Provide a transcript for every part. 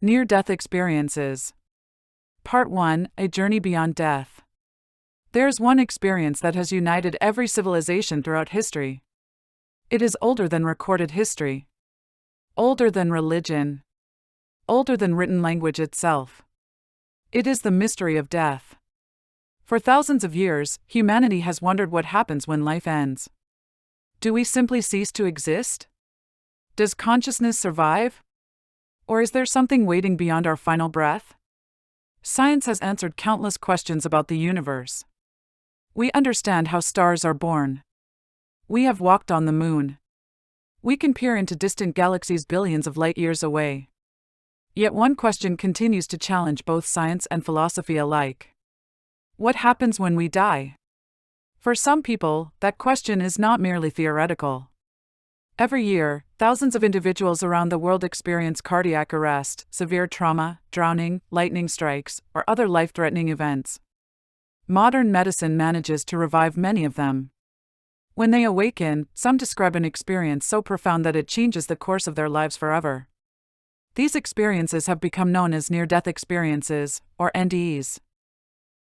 Near-death experiences. Part 1: A Journey Beyond Death. There's one experience that has united every civilization throughout history. It is older than recorded history. Older than religion. Older than written language itself. It is the mystery of death. For thousands of years, humanity has wondered what happens when life ends. Do we simply cease to exist? Does consciousness survive? Or is there something waiting beyond our final breath? Science has answered countless questions about the universe. We understand how stars are born. We have walked on the moon. We can peer into distant galaxies billions of light years away. Yet one question continues to challenge both science and philosophy alike. What happens when we die? For some people, that question is not merely theoretical. Every year, thousands of individuals around the world experience cardiac arrest, severe trauma, drowning, lightning strikes, or other life-threatening events. Modern medicine manages to revive many of them. When they awaken, some describe an experience so profound that it changes the course of their lives forever. These experiences have become known as near-death experiences, or NDEs.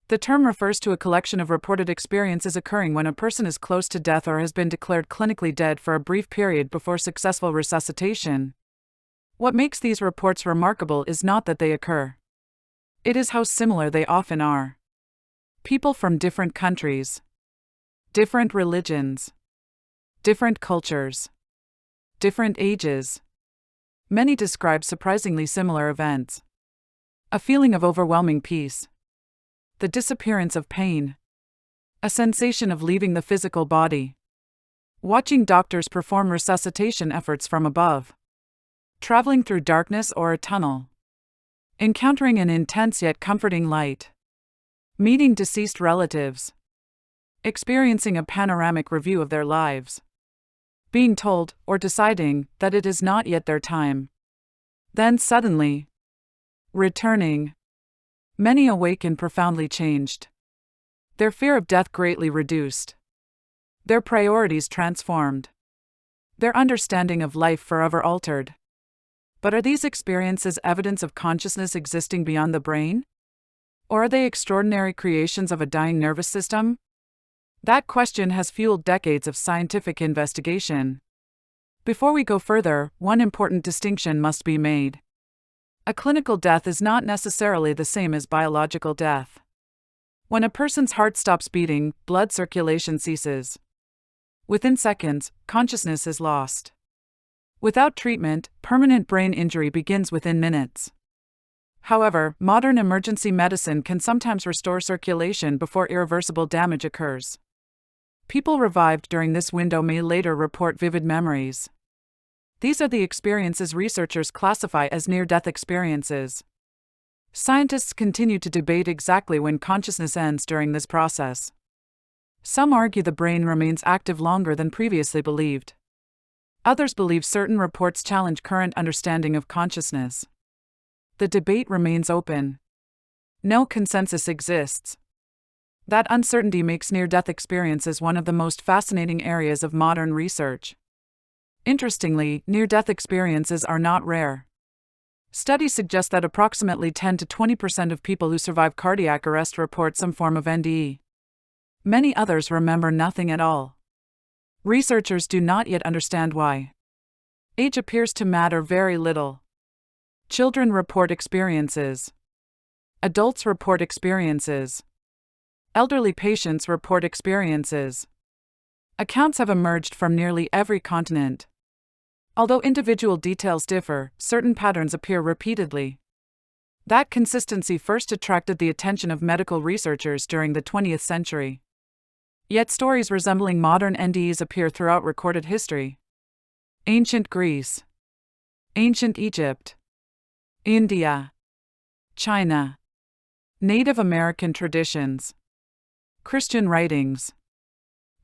The term refers to a collection of reported experiences occurring when a person is close to death or has been declared clinically dead for a brief period before successful resuscitation. What makes these reports remarkable is not that they occur. It is how similar they often are. People from different countries, different religions, different cultures, different ages. Many describe surprisingly similar events. A feeling of overwhelming peace. The disappearance of pain. A sensation of leaving the physical body. Watching doctors perform resuscitation efforts from above. Traveling through darkness or a tunnel. Encountering an intense yet comforting light. Meeting deceased relatives. Experiencing a panoramic review of their lives. Being told, or deciding, that it is not yet their time. Then suddenly, returning. Many awaken profoundly changed. Their fear of death greatly reduced. Their priorities transformed. Their understanding of life forever altered. But are these experiences evidence of consciousness existing beyond the brain? Or are they extraordinary creations of a dying nervous system? That question has fueled decades of scientific investigation. Before we go further, one important distinction must be made. A clinical death is not necessarily the same as biological death. When a person's heart stops beating, blood circulation ceases. Within seconds, consciousness is lost. Without treatment, permanent brain injury begins within minutes. However, modern emergency medicine can sometimes restore circulation before irreversible damage occurs. People revived during this window may later report vivid memories. These are the experiences researchers classify as near-death experiences. Scientists continue to debate exactly when consciousness ends during this process. Some argue the brain remains active longer than previously believed. Others believe certain reports challenge current understanding of consciousness. The debate remains open. No consensus exists. That uncertainty makes near-death experiences one of the most fascinating areas of modern research. Interestingly, near-death experiences are not rare. Studies suggest that approximately 10 to 20% of people who survive cardiac arrest report some form of NDE. Many others remember nothing at all. Researchers do not yet understand why. Age appears to matter very little. Children report experiences. Adults report experiences. Elderly patients report experiences. Accounts have emerged from nearly every continent. Although individual details differ, certain patterns appear repeatedly. That consistency first attracted the attention of medical researchers during the 20th century. Yet stories resembling modern NDEs appear throughout recorded history. Ancient Greece. Ancient Egypt. India. China. Native American traditions. Christian writings.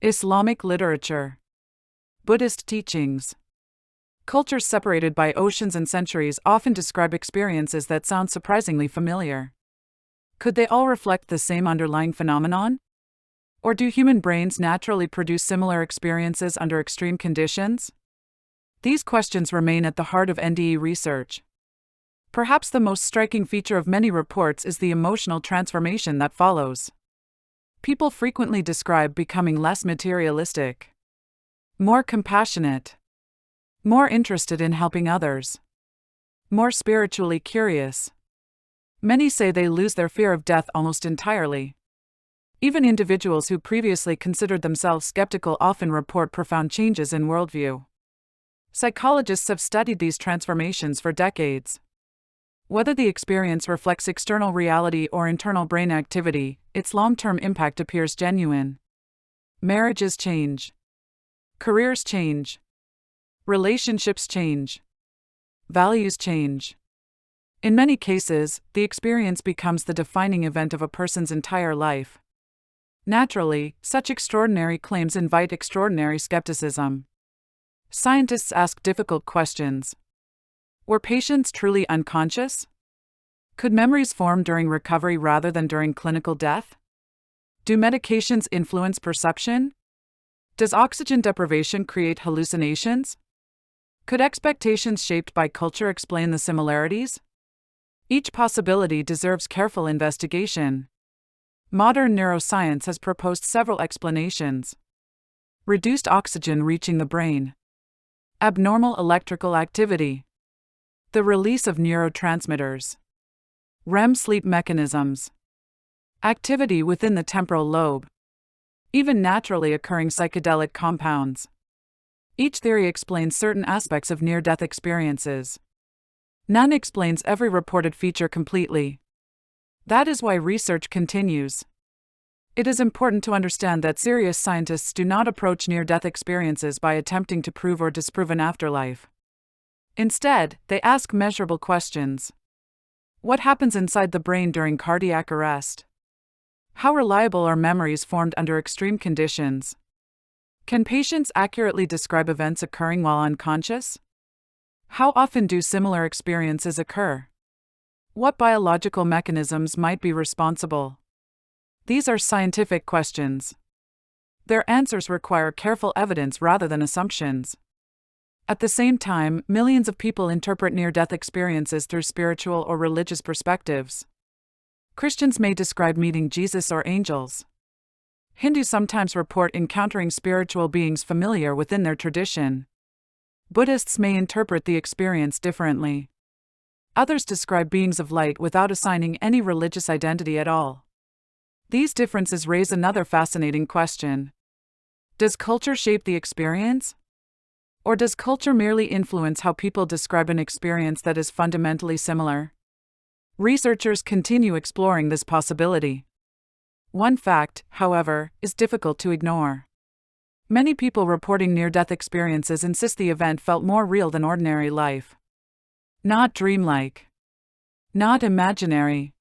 Islamic literature. Buddhist teachings. Cultures separated by oceans and centuries often describe experiences that sound surprisingly familiar. Could they all reflect the same underlying phenomenon? Or do human brains naturally produce similar experiences under extreme conditions? These questions remain at the heart of NDE research. Perhaps the most striking feature of many reports is the emotional transformation that follows. People frequently describe becoming less materialistic, more compassionate, more interested in helping others, more spiritually curious. Many say they lose their fear of death almost entirely. Even individuals who previously considered themselves skeptical often report profound changes in worldview. Psychologists have studied these transformations for decades. Whether the experience reflects external reality or internal brain activity, its long-term impact appears genuine. Marriages change. Careers change. Relationships change. Values change. In many cases, the experience becomes the defining event of a person's entire life. Naturally, such extraordinary claims invite extraordinary skepticism. Scientists ask difficult questions. Were patients truly unconscious? Could memories form during recovery rather than during clinical death? Do medications influence perception? Does oxygen deprivation create hallucinations? Could expectations shaped by culture explain the similarities? Each possibility deserves careful investigation. Modern neuroscience has proposed several explanations. Reduced oxygen reaching the brain. Abnormal electrical activity. The release of neurotransmitters. REM sleep mechanisms. Activity within the temporal lobe. Even naturally occurring psychedelic compounds. Each theory explains certain aspects of near-death experiences. None explains every reported feature completely. That is why research continues. It is important to understand that serious scientists do not approach near-death experiences by attempting to prove or disprove an afterlife. Instead, they ask measurable questions. What happens inside the brain during cardiac arrest? How reliable are memories formed under extreme conditions? Can patients accurately describe events occurring while unconscious? How often do similar experiences occur? What biological mechanisms might be responsible? These are scientific questions. Their answers require careful evidence rather than assumptions. At the same time, millions of people interpret near-death experiences through spiritual or religious perspectives. Christians may describe meeting Jesus or angels. Hindus sometimes report encountering spiritual beings familiar within their tradition. Buddhists may interpret the experience differently. Others describe beings of light without assigning any religious identity at all. These differences raise another fascinating question. Does culture shape the experience? Or does culture merely influence how people describe an experience that is fundamentally similar? Researchers continue exploring this possibility. One fact, however, is difficult to ignore. Many people reporting near-death experiences insist the event felt more real than ordinary life. Not dreamlike. Not imaginary.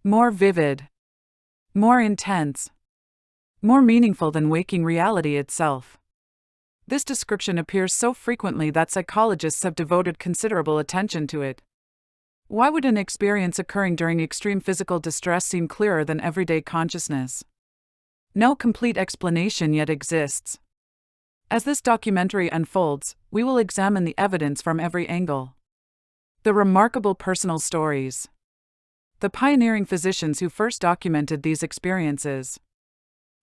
More vivid. More intense. More meaningful than waking reality itself. This description appears so frequently that psychologists have devoted considerable attention to it. Why would an experience occurring during extreme physical distress seem clearer than everyday consciousness? No complete explanation yet exists. As this documentary unfolds, we will examine the evidence from every angle. The remarkable personal stories. The pioneering physicians who first documented these experiences.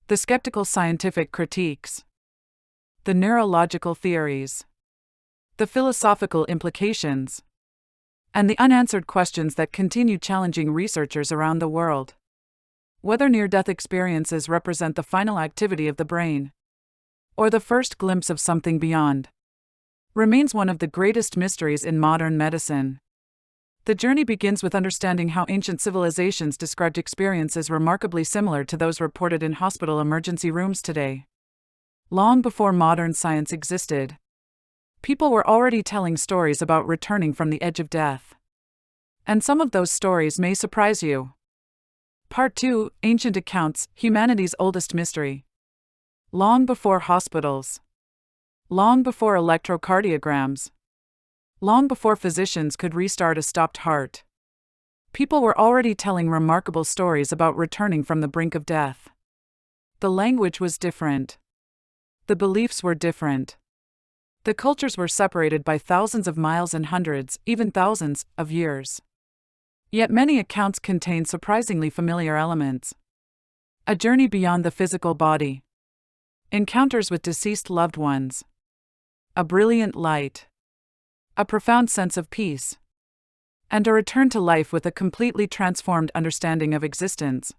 The skeptical scientific critiques. The neurological theories. The philosophical implications. And the unanswered questions that continue challenging researchers around the world. Whether near-death experiences represent the final activity of the brain, or the first glimpse of something beyond, remains one of the greatest mysteries in modern medicine. The journey begins with understanding how ancient civilizations described experiences remarkably similar to those reported in hospital emergency rooms today. Long before modern science existed, people were already telling stories about returning from the edge of death. And some of those stories may surprise you. Part 2, Ancient Accounts, Humanity's Oldest Mystery. Long before hospitals. Long before electrocardiograms. Long before physicians could restart a stopped heart. People were already telling remarkable stories about returning from the brink of death. The language was different. The beliefs were different. The cultures were separated by thousands of miles and hundreds, even thousands, of years. Yet many accounts contain surprisingly familiar elements. A journey beyond the physical body. Encounters with deceased loved ones. A brilliant light. A profound sense of peace. And a return to life with a completely transformed understanding of existence.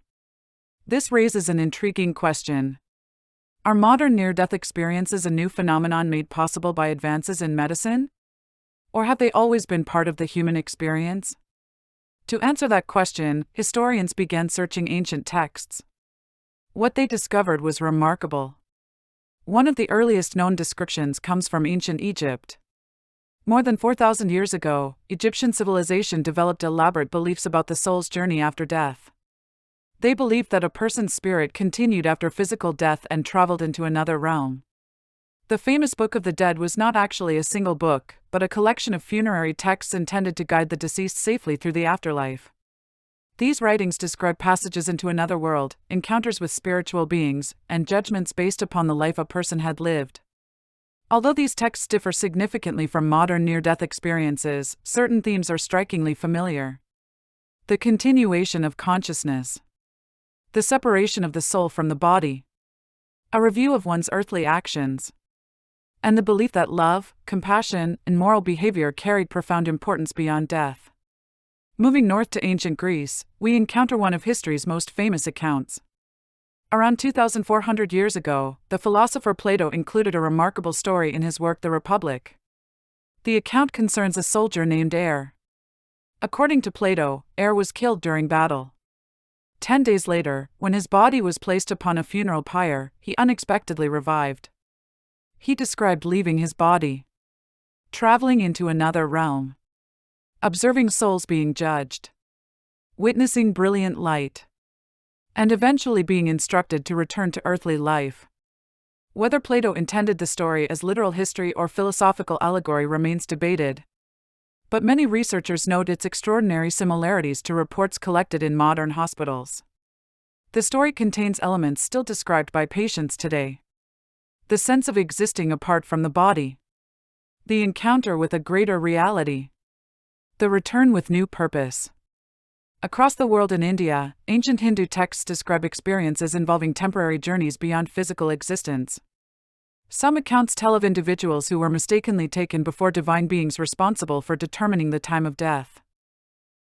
This raises an intriguing question. Are modern near-death experiences a new phenomenon made possible by advances in medicine? Or have they always been part of the human experience? To answer that question, historians began searching ancient texts. What they discovered was remarkable. One of the earliest known descriptions comes from ancient Egypt. More than 4,000 years ago, Egyptian civilization developed elaborate beliefs about the soul's journey after death. They believed that a person's spirit continued after physical death and traveled into another realm. The famous Book of the Dead was not actually a single book, but a collection of funerary texts intended to guide the deceased safely through the afterlife. These writings describe passages into another world, encounters with spiritual beings, and judgments based upon the life a person had lived. Although these texts differ significantly from modern near-death experiences, certain themes are strikingly familiar. The continuation of consciousness. The separation of the soul from the body. A review of one's earthly actions. And the belief that love, compassion, and moral behavior carried profound importance beyond death. Moving north to ancient Greece, we encounter one of history's most famous accounts. Around 2,400 years ago, the philosopher Plato included a remarkable story in his work The Republic. The account concerns a soldier named Air. According to Plato, Air was killed during battle. 10 days later, when his body was placed upon a funeral pyre, he unexpectedly revived. He described leaving his body, traveling into another realm, observing souls being judged, witnessing brilliant light, and eventually being instructed to return to earthly life. Whether Plato intended the story as literal history or philosophical allegory remains debated. But many researchers note its extraordinary similarities to reports collected in modern hospitals. The story contains elements still described by patients today. The sense of existing apart from the body. The encounter with a greater reality. The return with new purpose. Across the world in India, ancient Hindu texts describe experiences involving temporary journeys beyond physical existence. Some accounts tell of individuals who were mistakenly taken before divine beings responsible for determining the time of death.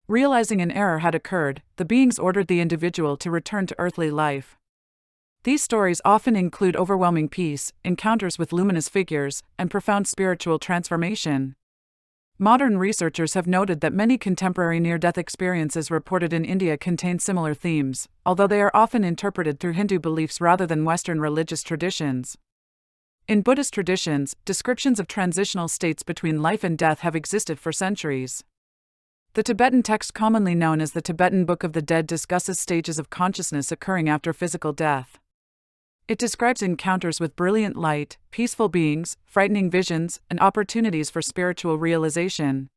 Realizing an error had occurred, the beings ordered the individual to return to earthly life. These stories often include overwhelming peace, encounters with luminous figures, and profound spiritual transformation. Modern researchers have noted that many contemporary near-death experiences reported in India contain similar themes, although they are often interpreted through Hindu beliefs rather than Western religious traditions. In Buddhist traditions, descriptions of transitional states between life and death have existed for centuries. The Tibetan text commonly known as the Tibetan Book of the Dead discusses stages of consciousness occurring after physical death. It describes encounters with brilliant light, peaceful beings, frightening visions, and opportunities for spiritual realization.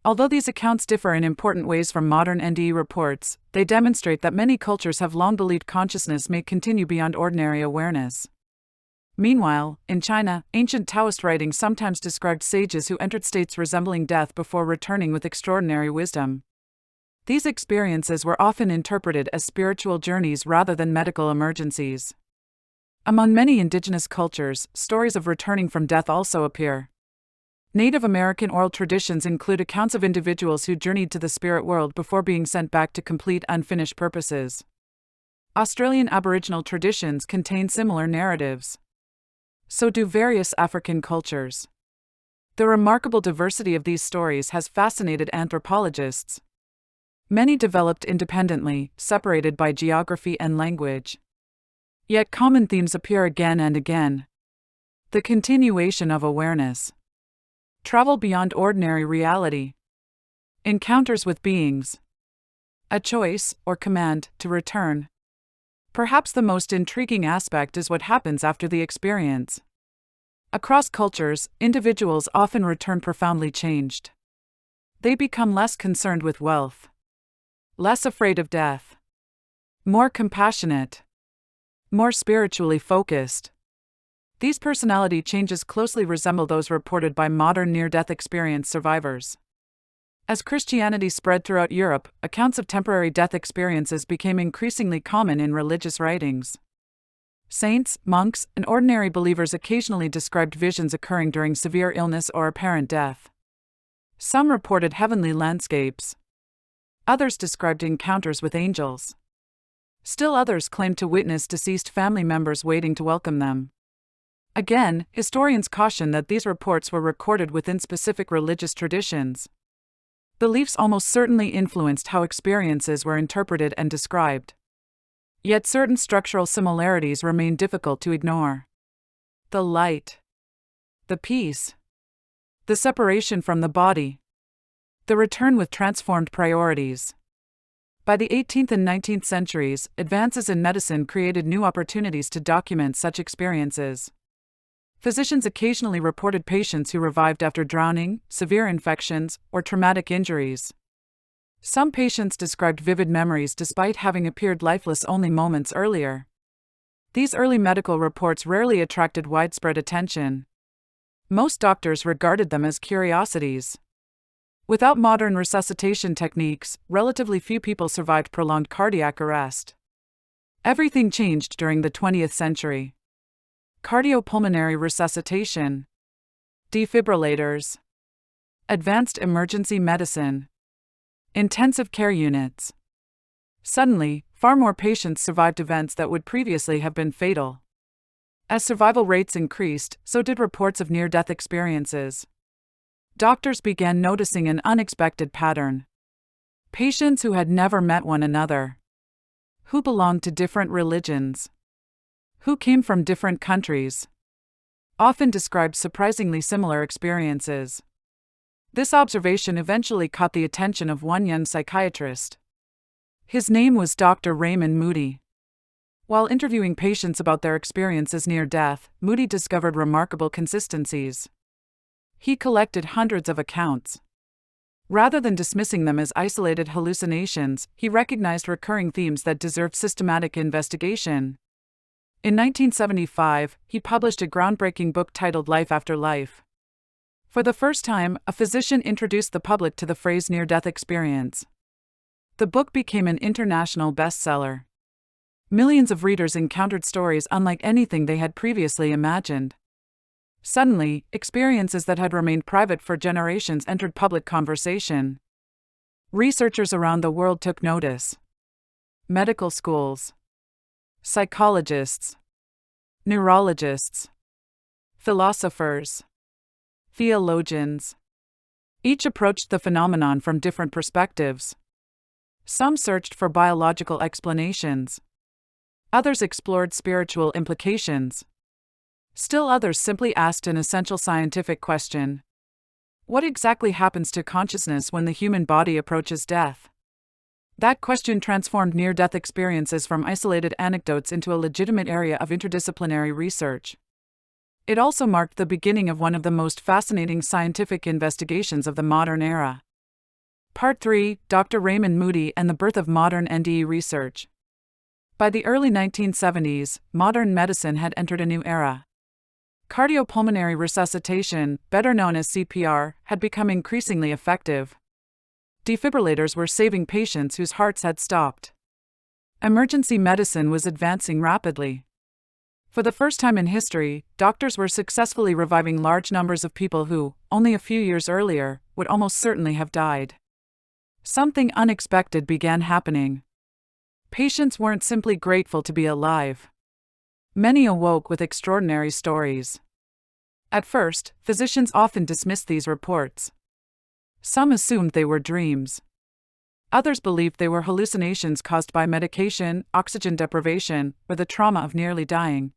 Although these accounts differ in important ways from modern NDE reports, they demonstrate that many cultures have long believed consciousness may continue beyond ordinary awareness. Meanwhile, in China, ancient Taoist writings sometimes described sages who entered states resembling death before returning with extraordinary wisdom. These experiences were often interpreted as spiritual journeys rather than medical emergencies. Among many indigenous cultures, stories of returning from death also appear. Native American oral traditions include accounts of individuals who journeyed to the spirit world before being sent back to complete unfinished purposes. Australian Aboriginal traditions contain similar narratives. So do various African cultures. The remarkable diversity of these stories has fascinated anthropologists. Many developed independently, separated by geography and language. Yet common themes appear again and again. The continuation of awareness. Travel beyond ordinary reality. Encounters with beings. A choice, or command, to return. Perhaps the most intriguing aspect is what happens after the experience. Across cultures, individuals often return profoundly changed. They become less concerned with wealth, less afraid of death, more compassionate, more spiritually focused. These personality changes closely resemble those reported by modern near-death experience survivors. As Christianity spread throughout Europe, accounts of temporary death experiences became increasingly common in religious writings. Saints, monks, and ordinary believers occasionally described visions occurring during severe illness or apparent death. Some reported heavenly landscapes. Others described encounters with angels. Still others claimed to witness deceased family members waiting to welcome them. Again, historians caution that these reports were recorded within specific religious traditions. Beliefs almost certainly influenced how experiences were interpreted and described. Yet certain structural similarities remain difficult to ignore. The light. The peace. The separation from the body. The return with transformed priorities. By the 18th and 19th centuries, advances in medicine created new opportunities to document such experiences. Physicians occasionally reported patients who revived after drowning, severe infections, or traumatic injuries. Some patients described vivid memories despite having appeared lifeless only moments earlier. These early medical reports rarely attracted widespread attention. Most doctors regarded them as curiosities. Without modern resuscitation techniques, relatively few people survived prolonged cardiac arrest. Everything changed during the 20th century. Cardiopulmonary resuscitation. Defibrillators. Advanced emergency medicine. Intensive care units. Suddenly, far more patients survived events that would previously have been fatal. As survival rates increased, so did reports of near-death experiences. Doctors began noticing an unexpected pattern. Patients who had never met one another. Who belonged to different religions. Who came from different countries. Often described surprisingly similar experiences. This observation eventually caught the attention of one young psychiatrist. His name was Dr. Raymond Moody. While interviewing patients about their experiences near death, Moody discovered remarkable consistencies. He collected hundreds of accounts. Rather than dismissing them as isolated hallucinations, he recognized recurring themes that deserved systematic investigation. In 1975, he published a groundbreaking book titled Life After Life. For the first time, a physician introduced the public to the phrase near-death experience. The book became an international bestseller. Millions of readers encountered stories unlike anything they had previously imagined. Suddenly, experiences that had remained private for generations entered public conversation. Researchers around the world took notice. Medical schools. Psychologists. Neurologists. Philosophers. Theologians. Each approached the phenomenon from different perspectives. Some searched for biological explanations. Others explored spiritual implications. Still others simply asked an essential scientific question. What exactly happens to consciousness when the human body approaches death? That question transformed near-death experiences from isolated anecdotes into a legitimate area of interdisciplinary research. It also marked the beginning of one of the most fascinating scientific investigations of the modern era. Part 3: Dr. Raymond Moody and the birth of modern NDE research. By the early 1970s, modern medicine had entered a new era. Cardiopulmonary resuscitation, better known as CPR, had become increasingly effective. Defibrillators were saving patients whose hearts had stopped. Emergency medicine was advancing rapidly. For the first time in history, doctors were successfully reviving large numbers of people who, only a few years earlier, would almost certainly have died. Something unexpected began happening. Patients weren't simply grateful to be alive. Many awoke with extraordinary stories. At first, physicians often dismissed these reports. Some assumed they were dreams. Others believed they were hallucinations caused by medication, oxygen deprivation, or the trauma of nearly dying.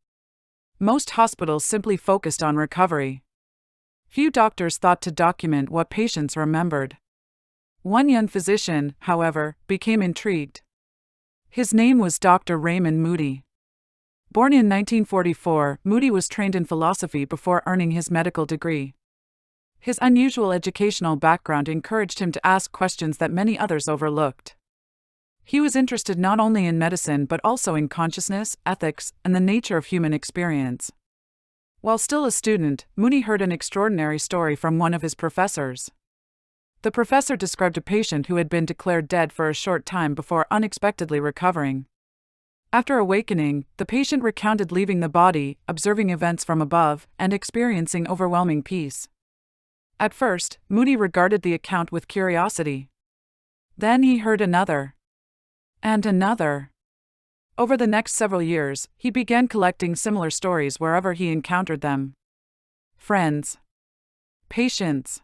Most hospitals simply focused on recovery. Few doctors thought to document what patients remembered. One young physician, however, became intrigued. His name was Dr. Raymond Moody. Born in 1944, Moody was trained in philosophy before earning his medical degree. His unusual educational background encouraged him to ask questions that many others overlooked. He was interested not only in medicine but also in consciousness, ethics, and the nature of human experience. While still a student, Moody heard an extraordinary story from one of his professors. The professor described a patient who had been declared dead for a short time before unexpectedly recovering. After awakening, the patient recounted leaving the body, observing events from above, and experiencing overwhelming peace. At first, Moody regarded the account with curiosity. Then he heard another. And another. Over the next several years, he began collecting similar stories wherever he encountered them. Friends, patients,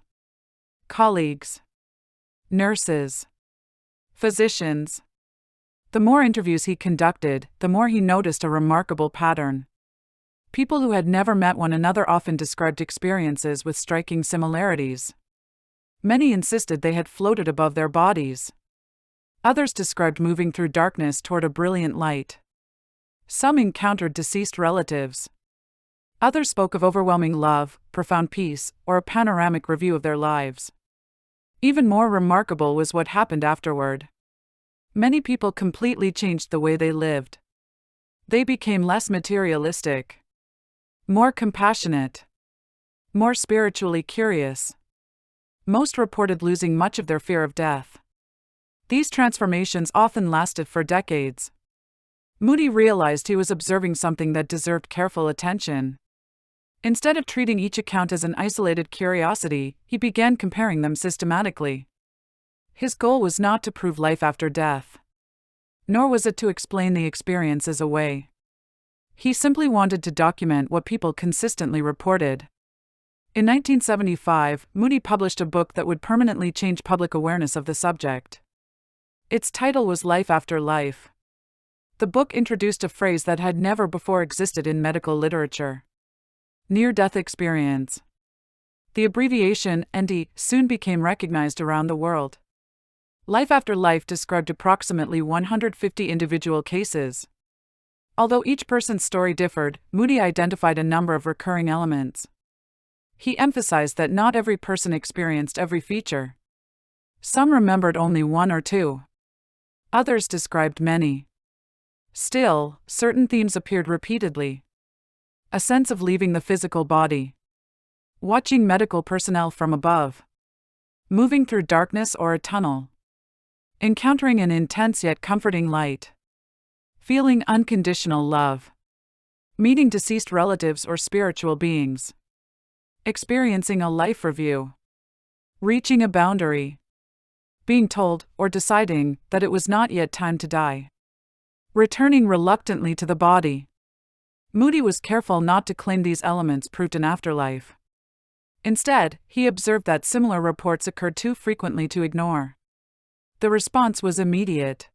colleagues, nurses, physicians. The more interviews he conducted, the more he noticed a remarkable pattern. People who had never met one another often described experiences with striking similarities. Many insisted they had floated above their bodies. Others described moving through darkness toward a brilliant light. Some encountered deceased relatives. Others spoke of overwhelming love, profound peace, or a panoramic review of their lives. Even more remarkable was what happened afterward. Many people completely changed the way they lived. They became less materialistic, more compassionate, more spiritually curious. Most reported losing much of their fear of death. These transformations often lasted for decades. Moody realized he was observing something that deserved careful attention. Instead of treating each account as an isolated curiosity, he began comparing them systematically. His goal was not to prove life after death. Nor was it to explain the experiences away. He simply wanted to document what people consistently reported. In 1975, Moody published a book that would permanently change public awareness of the subject. Its title was Life After Life. The book introduced a phrase that had never before existed in medical literature: near-death experience. The abbreviation, ND, soon became recognized around the world. Life After Life described approximately 150 individual cases. Although each person's story differed, Moody identified a number of recurring elements. He emphasized that not every person experienced every feature. Some remembered only one or two. Others described many. Still, certain themes appeared repeatedly. A sense of leaving the physical body. Watching medical personnel from above. Moving through darkness or a tunnel. Encountering an intense yet comforting light. Feeling unconditional love. Meeting deceased relatives or spiritual beings. Experiencing a life review. Reaching a boundary. Being told, or deciding, that it was not yet time to die. Returning reluctantly to the body. Moody was careful not to claim these elements proved an afterlife. Instead, he observed that similar reports occurred too frequently to ignore. The response was immediate.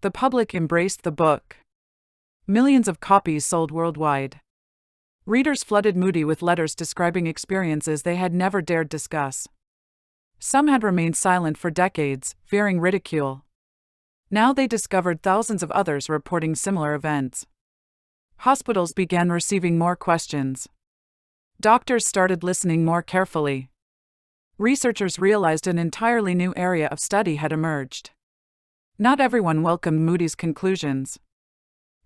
The public embraced the book. Millions of copies sold worldwide. Readers flooded Moody with letters describing experiences they had never dared discuss. Some had remained silent for decades, fearing ridicule. Now they discovered thousands of others reporting similar events. Hospitals began receiving more questions. Doctors started listening more carefully. Researchers realized an entirely new area of study had emerged. Not everyone welcomed Moody's conclusions.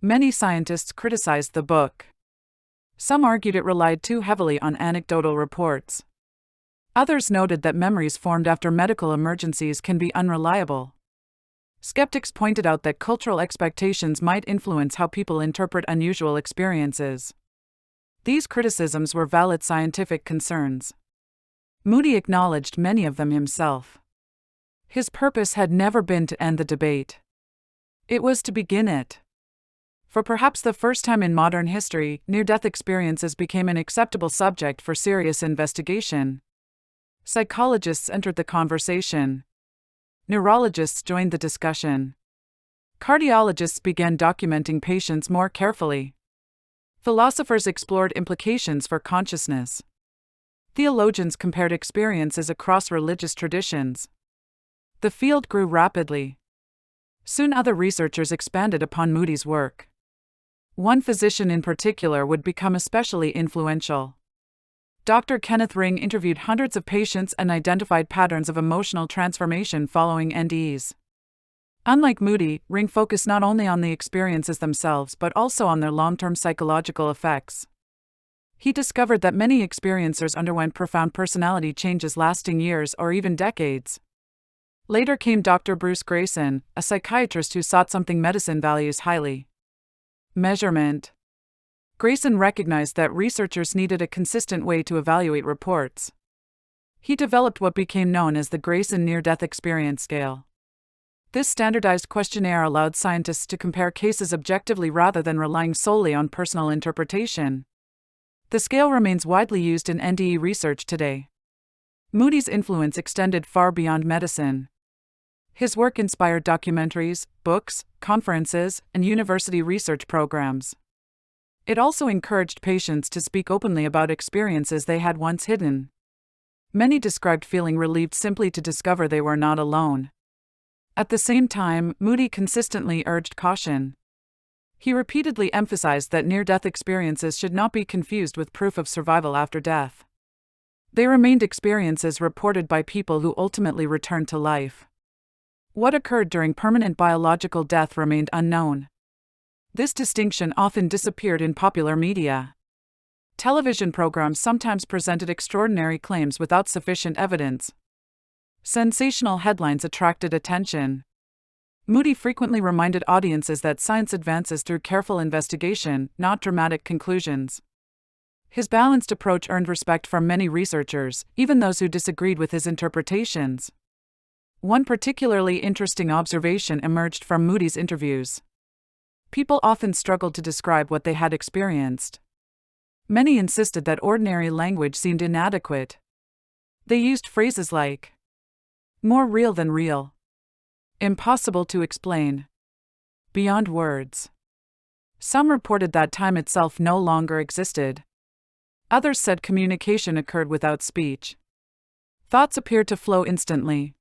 Many scientists criticized the book. Some argued it relied too heavily on anecdotal reports. Others noted that memories formed after medical emergencies can be unreliable. Skeptics pointed out that cultural expectations might influence how people interpret unusual experiences. These criticisms were valid scientific concerns. Moody acknowledged many of them himself. His purpose had never been to end the debate. It was to begin it. For perhaps the first time in modern history, near-death experiences became an acceptable subject for serious investigation. Psychologists entered the conversation. Neurologists joined the discussion. Cardiologists began documenting patients more carefully. Philosophers explored implications for consciousness. Theologians compared experiences across religious traditions. The field grew rapidly. Soon other researchers expanded upon Moody's work. One physician in particular would become especially influential. Dr. Kenneth Ring interviewed hundreds of patients and identified patterns of emotional transformation following NDEs. Unlike Moody, Ring focused not only on the experiences themselves but also on their long-term psychological effects. He discovered that many experiencers underwent profound personality changes lasting years or even decades. Later came Dr. Bruce Greyson, a psychiatrist who sought something medicine values highly: measurement. Greyson recognized that researchers needed a consistent way to evaluate reports. He developed what became known as the Greyson Near-Death Experience Scale. This standardized questionnaire allowed scientists to compare cases objectively rather than relying solely on personal interpretation. The scale remains widely used in NDE research today. Moody's influence extended far beyond medicine. His work inspired documentaries, books, conferences, and university research programs. It also encouraged patients to speak openly about experiences they had once hidden. Many described feeling relieved simply to discover they were not alone. At the same time, Moody consistently urged caution. He repeatedly emphasized that near-death experiences should not be confused with proof of survival after death. They remained experiences reported by people who ultimately returned to life. What occurred during permanent biological death remained unknown. This distinction often disappeared in popular media. Television programs sometimes presented extraordinary claims without sufficient evidence. Sensational headlines attracted attention. Moody frequently reminded audiences that science advances through careful investigation, not dramatic conclusions. His balanced approach earned respect from many researchers, even those who disagreed with his interpretations. One particularly interesting observation emerged from Moody's interviews. People often struggled to describe what they had experienced. Many insisted that ordinary language seemed inadequate. They used phrases like, "more real than real," "impossible to explain," "beyond words." Some reported that time itself no longer existed. Others said communication occurred without speech. Thoughts appeared to flow instantly.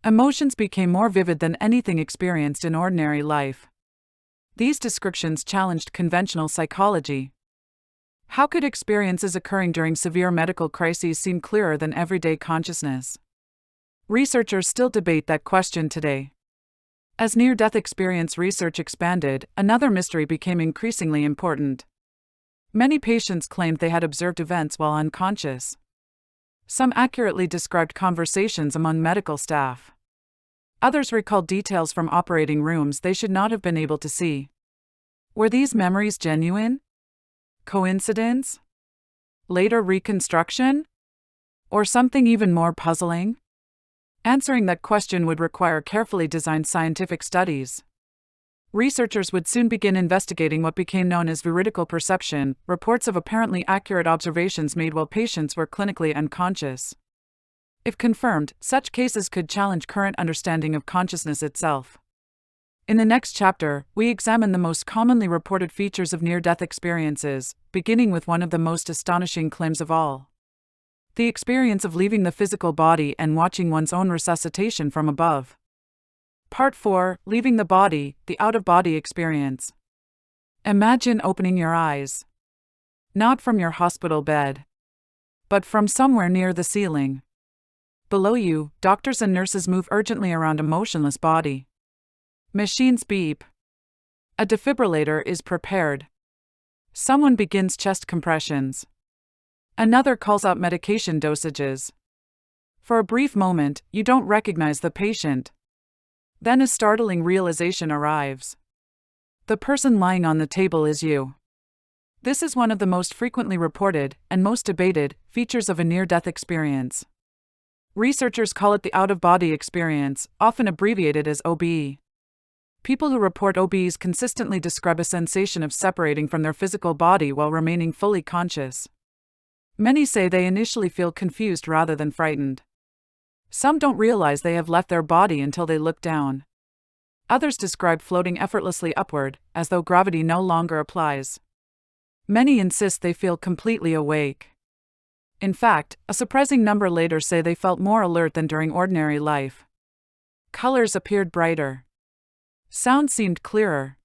Emotions became more vivid than anything experienced in ordinary life. These descriptions challenged conventional psychology. How could experiences occurring during severe medical crises seem clearer than everyday consciousness? Researchers still debate that question today. As near-death experience research expanded, another mystery became increasingly important. Many patients claimed they had observed events while unconscious. Some accurately described conversations among medical staff. Others recalled details from operating rooms they should not have been able to see. Were these memories genuine? Coincidence? Later reconstruction? Or something even more puzzling? Answering that question would require carefully designed scientific studies. Researchers would soon begin investigating what became known as veridical perception, reports of apparently accurate observations made while patients were clinically unconscious. If confirmed, such cases could challenge current understanding of consciousness itself. In the next chapter, we examine the most commonly reported features of near-death experiences, beginning with one of the most astonishing claims of all: the experience of leaving the physical body and watching one's own resuscitation from above. Part 4, Leaving the Body, the Out-of-Body Experience. Imagine opening your eyes. Not from your hospital bed, but from somewhere near the ceiling. Below you, doctors and nurses move urgently around a motionless body. Machines beep. A defibrillator is prepared. Someone begins chest compressions. Another calls out medication dosages. For a brief moment, you don't recognize the patient. Then a startling realization arrives. The person lying on the table is you. This is one of the most frequently reported, and most debated, features of a near-death experience. Researchers call it the out-of-body experience, often abbreviated as OBE. People who report OBEs consistently describe a sensation of separating from their physical body while remaining fully conscious. Many say they initially feel confused rather than frightened. Some don't realize they have left their body until they look down. Others describe floating effortlessly upward, as though gravity no longer applies. Many insist they feel completely awake. In fact, a surprising number later say they felt more alert than during ordinary life. Colors appeared brighter. Sound seemed clearer.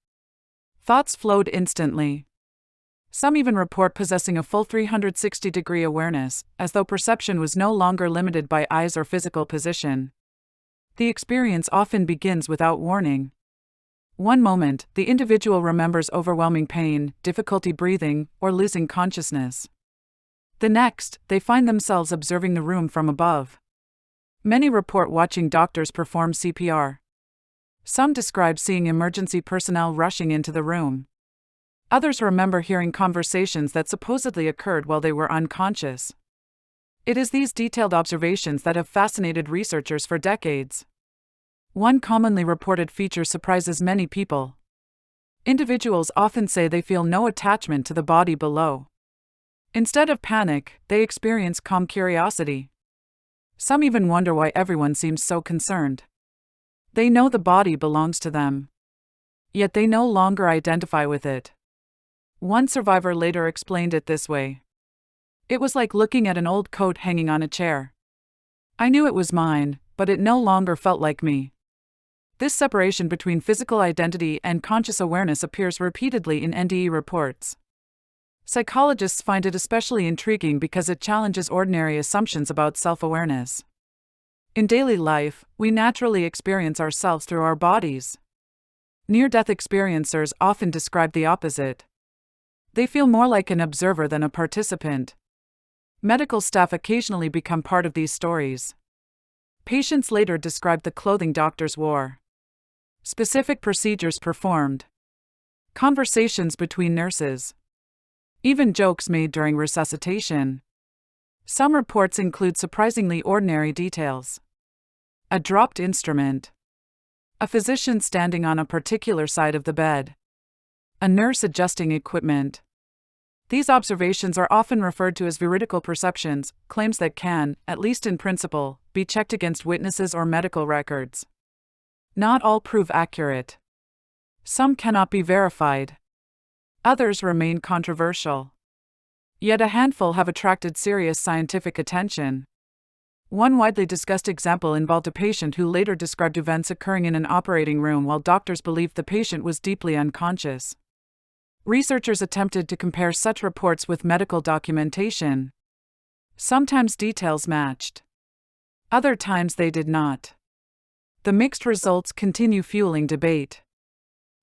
Thoughts flowed instantly. Some even report possessing a full 360-degree awareness, as though perception was no longer limited by eyes or physical position. The experience often begins without warning. One moment, the individual remembers overwhelming pain, difficulty breathing, or losing consciousness. The next, they find themselves observing the room from above. Many report watching doctors perform CPR. Some describe seeing emergency personnel rushing into the room. Others remember hearing conversations that supposedly occurred while they were unconscious. It is these detailed observations that have fascinated researchers for decades. One commonly reported feature surprises many people. Individuals often say they feel no attachment to the body below. Instead of panic, they experience calm curiosity. Some even wonder why everyone seems so concerned. They know the body belongs to them. Yet they no longer identify with it. One survivor later explained it this way. It was like looking at an old coat hanging on a chair. I knew it was mine, but it no longer felt like me. This separation between physical identity and conscious awareness appears repeatedly in NDE reports. Psychologists find it especially intriguing because it challenges ordinary assumptions about self-awareness. In daily life, we naturally experience ourselves through our bodies. Near-death experiencers often describe the opposite. They feel more like an observer than a participant. Medical staff occasionally become part of these stories. Patients later describe the clothing doctors wore. Specific procedures performed. Conversations between nurses. Even jokes made during resuscitation. Some reports include surprisingly ordinary details. A dropped instrument. A physician standing on a particular side of the bed. A nurse adjusting equipment. These observations are often referred to as veridical perceptions, claims that can, at least in principle, be checked against witnesses or medical records. Not all prove accurate. Some cannot be verified. Others remain controversial. Yet a handful have attracted serious scientific attention. One widely discussed example involved a patient who later described events occurring in an operating room while doctors believed the patient was deeply unconscious. Researchers attempted to compare such reports with medical documentation. Sometimes details matched. Other times they did not. The mixed results continue fueling debate.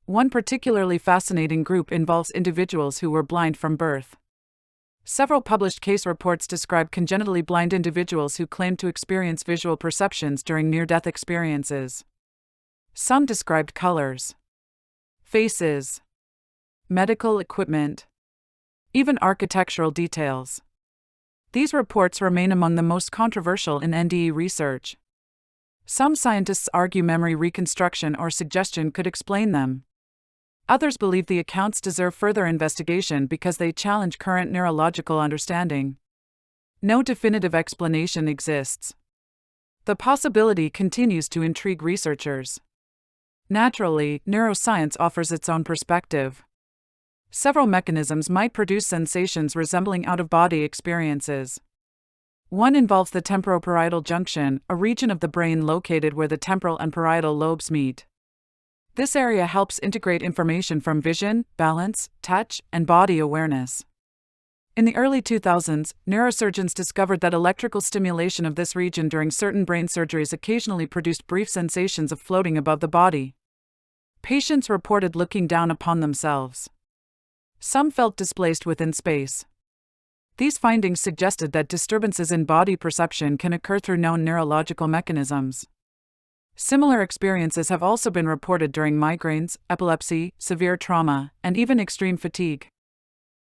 One particularly fascinating group involves individuals who were blind from birth. Several published case reports describe congenitally blind individuals who claimed to experience visual perceptions during near-death experiences. Some described colors, faces, medical equipment, even architectural details. These reports remain among the most controversial in NDE research. Some scientists argue memory reconstruction or suggestion could explain them. Others believe the accounts deserve further investigation because they challenge current neurological understanding. No definitive explanation exists. The possibility continues to intrigue researchers. Naturally, neuroscience offers its own perspective. Several mechanisms might produce sensations resembling out-of-body experiences. One involves the temporoparietal junction, a region of the brain located where the temporal and parietal lobes meet. This area helps integrate information from vision, balance, touch, and body awareness. In the early 2000s, neurosurgeons discovered that electrical stimulation of this region during certain brain surgeries occasionally produced brief sensations of floating above the body. Patients reported looking down upon themselves. Some felt displaced within space. These findings suggested that disturbances in body perception can occur through known neurological mechanisms. Similar experiences have also been reported during migraines, epilepsy, severe trauma, and even extreme fatigue.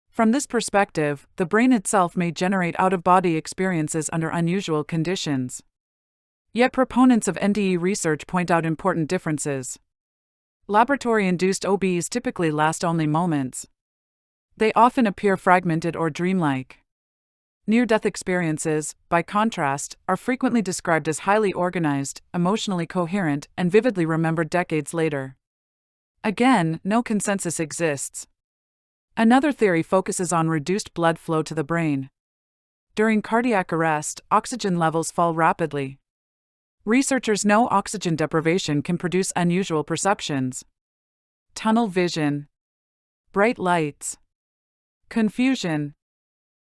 From this perspective, the brain itself may generate out-of-body experiences under unusual conditions. Yet proponents of NDE research point out important differences. Laboratory-induced OBs typically last only moments. They often appear fragmented or dreamlike. Near-death experiences, by contrast, are frequently described as highly organized, emotionally coherent, and vividly remembered decades later. Again, no consensus exists. Another theory focuses on reduced blood flow to the brain. During cardiac arrest, oxygen levels fall rapidly. Researchers know oxygen deprivation can produce unusual perceptions. Tunnel vision, bright lights, confusion,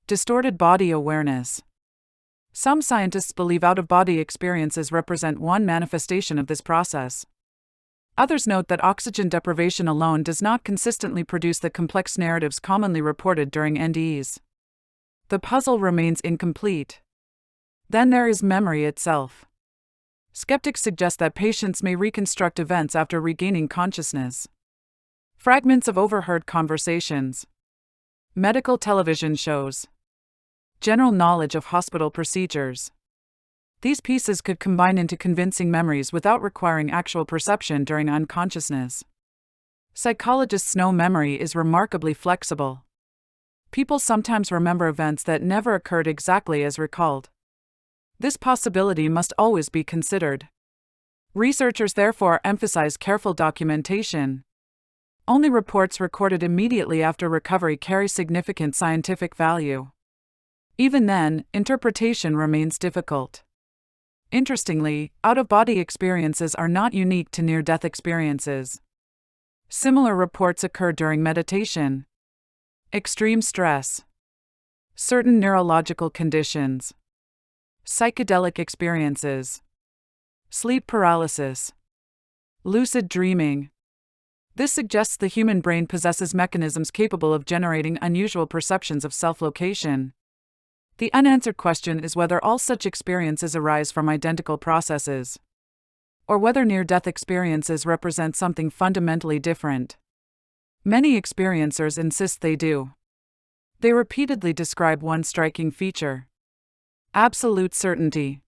distorted body awareness. Some scientists believe out-of-body experiences represent one manifestation of this process. Others note that oxygen deprivation alone does not consistently produce the complex narratives commonly reported during NDEs. The puzzle remains incomplete. Then there is memory itself. Skeptics suggest that patients may reconstruct events after regaining consciousness. Fragments of overheard conversations, medical television shows, general knowledge of hospital procedures. These pieces could combine into convincing memories without requiring actual perception during unconsciousness. Psychologists know memory is remarkably flexible. People sometimes remember events that never occurred exactly as recalled. This possibility must always be considered. Researchers therefore emphasize careful documentation. Only reports recorded immediately after recovery carry significant scientific value. Even then, interpretation remains difficult. Interestingly, out-of-body experiences are not unique to near-death experiences. Similar reports occur during meditation, extreme stress, certain neurological conditions, psychedelic experiences, sleep paralysis, lucid dreaming. This suggests the human brain possesses mechanisms capable of generating unusual perceptions of self-location. The unanswered question is whether all such experiences arise from identical processes, or whether near-death experiences represent something fundamentally different. Many experiencers insist they do. They repeatedly describe one striking feature: absolute certainty.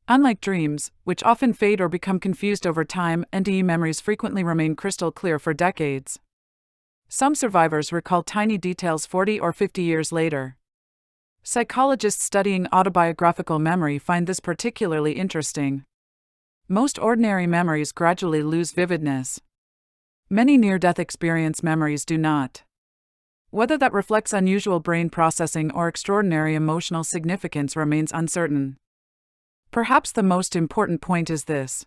Unlike dreams, which often fade or become confused over time, NDE memories frequently remain crystal clear for decades. Some survivors recall tiny details 40 or 50 years later. Psychologists studying autobiographical memory find this particularly interesting. Most ordinary memories gradually lose vividness. Many near-death experience memories do not. Whether that reflects unusual brain processing or extraordinary emotional significance remains uncertain. Perhaps the most important point is this: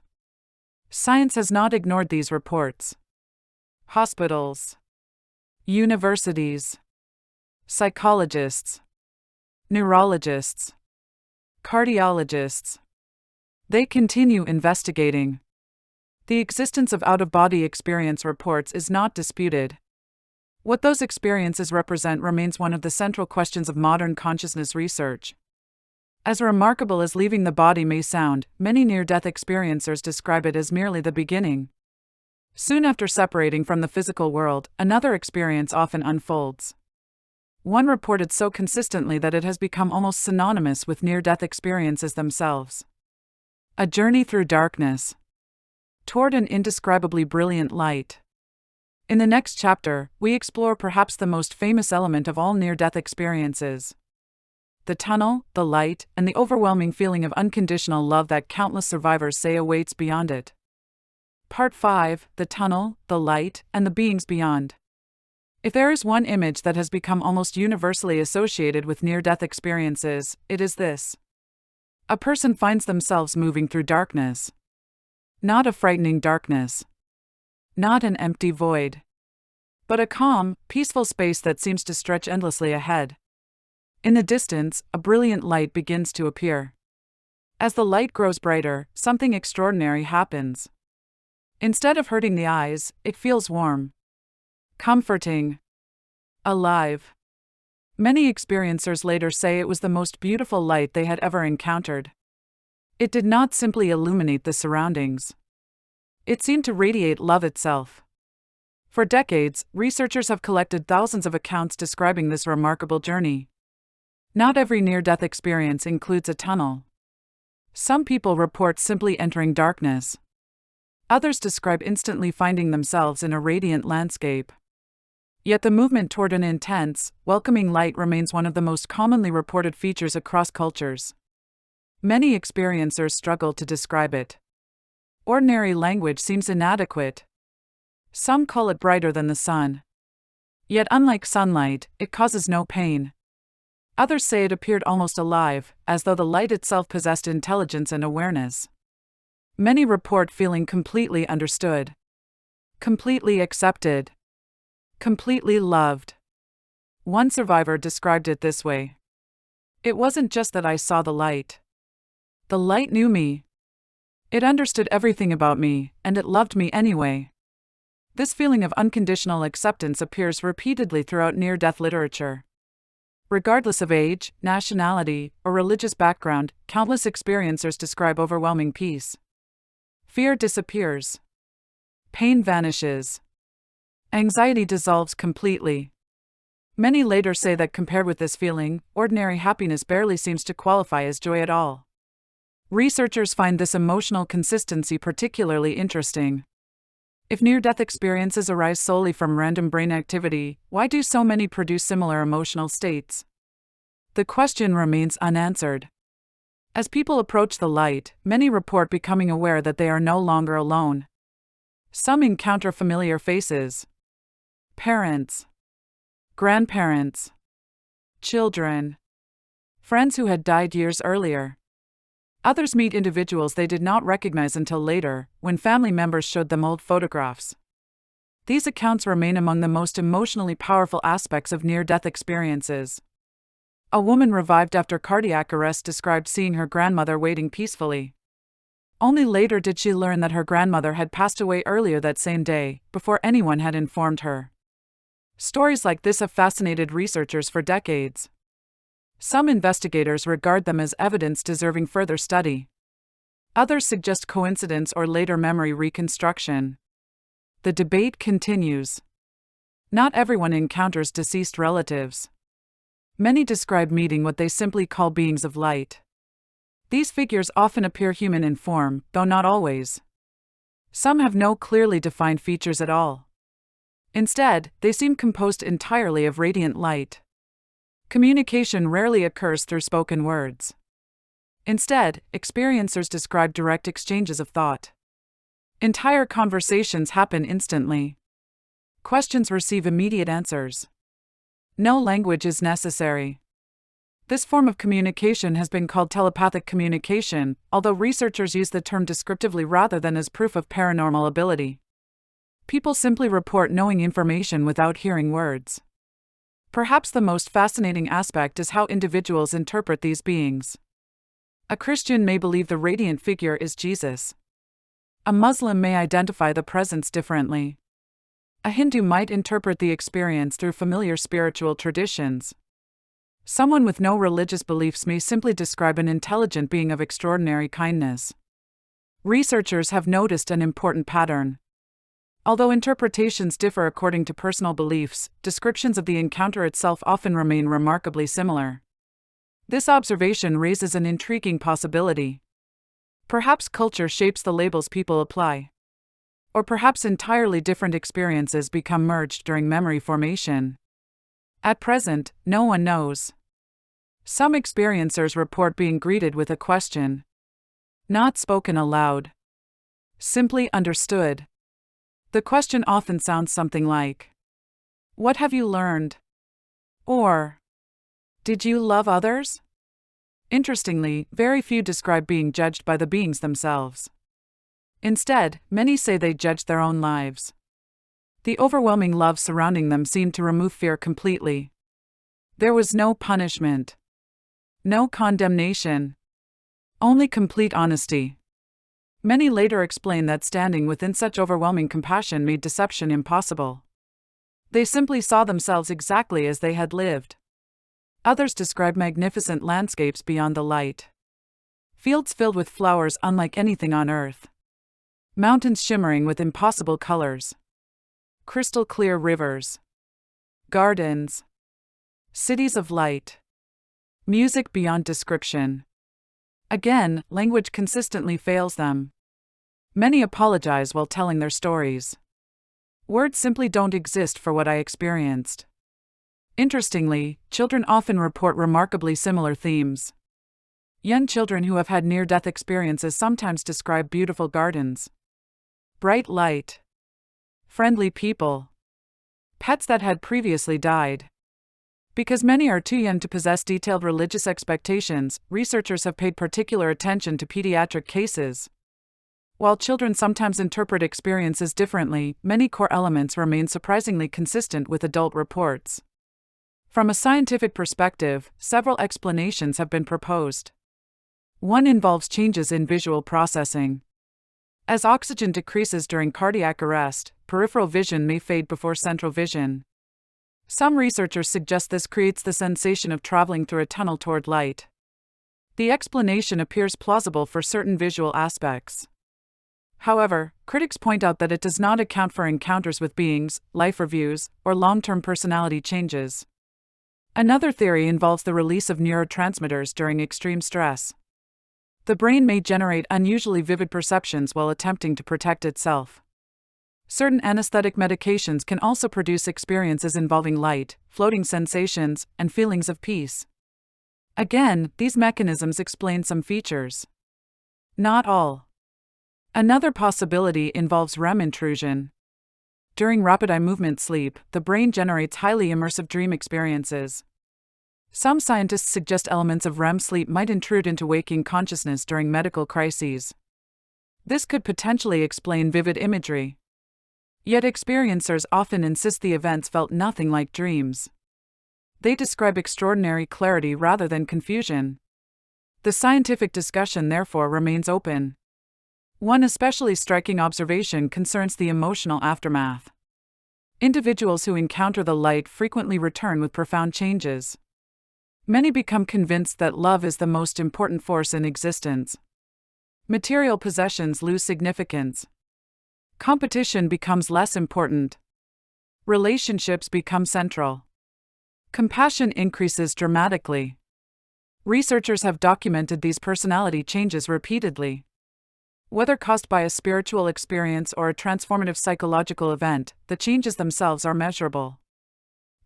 science has not ignored these reports. Hospitals, universities, psychologists, neurologists, cardiologists. They continue investigating. The existence of out-of-body experience reports is not disputed. What those experiences represent remains one of the central questions of modern consciousness research. As remarkable as leaving the body may sound, many near-death experiencers describe it as merely the beginning. Soon after separating from the physical world, another experience often unfolds. One reported so consistently that it has become almost synonymous with near-death experiences themselves. A journey through darkness, toward an indescribably brilliant light. In the next chapter, we explore perhaps the most famous element of all near-death experiences: the tunnel, the light, and the overwhelming feeling of unconditional love that countless survivors say awaits beyond it. Part 5: The Tunnel, the Light, and the Beings Beyond. If there is one image that has become almost universally associated with near-death experiences, it is this. A person finds themselves moving through darkness. Not a frightening darkness. Not an empty void. But a calm, peaceful space that seems to stretch endlessly ahead. In the distance, a brilliant light begins to appear. As the light grows brighter, something extraordinary happens. Instead of hurting the eyes, it feels warm, comforting, alive. Many experiencers later say it was the most beautiful light they had ever encountered. It did not simply illuminate the surroundings. It seemed to radiate love itself. For decades, researchers have collected thousands of accounts describing this remarkable journey. Not every near-death experience includes a tunnel. Some people report simply entering darkness. Others describe instantly finding themselves in a radiant landscape. Yet the movement toward an intense, welcoming light remains one of the most commonly reported features across cultures. Many experiencers struggle to describe it. Ordinary language seems inadequate. Some call it brighter than the sun. Yet unlike sunlight, it causes no pain. Others say it appeared almost alive, as though the light itself possessed intelligence and awareness. Many report feeling completely understood, completely accepted, completely loved. One survivor described it this way: "It wasn't just that I saw the light. The light knew me. It understood everything about me, and it loved me anyway. This feeling of unconditional acceptance appears repeatedly throughout near-death literature. Regardless of age, nationality, or religious background, countless experiencers describe overwhelming peace. Fear disappears. Pain vanishes. Anxiety dissolves completely. Many later say that compared with this feeling, ordinary happiness barely seems to qualify as joy at all. Researchers find this emotional consistency particularly interesting. If near-death experiences arise solely from random brain activity, why do so many produce similar emotional states? The question remains unanswered. As people approach the light, many report becoming aware that they are no longer alone. Some encounter familiar faces. Parents. Grandparents. Children. Friends who had died years earlier. Others meet individuals they did not recognize until later, when family members showed them old photographs. These accounts remain among the most emotionally powerful aspects of near-death experiences. A woman revived after cardiac arrest described seeing her grandmother waiting peacefully. Only later did she learn that her grandmother had passed away earlier that same day, before anyone had informed her. Stories like this have fascinated researchers for decades. Some investigators regard them as evidence deserving further study. Others suggest coincidence or later memory reconstruction. The debate continues. Not everyone encounters deceased relatives. Many describe meeting what they simply call beings of light. These figures often appear human in form, though not always. Some have no clearly defined features at all. Instead, they seem composed entirely of radiant light. Communication rarely occurs through spoken words. Instead, experiencers describe direct exchanges of thought. Entire conversations happen instantly. Questions receive immediate answers. No language is necessary. This form of communication has been called telepathic communication, although researchers use the term descriptively rather than as proof of paranormal ability. People simply report knowing information without hearing words. Perhaps the most fascinating aspect is how individuals interpret these beings. A Christian may believe the radiant figure is Jesus. A Muslim may identify the presence differently. A Hindu might interpret the experience through familiar spiritual traditions. Someone with no religious beliefs may simply describe an intelligent being of extraordinary kindness. Researchers have noticed an important pattern. Although interpretations differ according to personal beliefs, descriptions of the encounter itself often remain remarkably similar. This observation raises an intriguing possibility. Perhaps culture shapes the labels people apply. Or perhaps entirely different experiences become merged during memory formation. At present, no one knows. Some experiencers report being greeted with a question. Not spoken aloud. Simply understood. The question often sounds something like, "What have you learned?" Or, "Did you love others?" Interestingly, very few describe being judged by the beings themselves. Instead, many say they judged their own lives. The overwhelming love surrounding them seemed to remove fear completely. There was no punishment. No condemnation. Only complete honesty. Many later explain that standing within such overwhelming compassion made deception impossible. They simply saw themselves exactly as they had lived. Others describe magnificent landscapes beyond the light. Fields filled with flowers unlike anything on earth. Mountains shimmering with impossible colors. Crystal clear rivers. Gardens. Cities of light. Music beyond description. Again, language consistently fails them. Many apologize while telling their stories. Words simply don't exist for what I experienced. Interestingly, children often report remarkably similar themes. Young children who have had near-death experiences sometimes describe beautiful gardens. Bright light. Friendly people. Pets that had previously died. Because many are too young to possess detailed religious expectations, researchers have paid particular attention to pediatric cases. While children sometimes interpret experiences differently, many core elements remain surprisingly consistent with adult reports. From a scientific perspective, several explanations have been proposed. One involves changes in visual processing. As oxygen decreases during cardiac arrest, peripheral vision may fade before central vision. Some researchers suggest this creates the sensation of traveling through a tunnel toward light. The explanation appears plausible for certain visual aspects. However, critics point out that it does not account for encounters with beings, life reviews, or long-term personality changes. Another theory involves the release of neurotransmitters during extreme stress. The brain may generate unusually vivid perceptions while attempting to protect itself. Certain anesthetic medications can also produce experiences involving light, floating sensations, and feelings of peace. Again, these mechanisms explain some features. Not all. Another possibility involves REM intrusion. During rapid eye movement sleep, the brain generates highly immersive dream experiences. Some scientists suggest elements of REM sleep might intrude into waking consciousness during medical crises. This could potentially explain vivid imagery. Yet experiencers often insist the events felt nothing like dreams. They describe extraordinary clarity rather than confusion. The scientific discussion therefore remains open. One especially striking observation concerns the emotional aftermath. Individuals who encounter the light frequently return with profound changes. Many become convinced that love is the most important force in existence. Material possessions lose significance. Competition becomes less important. Relationships become central. Compassion increases dramatically. Researchers have documented these personality changes repeatedly. Whether caused by a spiritual experience or a transformative psychological event, the changes themselves are measurable.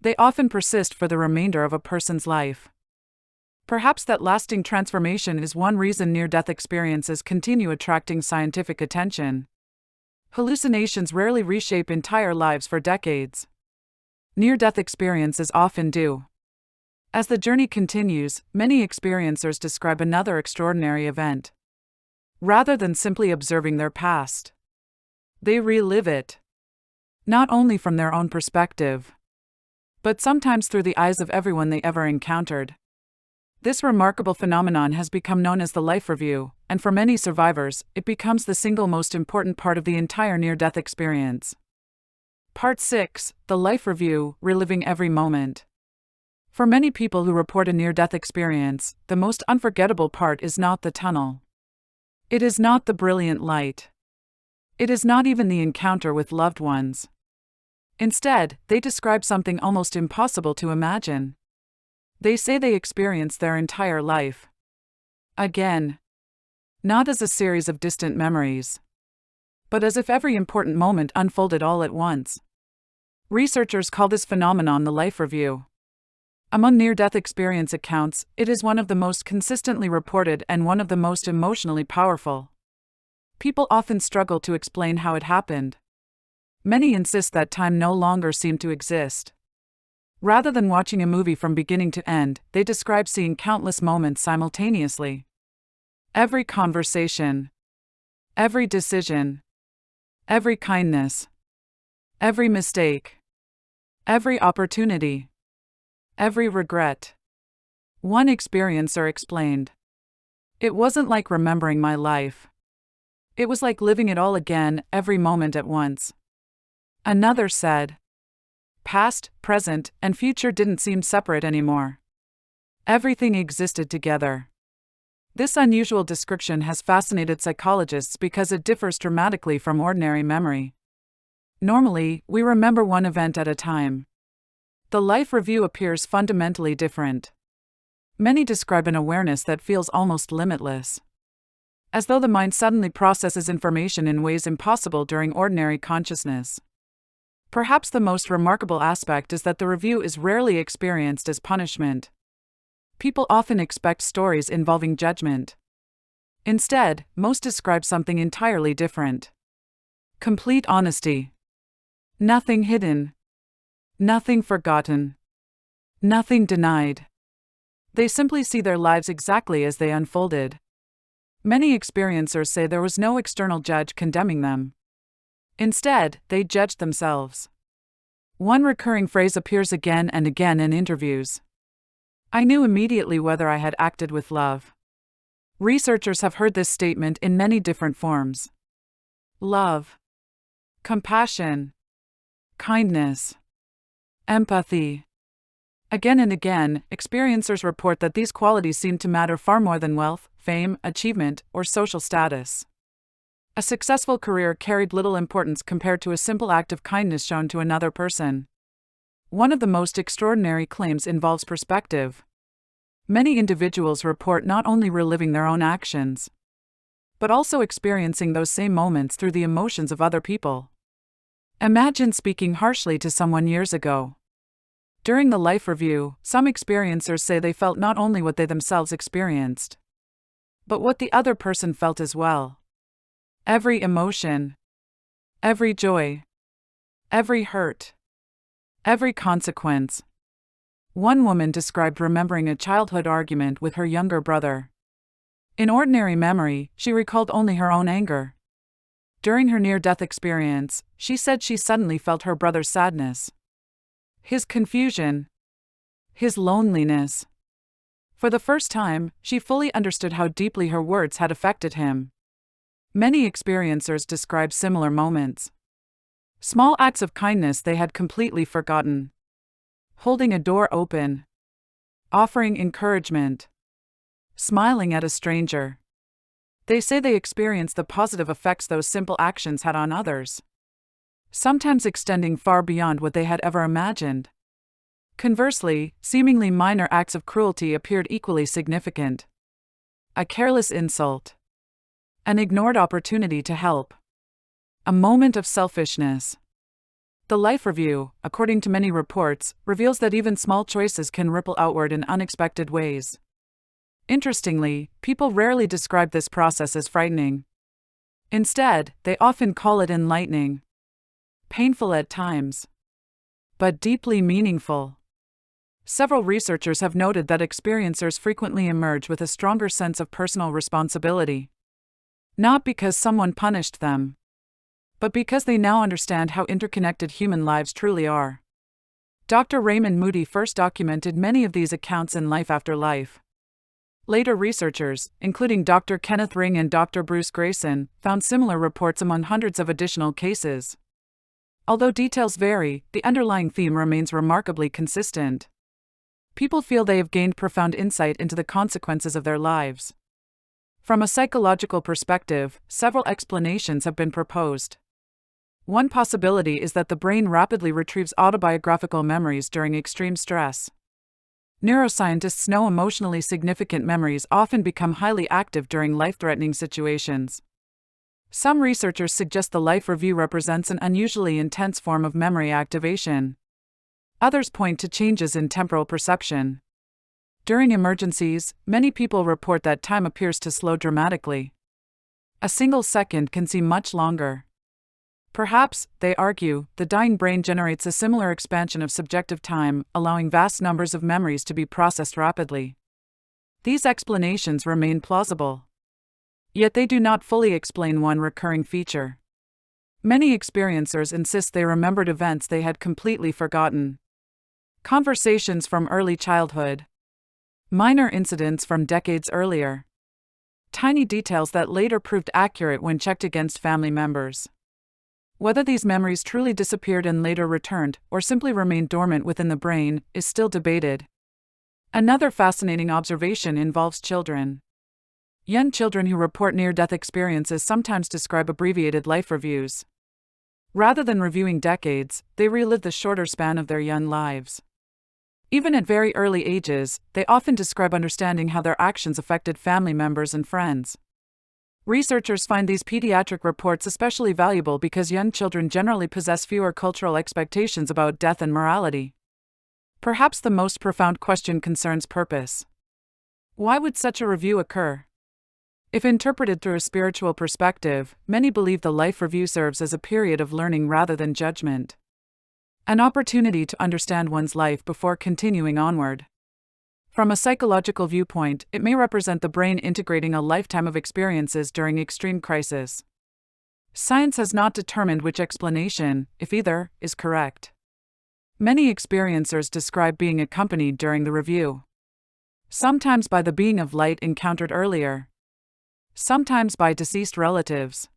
They often persist for the remainder of a person's life. Perhaps that lasting transformation is one reason near-death experiences continue attracting scientific attention. Hallucinations rarely reshape entire lives for decades. Near-death experiences often do. As the journey continues, many experiencers describe another extraordinary event. Rather than simply observing their past, they relive it. Not only from their own perspective, but sometimes through the eyes of everyone they ever encountered. This remarkable phenomenon has become known as the life review, and for many survivors, it becomes the single most important part of the entire near-death experience. Part 6, The Life Review, Reliving Every Moment. For many people who report a near-death experience, the most unforgettable part is not the tunnel. It is not the brilliant light. It is not even the encounter with loved ones. Instead, they describe something almost impossible to imagine. They say they experienced their entire life again. Not as a series of distant memories, but as if every important moment unfolded all at once. Researchers call this phenomenon the life review. Among near-death experience accounts, it is one of the most consistently reported and one of the most emotionally powerful. People often struggle to explain how it happened. Many insist that time no longer seemed to exist. Rather than watching a movie from beginning to end, they describe seeing countless moments simultaneously. Every conversation, every decision, every kindness, every mistake, every opportunity, every regret. One experiencer explained, "It wasn't like remembering my life. It was like living it all again, every moment at once." Another said, "Past, present, and future didn't seem separate anymore. Everything existed together." This unusual description has fascinated psychologists because it differs dramatically from ordinary memory. Normally, we remember one event at a time. The life review appears fundamentally different. Many describe an awareness that feels almost limitless, as though the mind suddenly processes information in ways impossible during ordinary consciousness. Perhaps the most remarkable aspect is that the review is rarely experienced as punishment. People often expect stories involving judgment. Instead, most describe something entirely different. Complete honesty. Nothing hidden. Nothing forgotten. Nothing denied. They simply see their lives exactly as they unfolded. Many experiencers say there was no external judge condemning them. Instead, they judged themselves. One recurring phrase appears again and again in interviews. "I knew immediately whether I had acted with love." Researchers have heard this statement in many different forms. love, compassion, kindness, empathy. Again and again, experiencers report that these qualities seem to matter far more than wealth, fame, achievement, or social status. A successful career carried little importance compared to a simple act of kindness shown to another person. One of the most extraordinary claims involves perspective. Many individuals report not only reliving their own actions, but also experiencing those same moments through the emotions of other people. Imagine speaking harshly to someone years ago. During the life review, some experiencers say they felt not only what they themselves experienced, but what the other person felt as well. Every emotion, every joy, every hurt, every consequence. One woman described remembering a childhood argument with her younger brother. In ordinary memory, she recalled only her own anger. During her near-death experience, she said she suddenly felt her brother's sadness, his confusion, his loneliness. For the first time, she fully understood how deeply her words had affected him. Many experiencers describe similar moments. Small acts of kindness they had completely forgotten. Holding a door open, offering encouragement, smiling at a stranger. They say they experienced the positive effects those simple actions had on others, sometimes extending far beyond what they had ever imagined. Conversely, seemingly minor acts of cruelty appeared equally significant. A careless insult, an ignored opportunity to help, a moment of selfishness. The life review, according to many reports, reveals that even small choices can ripple outward in unexpected ways. Interestingly, people rarely describe this process as frightening. Instead, they often call it enlightening. Painful at times, but deeply meaningful. Several researchers have noted that experiencers frequently emerge with a stronger sense of personal responsibility. Not because someone punished them, but because they now understand how interconnected human lives truly are. Dr. Raymond Moody first documented many of these accounts in Life After Life. Later researchers, including Dr. Kenneth Ring and Dr. Bruce Grayson, found similar reports among hundreds of additional cases. Although details vary, the underlying theme remains remarkably consistent. People feel they have gained profound insight into the consequences of their lives. From a psychological perspective, several explanations have been proposed. One possibility is that the brain rapidly retrieves autobiographical memories during extreme stress. Neuroscientists know emotionally significant memories often become highly active during life-threatening situations. Some researchers suggest the life review represents an unusually intense form of memory activation. Others point to changes in temporal perception. During emergencies, many people report that time appears to slow dramatically. A single second can seem much longer. Perhaps, they argue, the dying brain generates a similar expansion of subjective time, allowing vast numbers of memories to be processed rapidly. These explanations remain plausible. Yet they do not fully explain one recurring feature. Many experiencers insist they remembered events they had completely forgotten. Conversations from early childhood, minor incidents from decades earlier, tiny details that later proved accurate when checked against family members. Whether these memories truly disappeared and later returned, or simply remained dormant within the brain, is still debated. Another fascinating observation involves children. Young children who report near-death experiences sometimes describe abbreviated life reviews. Rather than reviewing decades, they relive the shorter span of their young lives. Even at very early ages, they often describe understanding how their actions affected family members and friends. Researchers find these pediatric reports especially valuable because young children generally possess fewer cultural expectations about death and morality. Perhaps the most profound question concerns purpose. Why would such a review occur? If interpreted through a spiritual perspective, many believe the life review serves as a period of learning rather than judgment. An opportunity to understand one's life before continuing onward. From a psychological viewpoint, it may represent the brain integrating a lifetime of experiences during extreme crisis. Science has not determined which explanation, if either, is correct. Many experiencers describe being accompanied during the review. Sometimes by the being of light encountered earlier. Sometimes by deceased relatives.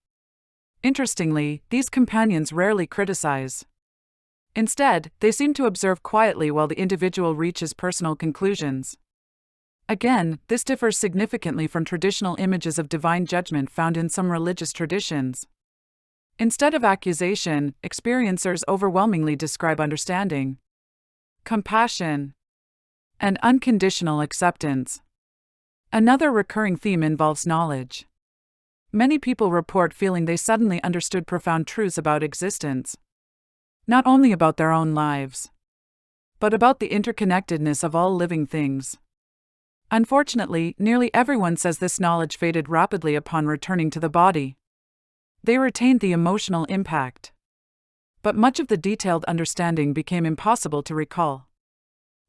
Interestingly, these companions rarely criticize. Instead, they seem to observe quietly while the individual reaches personal conclusions. Again, this differs significantly from traditional images of divine judgment found in some religious traditions. Instead of accusation, experiencers overwhelmingly describe understanding, compassion, and unconditional acceptance. Another recurring theme involves knowledge. Many people report feeling they suddenly understood profound truths about existence. Not only about their own lives, but about the interconnectedness of all living things. Unfortunately, nearly everyone says this knowledge faded rapidly upon returning to the body. They retained the emotional impact, but much of the detailed understanding became impossible to recall.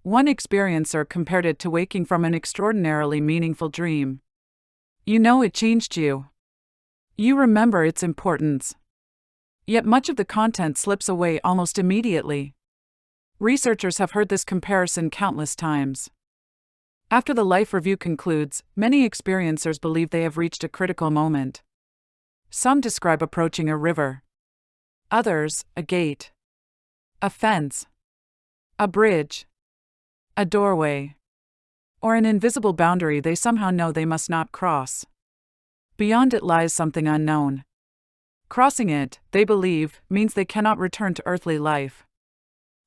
One experiencer compared it to waking from an extraordinarily meaningful dream. You know it changed you. You remember its importance. Yet much of the content slips away almost immediately. Researchers have heard this comparison countless times. After the life review concludes, many experiencers believe they have reached a critical moment. Some describe approaching a river. Others, a gate, a fence, a bridge, a doorway, or an invisible boundary they somehow know they must not cross. Beyond it lies something unknown. Crossing it, they believe, means they cannot return to earthly life.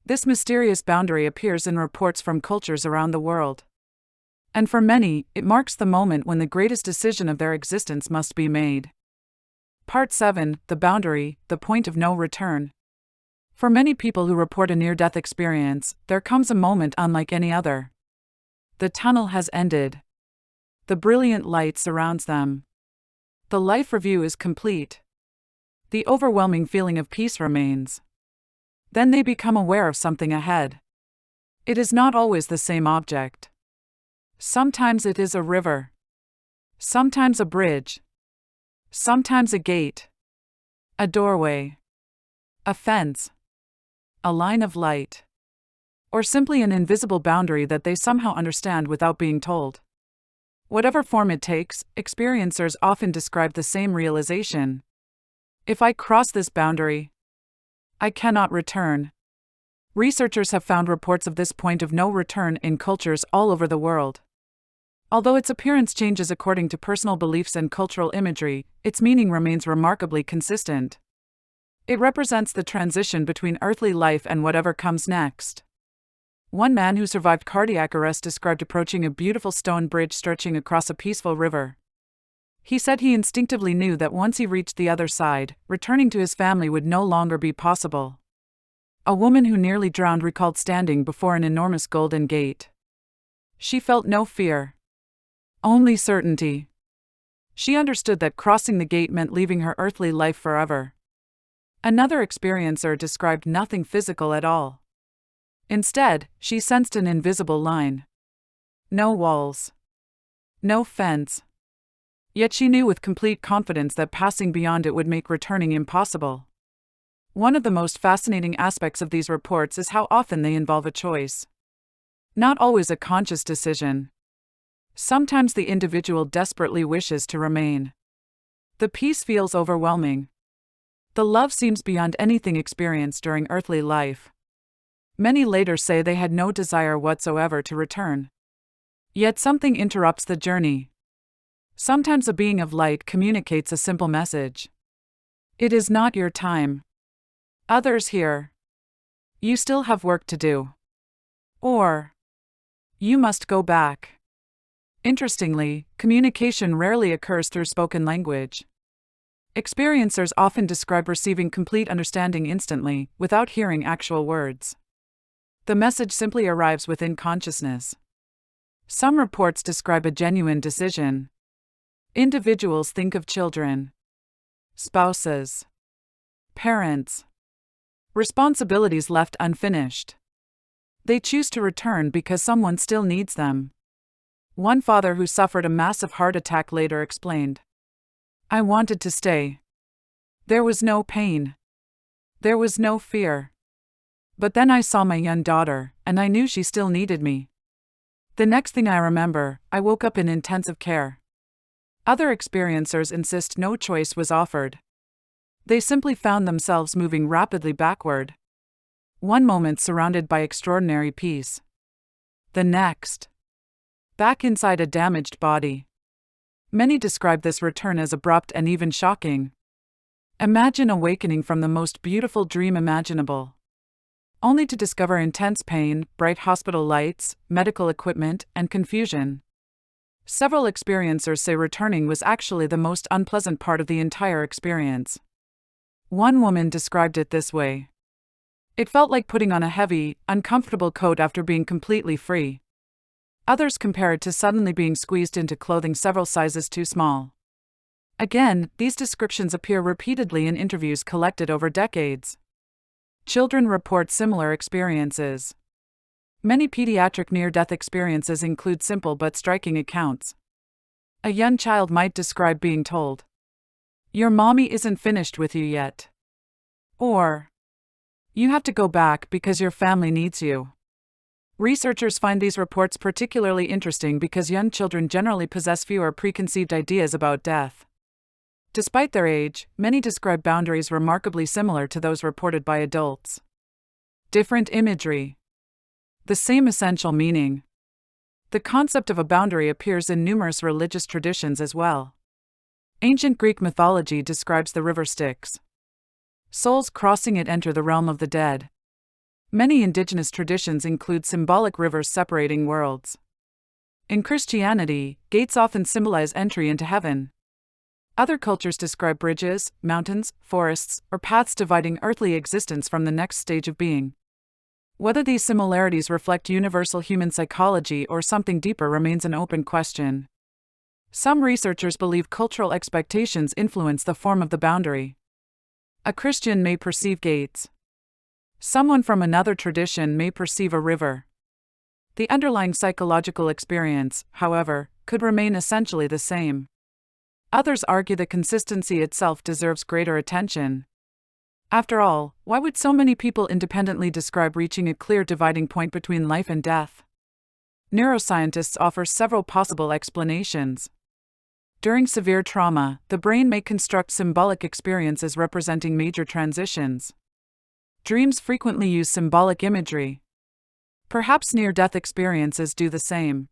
This mysterious boundary appears in reports from cultures around the world. And for many, it marks the moment when the greatest decision of their existence must be made. Part 7, The Boundary, the Point of No Return. For many people who report a near-death experience, there comes a moment unlike any other. The tunnel has ended. The brilliant light surrounds them. The life review is complete. The overwhelming feeling of peace remains. Then they become aware of something ahead. It is not always the same object. Sometimes it is a river. Sometimes a bridge. Sometimes a gate. A doorway. A fence. A line of light. Or simply an invisible boundary that they somehow understand without being told. Whatever form it takes, experiencers often describe the same realization. If I cross this boundary, I cannot return. Researchers have found reports of this point of no return in cultures all over the world. Although its appearance changes according to personal beliefs and cultural imagery, its meaning remains remarkably consistent. It represents the transition between earthly life and whatever comes next. One man who survived cardiac arrest described approaching a beautiful stone bridge stretching across a peaceful river. He said he instinctively knew that once he reached the other side, returning to his family would no longer be possible. A woman who nearly drowned recalled standing before an enormous golden gate. She felt no fear, only certainty. She understood that crossing the gate meant leaving her earthly life forever. Another experiencer described nothing physical at all. Instead, she sensed an invisible line. No walls. No fence. Yet she knew with complete confidence that passing beyond it would make returning impossible. One of the most fascinating aspects of these reports is how often they involve a choice. Not always a conscious decision. Sometimes the individual desperately wishes to remain. The peace feels overwhelming. The love seems beyond anything experienced during earthly life. Many later say they had no desire whatsoever to return. Yet something interrupts the journey. Sometimes a being of light communicates a simple message. It is not your time. Others hear. You still have work to do. Or, you must go back. Interestingly, communication rarely occurs through spoken language. Experiencers often describe receiving complete understanding instantly, without hearing actual words. The message simply arrives within consciousness. Some reports describe a genuine decision. Individuals think of children, spouses, parents, responsibilities left unfinished. They choose to return because someone still needs them. One father who suffered a massive heart attack later explained, "I wanted to stay. There was no pain. There was no fear. But then I saw my young daughter, and I knew she still needed me. The next thing I remember, I woke up in intensive care." Other experiencers insist no choice was offered. They simply found themselves moving rapidly backward. One moment surrounded by extraordinary peace. The next, back inside a damaged body. Many describe this return as abrupt and even shocking. Imagine awakening from the most beautiful dream imaginable, only to discover intense pain, bright hospital lights, medical equipment, and confusion. Several experiencers say returning was actually the most unpleasant part of the entire experience. One woman described it this way. It felt like putting on a heavy, uncomfortable coat after being completely free. Others compare it to suddenly being squeezed into clothing several sizes too small. Again, these descriptions appear repeatedly in interviews collected over decades. Children report similar experiences. Many pediatric near-death experiences include simple but striking accounts. A young child might describe being told, "Your mommy isn't finished with you yet." Or, "You have to go back because your family needs you." Researchers find these reports particularly interesting because young children generally possess fewer preconceived ideas about death. Despite their age, many describe boundaries remarkably similar to those reported by adults. Different imagery. The same essential meaning. The concept of a boundary appears in numerous religious traditions as well. Ancient Greek mythology describes the river Styx. Souls crossing it enter the realm of the dead. Many indigenous traditions include symbolic rivers separating worlds. In Christianity, gates often symbolize entry into heaven. Other cultures describe bridges, mountains, forests, or paths dividing earthly existence from the next stage of being. Whether these similarities reflect universal human psychology or something deeper remains an open question. Some researchers believe cultural expectations influence the form of the boundary. A Christian may perceive gates. Someone from another tradition may perceive a river. The underlying psychological experience, however, could remain essentially the same. Others argue the consistency itself deserves greater attention. After all, why would so many people independently describe reaching a clear dividing point between life and death? Neuroscientists offer several possible explanations. During severe trauma, the brain may construct symbolic experiences representing major transitions. Dreams frequently use symbolic imagery. Perhaps near-death experiences do the same.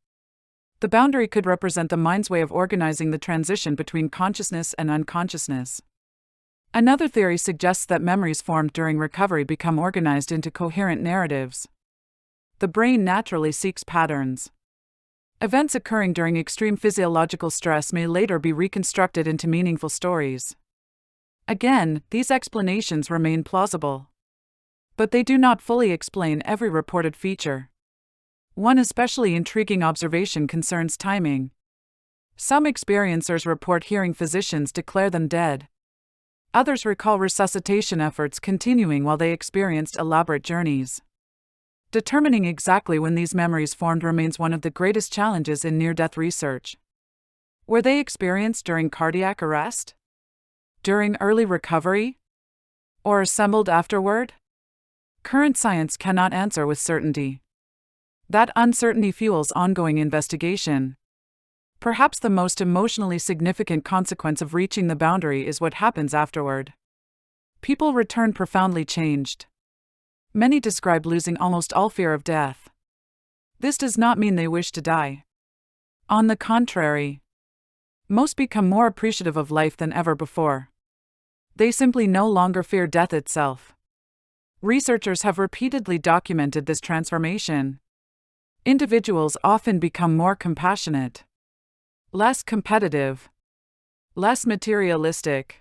The boundary could represent the mind's way of organizing the transition between consciousness and unconsciousness. Another theory suggests that memories formed during recovery become organized into coherent narratives. The brain naturally seeks patterns. Events occurring during extreme physiological stress may later be reconstructed into meaningful stories. Again, these explanations remain plausible. But they do not fully explain every reported feature. One especially intriguing observation concerns timing. Some experiencers report hearing physicians declare them dead. Others recall resuscitation efforts continuing while they experienced elaborate journeys. Determining exactly when these memories formed remains one of the greatest challenges in near-death research. Were they experienced during cardiac arrest? During early recovery? Or assembled afterward? Current science cannot answer with certainty. That uncertainty fuels ongoing investigation. Perhaps the most emotionally significant consequence of reaching the boundary is what happens afterward. People return profoundly changed. Many describe losing almost all fear of death. This does not mean they wish to die. On the contrary, most become more appreciative of life than ever before. They simply no longer fear death itself. Researchers have repeatedly documented this transformation. Individuals often become more compassionate, less competitive, less materialistic,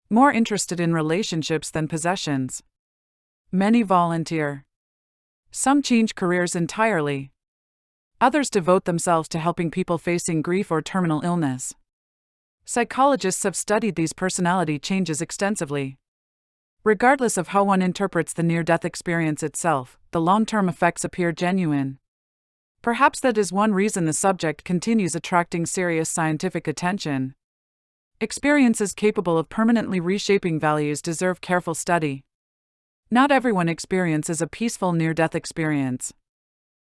more interested in relationships than possessions. Many volunteer. Some change careers entirely. Others devote themselves to helping people facing grief or terminal illness. Psychologists have studied these personality changes extensively. Regardless of how one interprets the near-death experience itself, the long-term effects appear genuine. Perhaps that is one reason the subject continues attracting serious scientific attention. Experiences capable of permanently reshaping values deserve careful study. Not everyone experiences a peaceful near-death experience.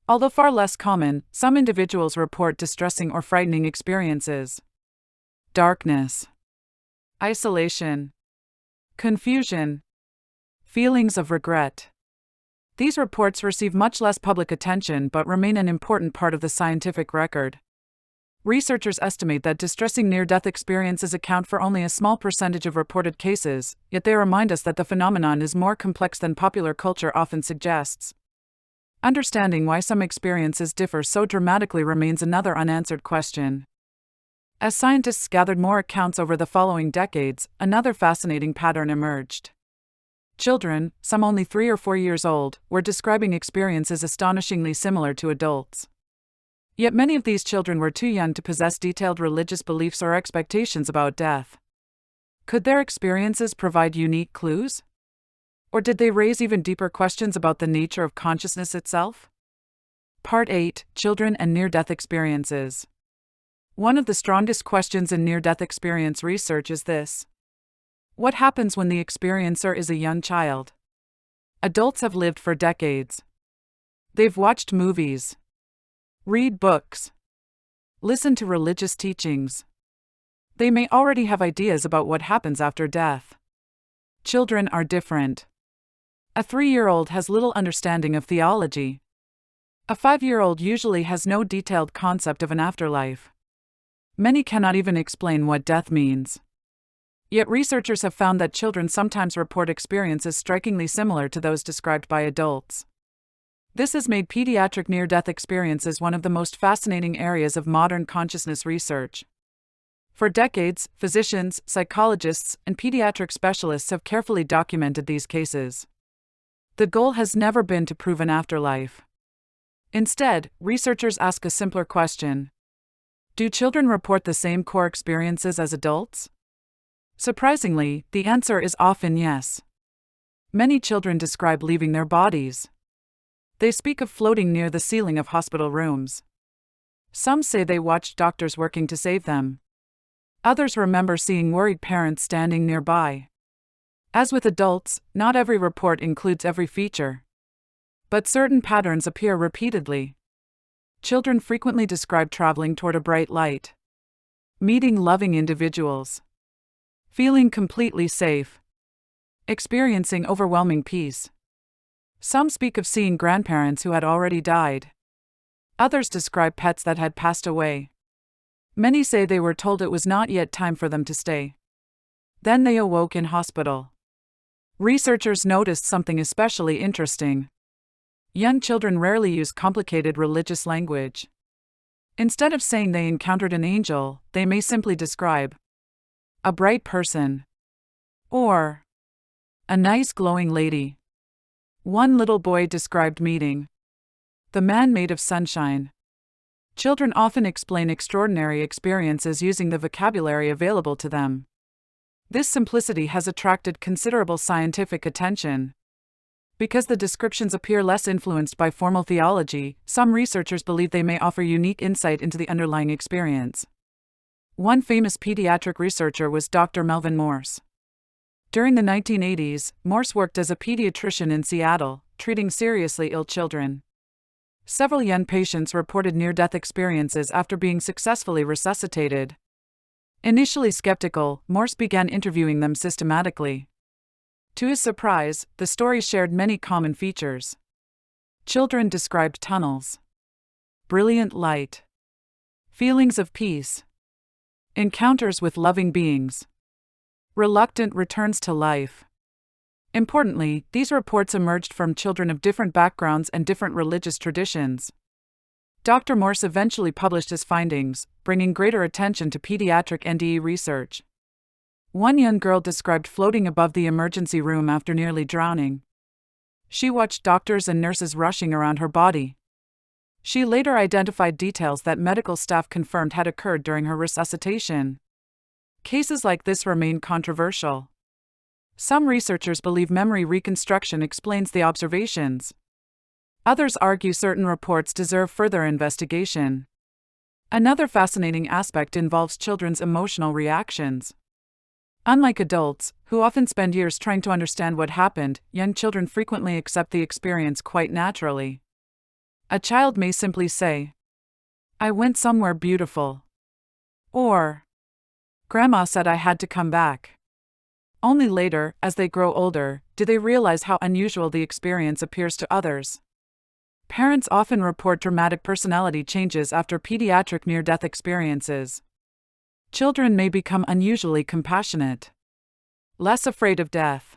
Although far less common, some individuals report distressing or frightening experiences. Darkness, isolation, confusion, feelings of regret. These reports receive much less public attention but remain an important part of the scientific record. Researchers estimate that distressing near-death experiences account for only a small percentage of reported cases, yet they remind us that the phenomenon is more complex than popular culture often suggests. Understanding why some experiences differ so dramatically remains another unanswered question. As scientists gathered more accounts over the following decades, another fascinating pattern emerged. Children, some only 3 or 4 years old, were describing experiences astonishingly similar to adults. Yet many of these children were too young to possess detailed religious beliefs or expectations about death. Could their experiences provide unique clues? Or did they raise even deeper questions about the nature of consciousness itself? Part 8: Children and Near-Death Experiences. One of the strongest questions in near-death experience research is this: what happens when the experiencer is a young child? Adults have lived for decades. They've watched movies, read books, listen to religious teachings. They may already have ideas about what happens after death. Children are different. A 3-year-old has little understanding of theology. A 5-year-old usually has no detailed concept of an afterlife. Many cannot even explain what death means. Yet researchers have found that children sometimes report experiences strikingly similar to those described by adults. This has made pediatric near-death experiences one of the most fascinating areas of modern consciousness research. For decades, physicians, psychologists, and pediatric specialists have carefully documented these cases. The goal has never been to prove an afterlife. Instead, researchers ask a simpler question: do children report the same core experiences as adults? Surprisingly, the answer is often yes. Many children describe leaving their bodies. They speak of floating near the ceiling of hospital rooms. Some say they watched doctors working to save them. Others remember seeing worried parents standing nearby. As with adults, not every report includes every feature. But certain patterns appear repeatedly. Children frequently describe traveling toward a bright light, meeting loving individuals, feeling completely safe, experiencing overwhelming peace. Some speak of seeing grandparents who had already died. Others describe pets that had passed away. Many say they were told it was not yet time for them to stay. Then they awoke in hospital. Researchers noticed something especially interesting. Young children rarely use complicated religious language. Instead of saying they encountered an angel, they may simply describe a bright person, or a nice glowing lady. One little boy described meeting the man made of sunshine. Children often explain extraordinary experiences using the vocabulary available to them. This simplicity has attracted considerable scientific attention. Because the descriptions appear less influenced by formal theology, some researchers believe they may offer unique insight into the underlying experience. One famous pediatric researcher was Dr. Melvin Morse. During the 1980s, Morse worked as a pediatrician in Seattle, treating seriously ill children. Several young patients reported near-death experiences after being successfully resuscitated. Initially skeptical, Morse began interviewing them systematically. To his surprise, the stories shared many common features. Children described tunnels, brilliant light, feelings of peace, encounters with loving beings, reluctant returns to life. Importantly, these reports emerged from children of different backgrounds and different religious traditions. Dr. Morse eventually published his findings, bringing greater attention to pediatric NDE research. One young girl described floating above the emergency room after nearly drowning. She watched doctors and nurses rushing around her body. She later identified details that medical staff confirmed had occurred during her resuscitation. Cases like this remain controversial. Some researchers believe memory reconstruction explains the observations. Others argue certain reports deserve further investigation. Another fascinating aspect involves children's emotional reactions. Unlike adults, who often spend years trying to understand what happened, young children frequently accept the experience quite naturally. A child may simply say, "I went somewhere beautiful," or "Grandma said I had to come back." Only later, as they grow older, do they realize how unusual the experience appears to others. Parents often report dramatic personality changes after pediatric near-death experiences. Children may become unusually compassionate, less afraid of death,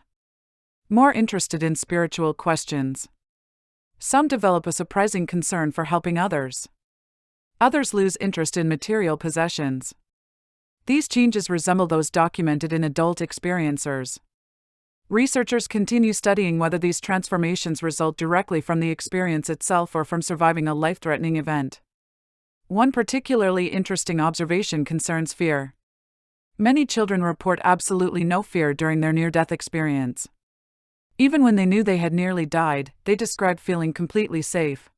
more interested in spiritual questions. Some develop a surprising concern for helping others. Others lose interest in material possessions. These changes resemble those documented in adult experiencers. Researchers continue studying whether these transformations result directly from the experience itself or from surviving a life-threatening event. One particularly interesting observation concerns fear. Many children report absolutely no fear during their near-death experience. Even when they knew they had nearly died, they described feeling completely safe.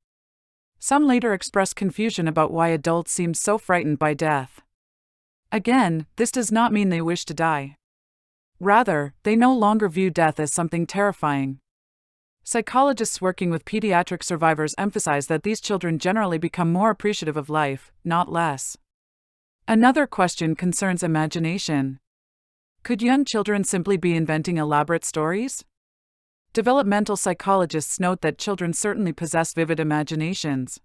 Some later expressed confusion about why adults seemed so frightened by death. Again, this does not mean they wish to die. Rather, they no longer view death as something terrifying. Psychologists working with pediatric survivors emphasize that these children generally become more appreciative of life, not less. Another question concerns imagination. Could young children simply be inventing elaborate stories? Developmental psychologists note that children certainly possess vivid imaginations.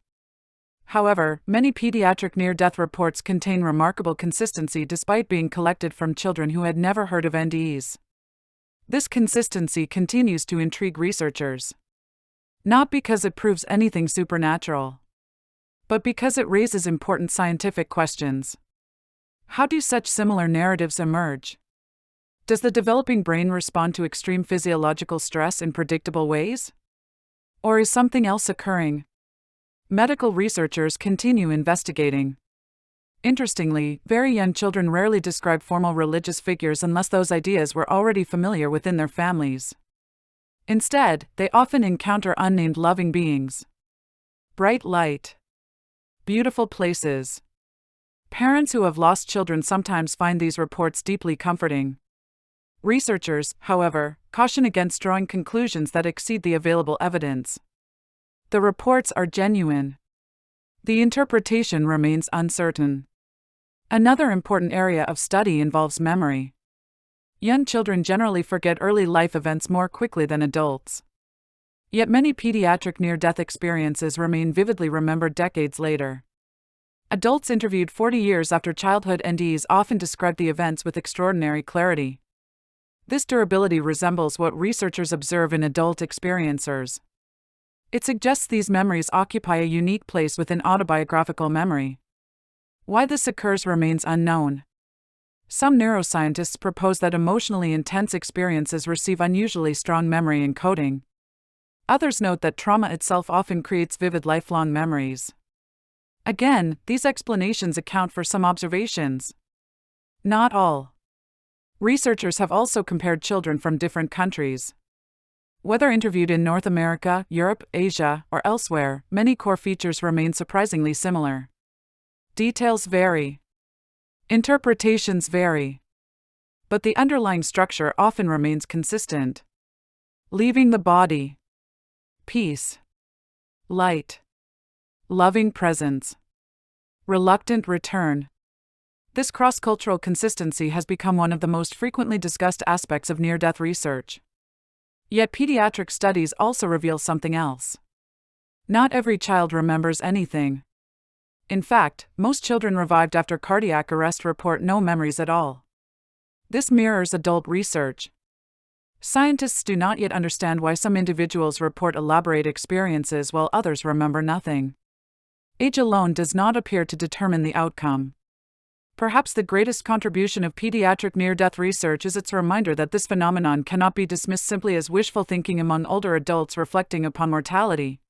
However, many pediatric near-death reports contain remarkable consistency despite being collected from children who had never heard of NDEs. This consistency continues to intrigue researchers. Not because it proves anything supernatural, but because it raises important scientific questions. How do such similar narratives emerge? Does the developing brain respond to extreme physiological stress in predictable ways? Or is something else occurring? Medical researchers continue investigating. Interestingly, very young children rarely describe formal religious figures unless those ideas were already familiar within their families. Instead, they often encounter unnamed loving beings, bright light, beautiful places. Parents who have lost children sometimes find these reports deeply comforting. Researchers, however, caution against drawing conclusions that exceed the available evidence. The reports are genuine. The interpretation remains uncertain. Another important area of study involves memory. Young children generally forget early life events more quickly than adults. Yet many pediatric near-death experiences remain vividly remembered decades later. Adults interviewed 40 years after childhood NDEs often describe the events with extraordinary clarity. This durability resembles what researchers observe in adult experiencers. It suggests these memories occupy a unique place within autobiographical memory. Why this occurs remains unknown. Some neuroscientists propose that emotionally intense experiences receive unusually strong memory encoding. Others note that trauma itself often creates vivid lifelong memories. Again, these explanations account for some observations. Not all. Researchers have also compared children from different countries. Whether interviewed in North America, Europe, Asia, or elsewhere, many core features remain surprisingly similar. Details vary. Interpretations vary. But the underlying structure often remains consistent. Leaving the body. Peace. Light. Loving presence. Reluctant return. This cross-cultural consistency has become one of the most frequently discussed aspects of near-death research. Yet pediatric studies also reveal something else. Not every child remembers anything. In fact, most children revived after cardiac arrest report no memories at all. This mirrors adult research. Scientists do not yet understand why some individuals report elaborate experiences while others remember nothing. Age alone does not appear to determine the outcome. Perhaps the greatest contribution of pediatric near-death research is its reminder that this phenomenon cannot be dismissed simply as wishful thinking among older adults reflecting upon mortality.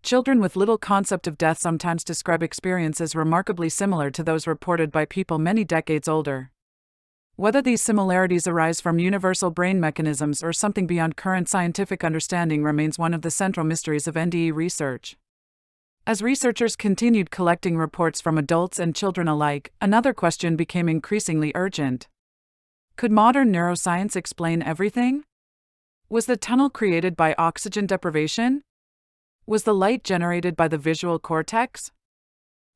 Children with little concept of death sometimes describe experiences remarkably similar to those reported by people many decades older. Whether these similarities arise from universal brain mechanisms or something beyond current scientific understanding remains one of the central mysteries of NDE research. As researchers continued collecting reports from adults and children alike, another question became increasingly urgent. Could modern neuroscience explain everything? Was the tunnel created by oxygen deprivation? Was the light generated by the visual cortex?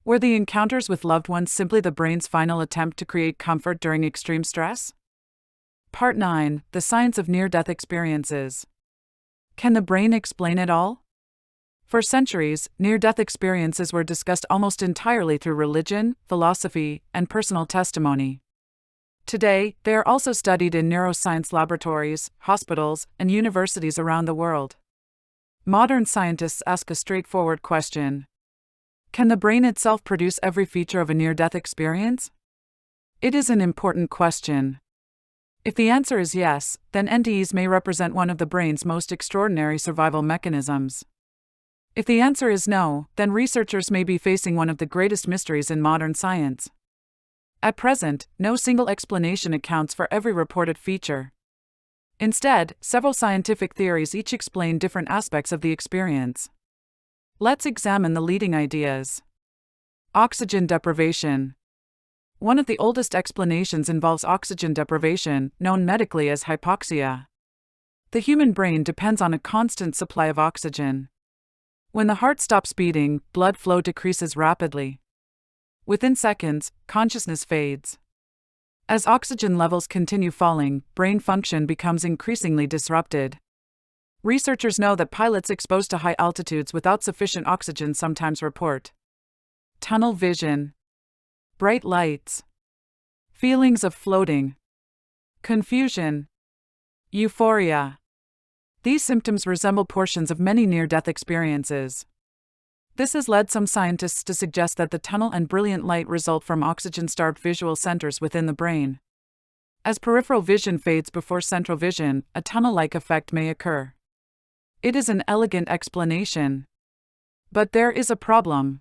Were the encounters with loved ones simply the brain's final attempt to create comfort during extreme stress? Part 9: The Science of Near-Death Experiences. Can the brain explain it all? For centuries, near-death experiences were discussed almost entirely through religion, philosophy, and personal testimony. Today, they are also studied in neuroscience laboratories, hospitals, and universities around the world. Modern scientists ask a straightforward question: can the brain itself produce every feature of a near-death experience? It is an important question. If the answer is yes, then NDEs may represent one of the brain's most extraordinary survival mechanisms. If the answer is no, then researchers may be facing one of the greatest mysteries in modern science. At present, no single explanation accounts for every reported feature. Instead, several scientific theories each explain different aspects of the experience. Let's examine the leading ideas. Oxygen deprivation. One of the oldest explanations involves oxygen deprivation, known medically as hypoxia. The human brain depends on a constant supply of oxygen. When the heart stops beating, blood flow decreases rapidly. Within seconds, consciousness fades. As oxygen levels continue falling, brain function becomes increasingly disrupted. Researchers know that pilots exposed to high altitudes without sufficient oxygen sometimes report tunnel vision, bright lights, feelings of floating, confusion, euphoria. These symptoms resemble portions of many near-death experiences. This has led some scientists to suggest that the tunnel and brilliant light result from oxygen-starved visual centers within the brain. As peripheral vision fades before central vision, a tunnel-like effect may occur. It is an elegant explanation. But there is a problem.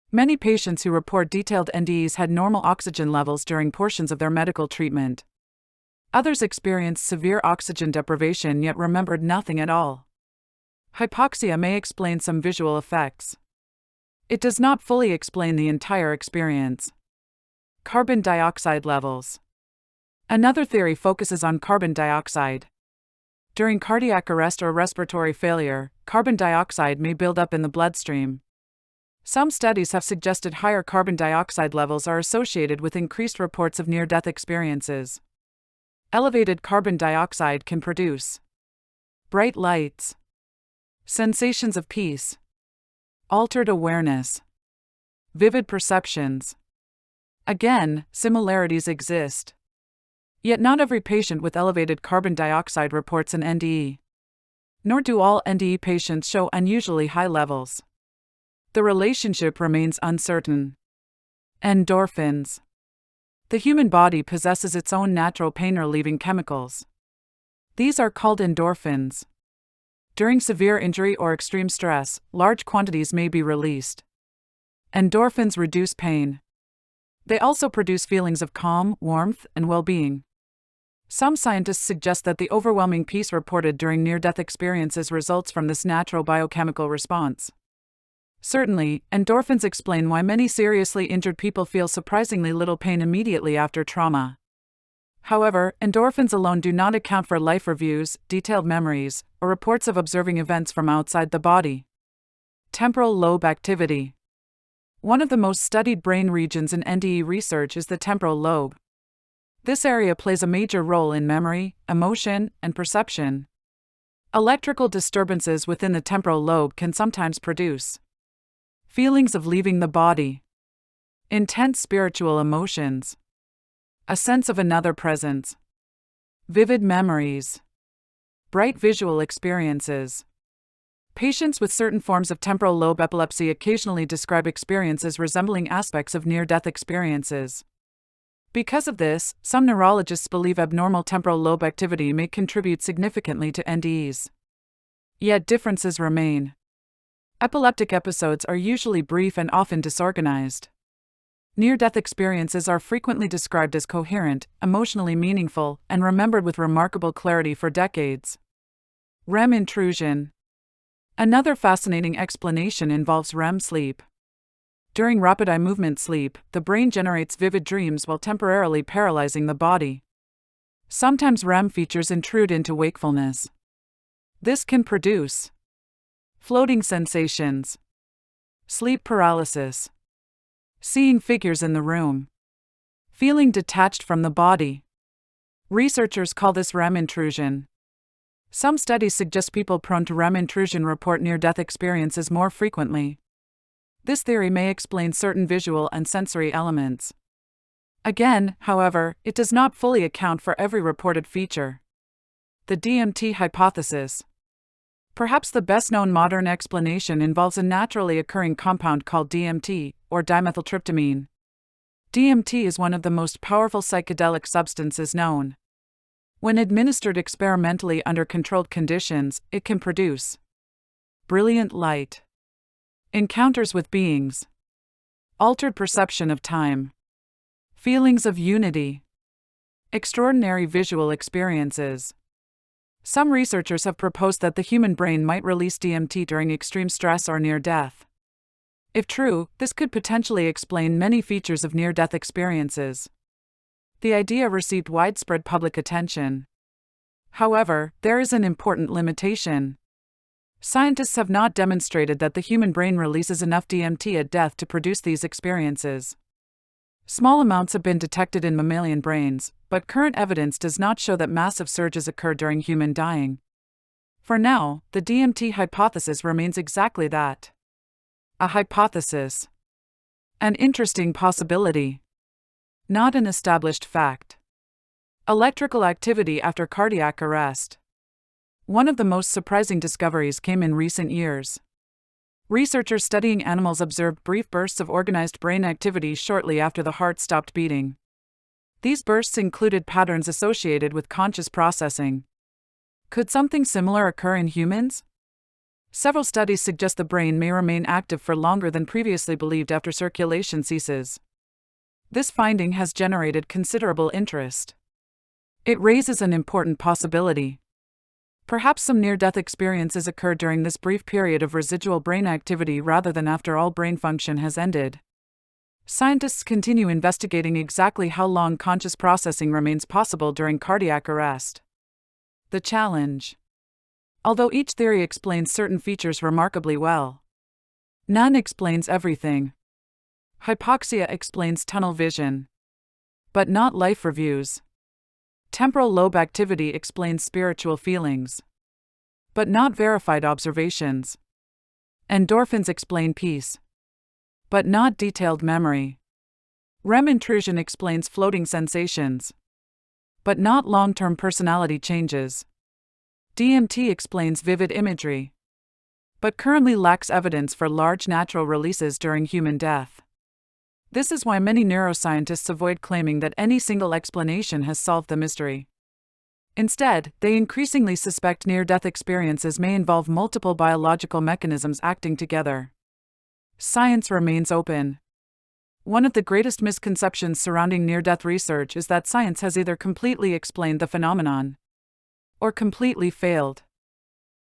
Many patients who report detailed NDEs had normal oxygen levels during portions of their medical treatment. Others experienced severe oxygen deprivation yet remembered nothing at all. Hypoxia may explain some visual effects. It does not fully explain the entire experience. Carbon dioxide levels. Another theory focuses on carbon dioxide. During cardiac arrest or respiratory failure, carbon dioxide may build up in the bloodstream. Some studies have suggested higher carbon dioxide levels are associated with increased reports of near-death experiences. Elevated carbon dioxide can produce bright lights, sensations of peace, altered awareness, vivid perceptions. Again, similarities exist. Yet not every patient with elevated carbon dioxide reports an NDE. Nor do all NDE patients show unusually high levels. The relationship remains uncertain. Endorphins. The human body possesses its own natural pain-relieving chemicals. These are called endorphins. During severe injury or extreme stress, large quantities may be released. Endorphins reduce pain. They also produce feelings of calm, warmth, and well-being. Some scientists suggest that the overwhelming peace reported during near-death experiences results from this natural biochemical response. Certainly, endorphins explain why many seriously injured people feel surprisingly little pain immediately after trauma. However, endorphins alone do not account for life reviews, detailed memories, or reports of observing events from outside the body. Temporal lobe activity. One of the most studied brain regions in NDE research is the temporal lobe. This area plays a major role in memory, emotion, and perception. Electrical disturbances within the temporal lobe can sometimes produce feelings of leaving the body, intense spiritual emotions, a sense of another presence, vivid memories, bright visual experiences. Patients with certain forms of temporal lobe epilepsy occasionally describe experiences resembling aspects of near-death experiences. Because of this, some neurologists believe abnormal temporal lobe activity may contribute significantly to NDEs. Yet differences remain. Epileptic episodes are usually brief and often disorganized. Near-death experiences are frequently described as coherent, emotionally meaningful, and remembered with remarkable clarity for decades. REM intrusion. Another fascinating explanation involves REM sleep. During rapid eye movement sleep, the brain generates vivid dreams while temporarily paralyzing the body. Sometimes REM features intrude into wakefulness. This can produce floating sensations, sleep paralysis, seeing figures in the room, feeling detached from the body. Researchers call this REM intrusion. Some studies suggest people prone to REM intrusion report near-death experiences more frequently. This theory may explain certain visual and sensory elements. Again, however, it does not fully account for every reported feature. The DMT hypothesis. Perhaps the best-known modern explanation involves a naturally occurring compound called DMT, or dimethyltryptamine. DMT is one of the most powerful psychedelic substances known. When administered experimentally under controlled conditions, it can produce brilliant light, encounters with beings, altered perception of time, feelings of unity, extraordinary visual experiences. Some researchers have proposed that the human brain might release DMT during extreme stress or near death. If true, this could potentially explain many features of near-death experiences. The idea received widespread public attention. However, there is an important limitation. Scientists have not demonstrated that the human brain releases enough DMT at death to produce these experiences. Small amounts have been detected in mammalian brains, but current evidence does not show that massive surges occur during human dying. For now, the DMT hypothesis remains exactly that. A hypothesis. An interesting possibility. Not an established fact. Electrical activity after cardiac arrest. One of the most surprising discoveries came in recent years. Researchers studying animals observed brief bursts of organized brain activity shortly after the heart stopped beating. These bursts included patterns associated with conscious processing. Could something similar occur in humans? Several studies suggest the brain may remain active for longer than previously believed after circulation ceases. This finding has generated considerable interest. It raises an important possibility. Perhaps some near-death experiences occur during this brief period of residual brain activity rather than after all brain function has ended. Scientists continue investigating exactly how long conscious processing remains possible during cardiac arrest. The challenge. Although each theory explains certain features remarkably well, none explains everything. Hypoxia explains tunnel vision, but not life reviews. Temporal lobe activity explains spiritual feelings, but not verified observations. Endorphins explain peace, but not detailed memory. REM intrusion explains floating sensations, but not long-term personality changes. DMT explains vivid imagery, but currently lacks evidence for large natural releases during human death. This is why many neuroscientists avoid claiming that any single explanation has solved the mystery. Instead, they increasingly suspect near-death experiences may involve multiple biological mechanisms acting together. Science remains open. One of the greatest misconceptions surrounding near-death research is that science has either completely explained the phenomenon or completely failed.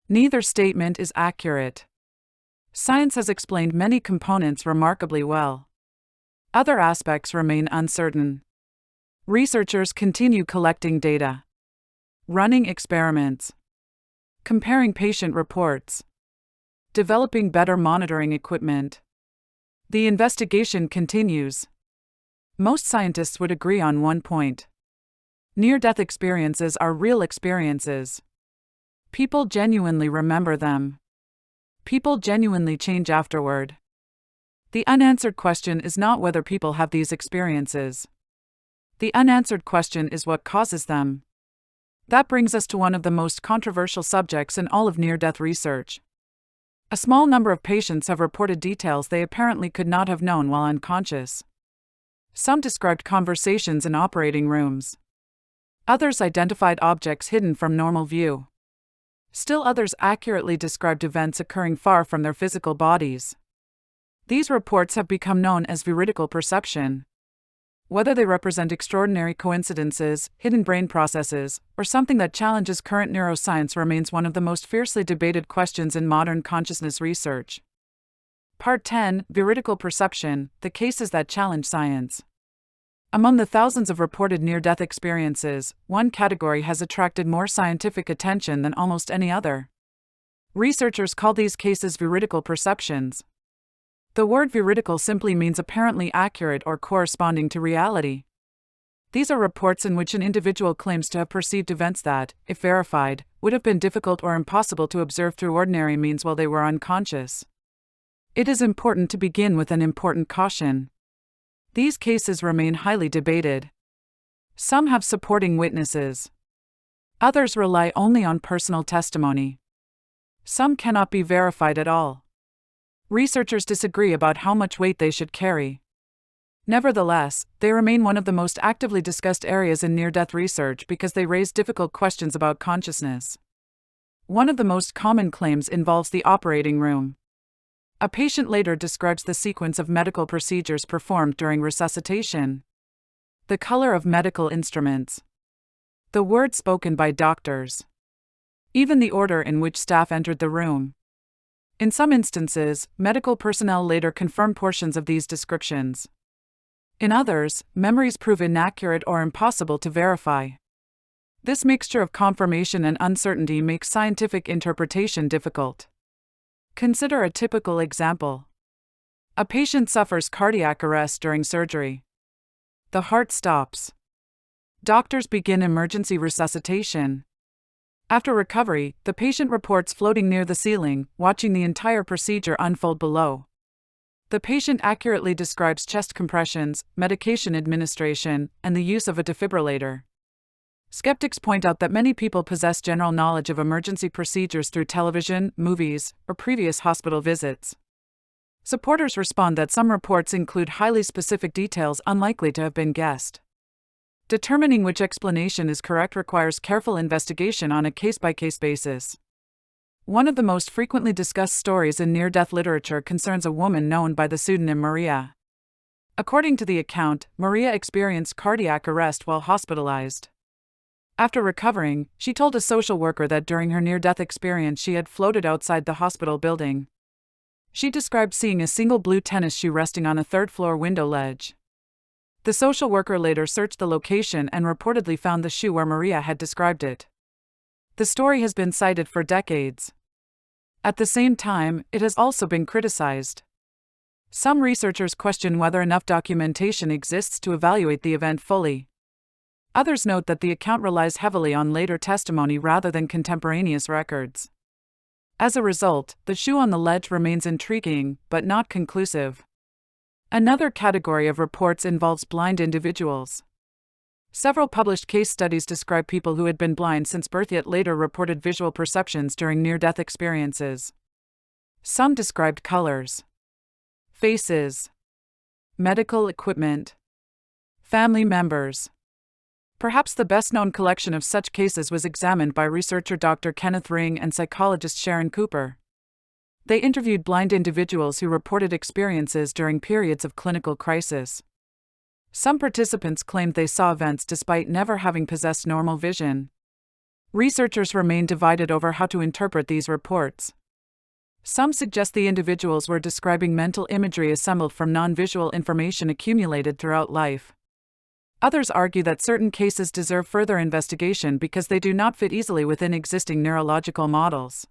Neither statement is accurate. Science has explained many components remarkably well. Other aspects remain uncertain. Researchers continue collecting data, running experiments, comparing patient reports, developing better monitoring equipment. The investigation continues. Most scientists would agree on one point. Near-death experiences are real experiences. People genuinely remember them. People genuinely change afterward. The unanswered question is not whether people have these experiences. The unanswered question is what causes them. That brings us to one of the most controversial subjects in all of near-death research. A small number of patients have reported details they apparently could not have known while unconscious. Some described conversations in operating rooms. Others identified objects hidden from normal view. Still others accurately described events occurring far from their physical bodies. These reports have become known as veridical perception. Whether they represent extraordinary coincidences, hidden brain processes, or something that challenges current neuroscience remains one of the most fiercely debated questions in modern consciousness research. Part 10: Veridical Perception, the Cases That Challenge Science. Among the thousands of reported near-death experiences, one category has attracted more scientific attention than almost any other. Researchers call these cases veridical perceptions. The word veridical simply means apparently accurate or corresponding to reality. These are reports in which an individual claims to have perceived events that, if verified, would have been difficult or impossible to observe through ordinary means while they were unconscious. It is important to begin with an important caution. These cases remain highly debated. Some have supporting witnesses. Others rely only on personal testimony. Some cannot be verified at all. Researchers disagree about how much weight they should carry. Nevertheless, they remain one of the most actively discussed areas in near-death research because they raise difficult questions about consciousness. One of the most common claims involves the operating room. A patient later describes the sequence of medical procedures performed during resuscitation. The color of medical instruments. The words spoken by doctors. Even the order in which staff entered the room. In some instances, medical personnel later confirm portions of these descriptions. In others, memories prove inaccurate or impossible to verify. This mixture of confirmation and uncertainty makes scientific interpretation difficult. Consider a typical example. A patient suffers cardiac arrest during surgery. The heart stops. Doctors begin emergency resuscitation. After recovery, the patient reports floating near the ceiling, watching the entire procedure unfold below. The patient accurately describes chest compressions, medication administration, and the use of a defibrillator. Skeptics point out that many people possess general knowledge of emergency procedures through television, movies, or previous hospital visits. Supporters respond that some reports include highly specific details unlikely to have been guessed. Determining which explanation is correct requires careful investigation on a case-by-case basis. One of the most frequently discussed stories in near-death literature concerns a woman known by the pseudonym Maria. According to the account, Maria experienced cardiac arrest while hospitalized. After recovering, she told a social worker that during her near-death experience she had floated outside the hospital building. She described seeing a single blue tennis shoe resting on a third-floor window ledge. The social worker later searched the location and reportedly found the shoe where Maria had described it. The story has been cited for decades. At the same time, it has also been criticized. Some researchers question whether enough documentation exists to evaluate the event fully. Others note that the account relies heavily on later testimony rather than contemporaneous records. As a result, the shoe on the ledge remains intriguing, but not conclusive. Another category of reports involves blind individuals. Several published case studies describe people who had been blind since birth yet later reported visual perceptions during near-death experiences. Some described colors, faces, medical equipment, family members. Perhaps the best-known collection of such cases was examined by researcher Dr. Kenneth Ring and psychologist Sharon Cooper. They interviewed blind individuals who reported experiences during periods of clinical crisis. Some participants claimed they saw events despite never having possessed normal vision. Researchers remain divided over how to interpret these reports. Some suggest the individuals were describing mental imagery assembled from non-visual information accumulated throughout life. Others argue that certain cases deserve further investigation because they do not fit easily within existing neurological models.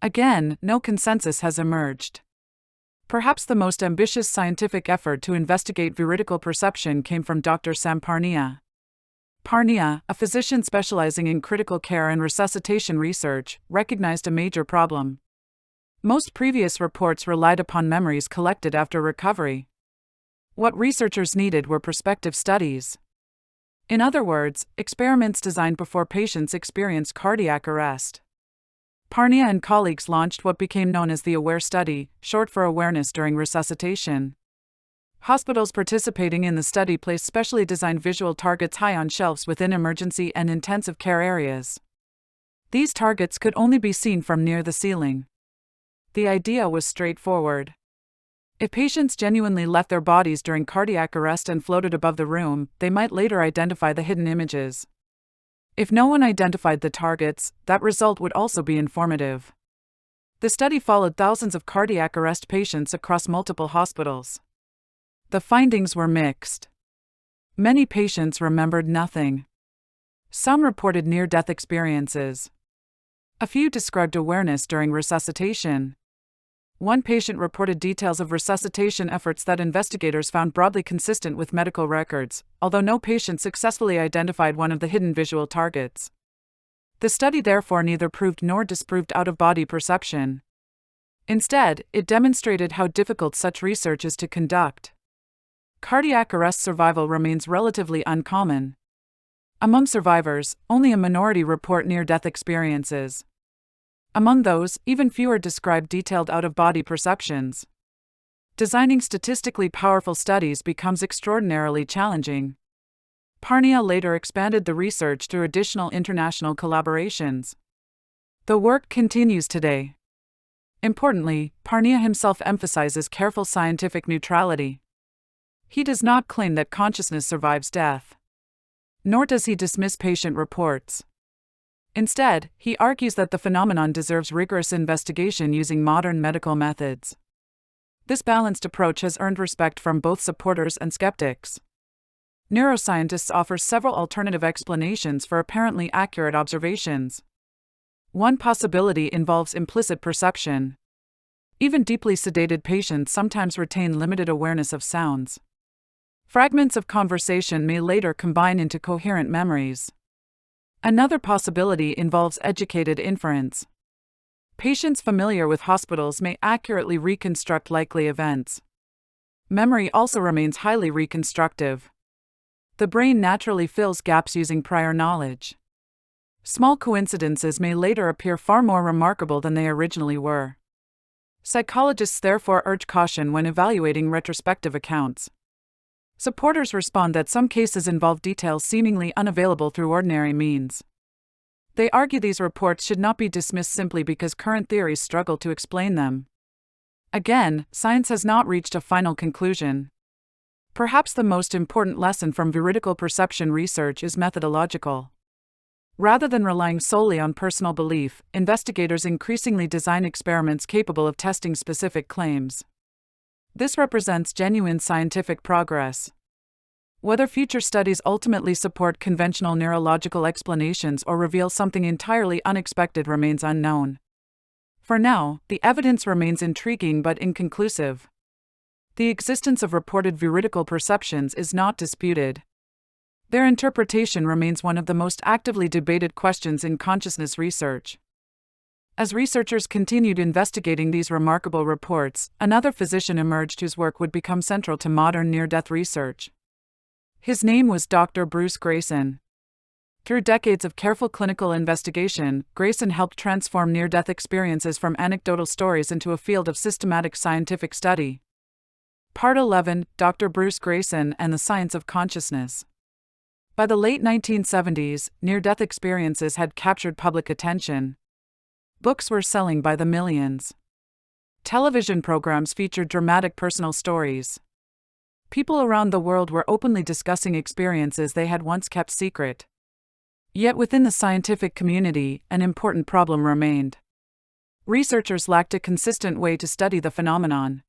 Again, no consensus has emerged. Perhaps the most ambitious scientific effort to investigate veridical perception came from Dr. Sam Parnia. Parnia, a physician specializing in critical care and resuscitation research, recognized a major problem. Most previous reports relied upon memories collected after recovery. What researchers needed were prospective studies. In other words, experiments designed before patients experienced cardiac arrest. Parnia and colleagues launched what became known as the AWARE study, short for Awareness During Resuscitation. Hospitals participating in the study placed specially designed visual targets high on shelves within emergency and intensive care areas. These targets could only be seen from near the ceiling. The idea was straightforward. If patients genuinely left their bodies during cardiac arrest and floated above the room, they might later identify the hidden images. If no one identified the targets, that result would also be informative. The study followed thousands of cardiac arrest patients across multiple hospitals. The findings were mixed. Many patients remembered nothing. Some reported near-death experiences. A few described awareness during resuscitation. One patient reported details of resuscitation efforts that investigators found broadly consistent with medical records, although no patient successfully identified one of the hidden visual targets. The study therefore neither proved nor disproved out-of-body perception. Instead, it demonstrated how difficult such research is to conduct. Cardiac arrest survival remains relatively uncommon. Among survivors, only a minority report near-death experiences. Among those, even fewer describe detailed out-of-body perceptions. Designing statistically powerful studies becomes extraordinarily challenging. Parnia later expanded the research through additional international collaborations. The work continues today. Importantly, Parnia himself emphasizes careful scientific neutrality. He does not claim that consciousness survives death. Nor does he dismiss patient reports. Instead, he argues that the phenomenon deserves rigorous investigation using modern medical methods. This balanced approach has earned respect from both supporters and skeptics. Neuroscientists offer several alternative explanations for apparently accurate observations. One possibility involves implicit perception. Even deeply sedated patients sometimes retain limited awareness of sounds. Fragments of conversation may later combine into coherent memories. Another possibility involves educated inference. Patients familiar with hospitals may accurately reconstruct likely events. Memory also remains highly reconstructive. The brain naturally fills gaps using prior knowledge. Small coincidences may later appear far more remarkable than they originally were. Psychologists therefore urge caution when evaluating retrospective accounts. Supporters respond that some cases involve details seemingly unavailable through ordinary means. They argue these reports should not be dismissed simply because current theories struggle to explain them. Again, science has not reached a final conclusion. Perhaps the most important lesson from veridical perception research is methodological. Rather than relying solely on personal belief, investigators increasingly design experiments capable of testing specific claims. This represents genuine scientific progress. Whether future studies ultimately support conventional neurological explanations or reveal something entirely unexpected remains unknown. For now, the evidence remains intriguing but inconclusive. The existence of reported veridical perceptions is not disputed. Their interpretation remains one of the most actively debated questions in consciousness research. As researchers continued investigating these remarkable reports, another physician emerged whose work would become central to modern near-death research. His name was Dr. Bruce Greyson. Through decades of careful clinical investigation, Greyson helped transform near-death experiences from anecdotal stories into a field of systematic scientific study. Part 11: Dr. Bruce Greyson and the Science of Consciousness. By the late 1970s, near-death experiences had captured public attention. Books were selling by the millions. Television programs featured dramatic personal stories. People around the world were openly discussing experiences they had once kept secret. Yet within the scientific community, an important problem remained. Researchers lacked a consistent way to study the phenomenon.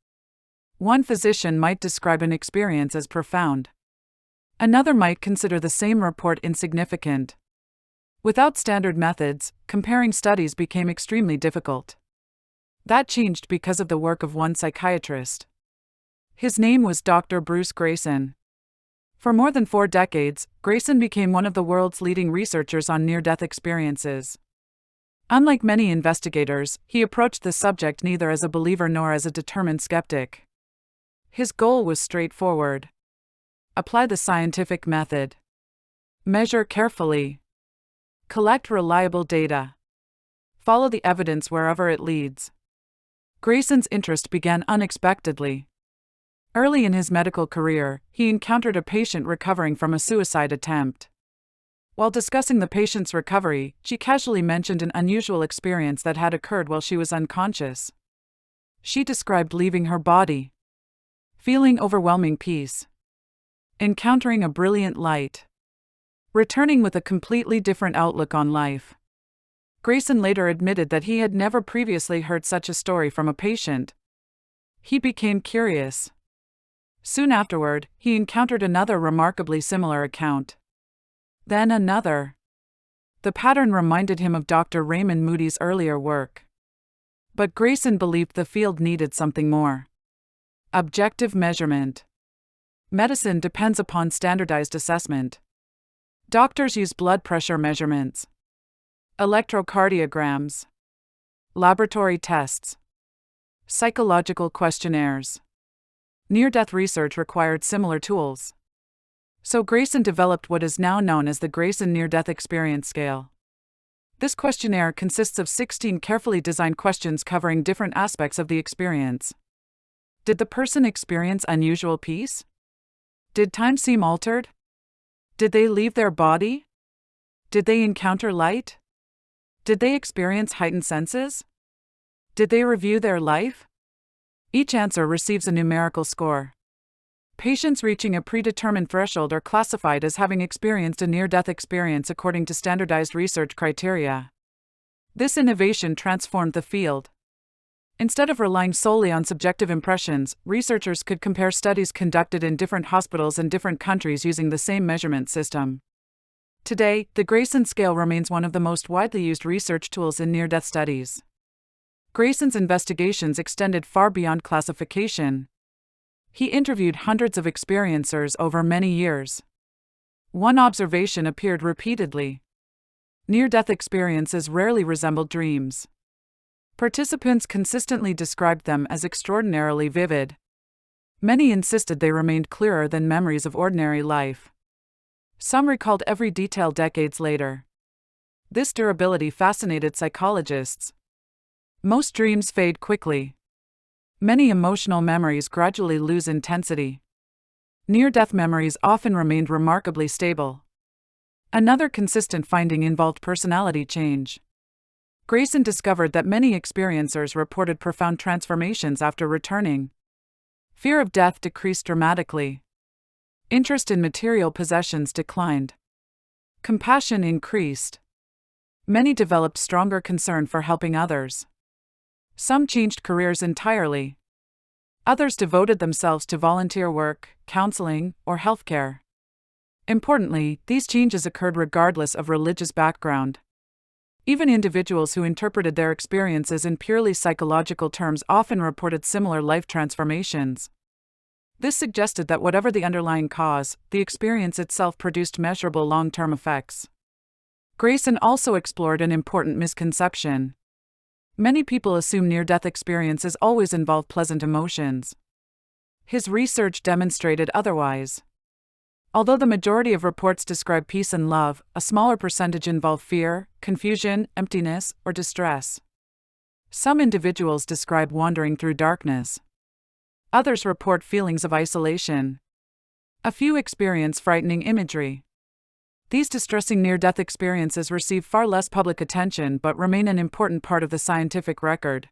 One physician might describe an experience as profound. Another might consider the same report insignificant. Without standard methods, comparing studies became extremely difficult. That changed because of the work of one psychiatrist. His name was Dr. Bruce Greyson. For more than 4 decades, Greyson became one of the world's leading researchers on near-death experiences. Unlike many investigators, he approached the subject neither as a believer nor as a determined skeptic. His goal was straightforward. Apply the scientific method. Measure carefully. Collect reliable data. Follow the evidence wherever it leads. Greyson's interest began unexpectedly. Early in his medical career, he encountered a patient recovering from a suicide attempt. While discussing the patient's recovery, she casually mentioned an unusual experience that had occurred while she was unconscious. She described leaving her body, feeling overwhelming peace, encountering a brilliant light, returning with a completely different outlook on life. Greyson later admitted that he had never previously heard such a story from a patient. He became curious. Soon afterward, he encountered another remarkably similar account. Then another. The pattern reminded him of Dr. Raymond Moody's earlier work. But Grayson believed the field needed something more. Objective measurement. Medicine depends upon standardized assessment. Doctors use blood pressure measurements, electrocardiograms, laboratory tests, psychological questionnaires. Near-death research required similar tools. So Grayson developed what is now known as the Grayson Near-Death Experience Scale. This questionnaire consists of 16 carefully designed questions covering different aspects of the experience. Did the person experience unusual peace? Did time seem altered? Did they leave their body? Did they encounter light? Did they experience heightened senses? Did they review their life? Each answer receives a numerical score. Patients reaching a predetermined threshold are classified as having experienced a near-death experience according to standardized research criteria. This innovation transformed the field. Instead of relying solely on subjective impressions, researchers could compare studies conducted in different hospitals and different countries using the same measurement system. Today, the Grayson scale remains one of the most widely used research tools in near-death studies. Grayson's investigations extended far beyond classification. He interviewed hundreds of experiencers over many years. One observation appeared repeatedly. Near-death experiences rarely resembled dreams. Participants consistently described them as extraordinarily vivid. Many insisted they remained clearer than memories of ordinary life. Some recalled every detail decades later. This durability fascinated psychologists. Most dreams fade quickly. Many emotional memories gradually lose intensity. Near-death memories often remained remarkably stable. Another consistent finding involved personality change. Grayson discovered that many experiencers reported profound transformations after returning. Fear of death decreased dramatically. Interest in material possessions declined. Compassion increased. Many developed stronger concern for helping others. Some changed careers entirely. Others devoted themselves to volunteer work, counseling, or healthcare. Importantly, these changes occurred regardless of religious background. Even individuals who interpreted their experiences in purely psychological terms often reported similar life transformations. This suggested that whatever the underlying cause, the experience itself produced measurable long-term effects. Grayson also explored an important misconception. Many people assume near-death experiences always involve pleasant emotions. His research demonstrated otherwise. Although the majority of reports describe peace and love, a smaller percentage involve fear, confusion, emptiness, or distress. Some individuals describe wandering through darkness. Others report feelings of isolation. A few experience frightening imagery. These distressing near-death experiences receive far less public attention but remain an important part of the scientific record.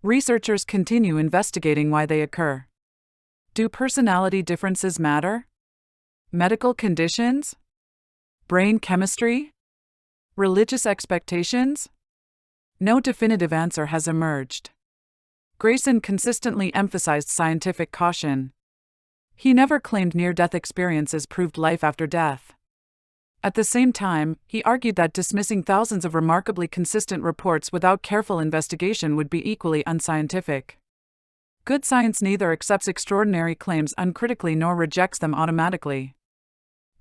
Researchers continue investigating why they occur. Do personality differences matter? Medical conditions? Brain chemistry? Religious expectations? No definitive answer has emerged. Grayson consistently emphasized scientific caution. He never claimed near-death experiences proved life after death. At the same time, he argued that dismissing thousands of remarkably consistent reports without careful investigation would be equally unscientific. Good science neither accepts extraordinary claims uncritically nor rejects them automatically.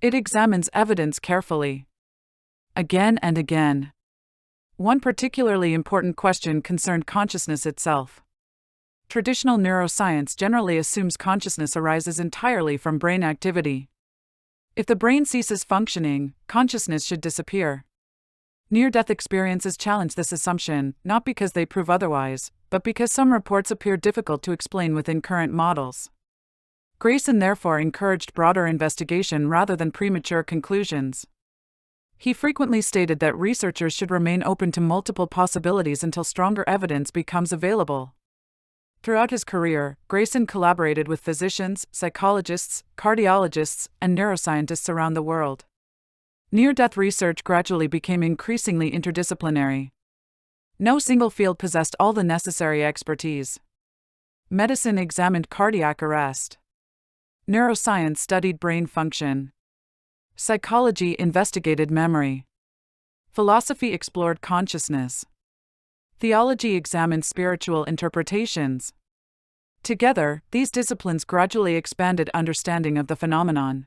It examines evidence carefully. Again and again. One particularly important question concerned consciousness itself. Traditional neuroscience generally assumes consciousness arises entirely from brain activity. If the brain ceases functioning, consciousness should disappear. Near-death experiences challenge this assumption, not because they prove otherwise, but because some reports appear difficult to explain within current models. Grayson therefore encouraged broader investigation rather than premature conclusions. He frequently stated that researchers should remain open to multiple possibilities until stronger evidence becomes available. Throughout his career, Grayson collaborated with physicians, psychologists, cardiologists, and neuroscientists around the world. Near-death research gradually became increasingly interdisciplinary. No single field possessed all the necessary expertise. Medicine examined cardiac arrest. Neuroscience studied brain function. Psychology investigated memory. Philosophy explored consciousness. Theology examines spiritual interpretations. Together, these disciplines gradually expanded understanding of the phenomenon.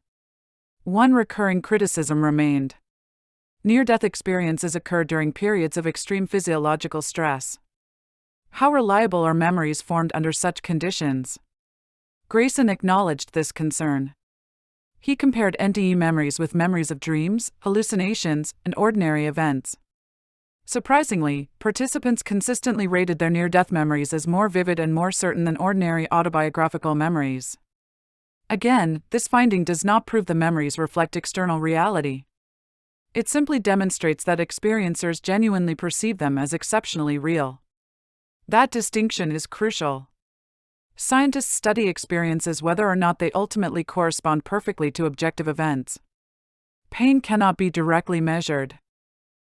One recurring criticism remained. Near-death experiences occur during periods of extreme physiological stress. How reliable are memories formed under such conditions? Grayson acknowledged this concern. He compared NDE memories with memories of dreams, hallucinations, and ordinary events. Surprisingly, participants consistently rated their near-death memories as more vivid and more certain than ordinary autobiographical memories. Again, this finding does not prove the memories reflect external reality. It simply demonstrates that experiencers genuinely perceive them as exceptionally real. That distinction is crucial. Scientists study experiences whether or not they ultimately correspond perfectly to objective events. Pain cannot be directly measured.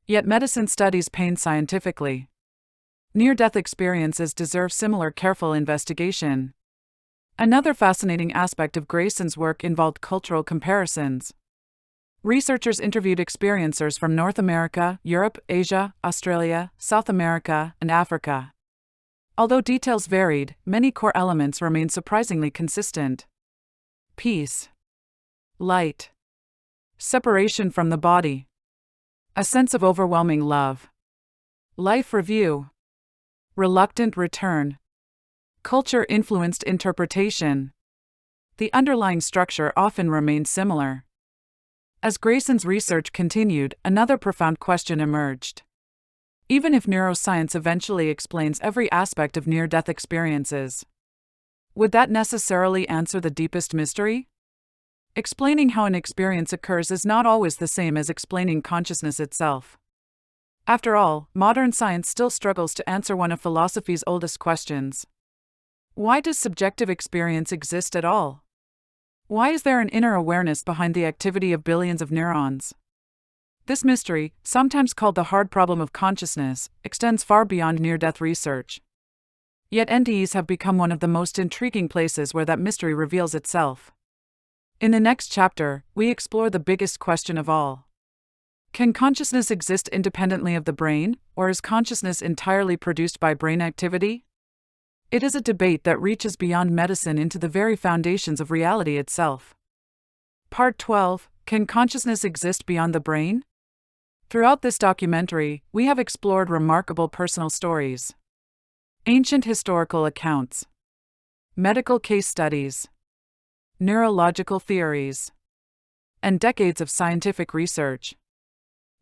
Yet medicine studies pain scientifically. Near-death experiences deserve similar careful investigation. Another fascinating aspect of Grayson's work involved cultural comparisons. Researchers interviewed experiencers from North America, Europe, Asia, Australia, South America, and Africa. Although details varied, many core elements remained surprisingly consistent. Peace. Light. Separation from the body. A sense of overwhelming love. Life review. Reluctant return. Culture-influenced interpretation. The underlying structure often remained similar. As Grayson's research continued, another profound question emerged. Even if neuroscience eventually explains every aspect of near-death experiences, would that necessarily answer the deepest mystery? Explaining how an experience occurs is not always the same as explaining consciousness itself. After all, modern science still struggles to answer one of philosophy's oldest questions. Why does subjective experience exist at all? Why is there an inner awareness behind the activity of billions of neurons? This mystery, sometimes called the hard problem of consciousness, extends far beyond near-death research. Yet NDEs have become one of the most intriguing places where that mystery reveals itself. In the next chapter, we explore the biggest question of all. Can consciousness exist independently of the brain, or is consciousness entirely produced by brain activity? It is a debate that reaches beyond medicine into the very foundations of reality itself. Part 12. Can consciousness exist beyond the brain? Throughout this documentary, we have explored remarkable personal stories, ancient historical accounts, medical case studies, neurological theories, and decades of scientific research.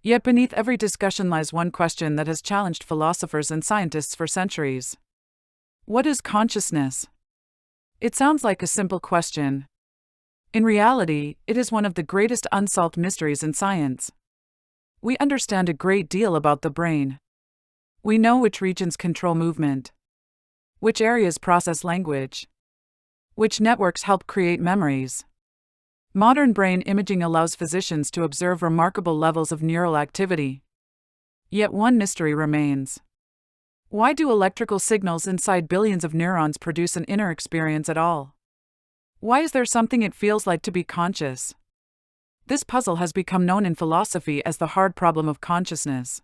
Yet beneath every discussion lies one question that has challenged philosophers and scientists for centuries. What is consciousness? It sounds like a simple question. In reality, it is one of the greatest unsolved mysteries in science. We understand a great deal about the brain. We know which regions control movement, which areas process language, which networks help create memories. Modern brain imaging allows physicians to observe remarkable levels of neural activity. Yet one mystery remains. Why do electrical signals inside billions of neurons produce an inner experience at all? Why is there something it feels like to be conscious? This puzzle has become known in philosophy as the hard problem of consciousness.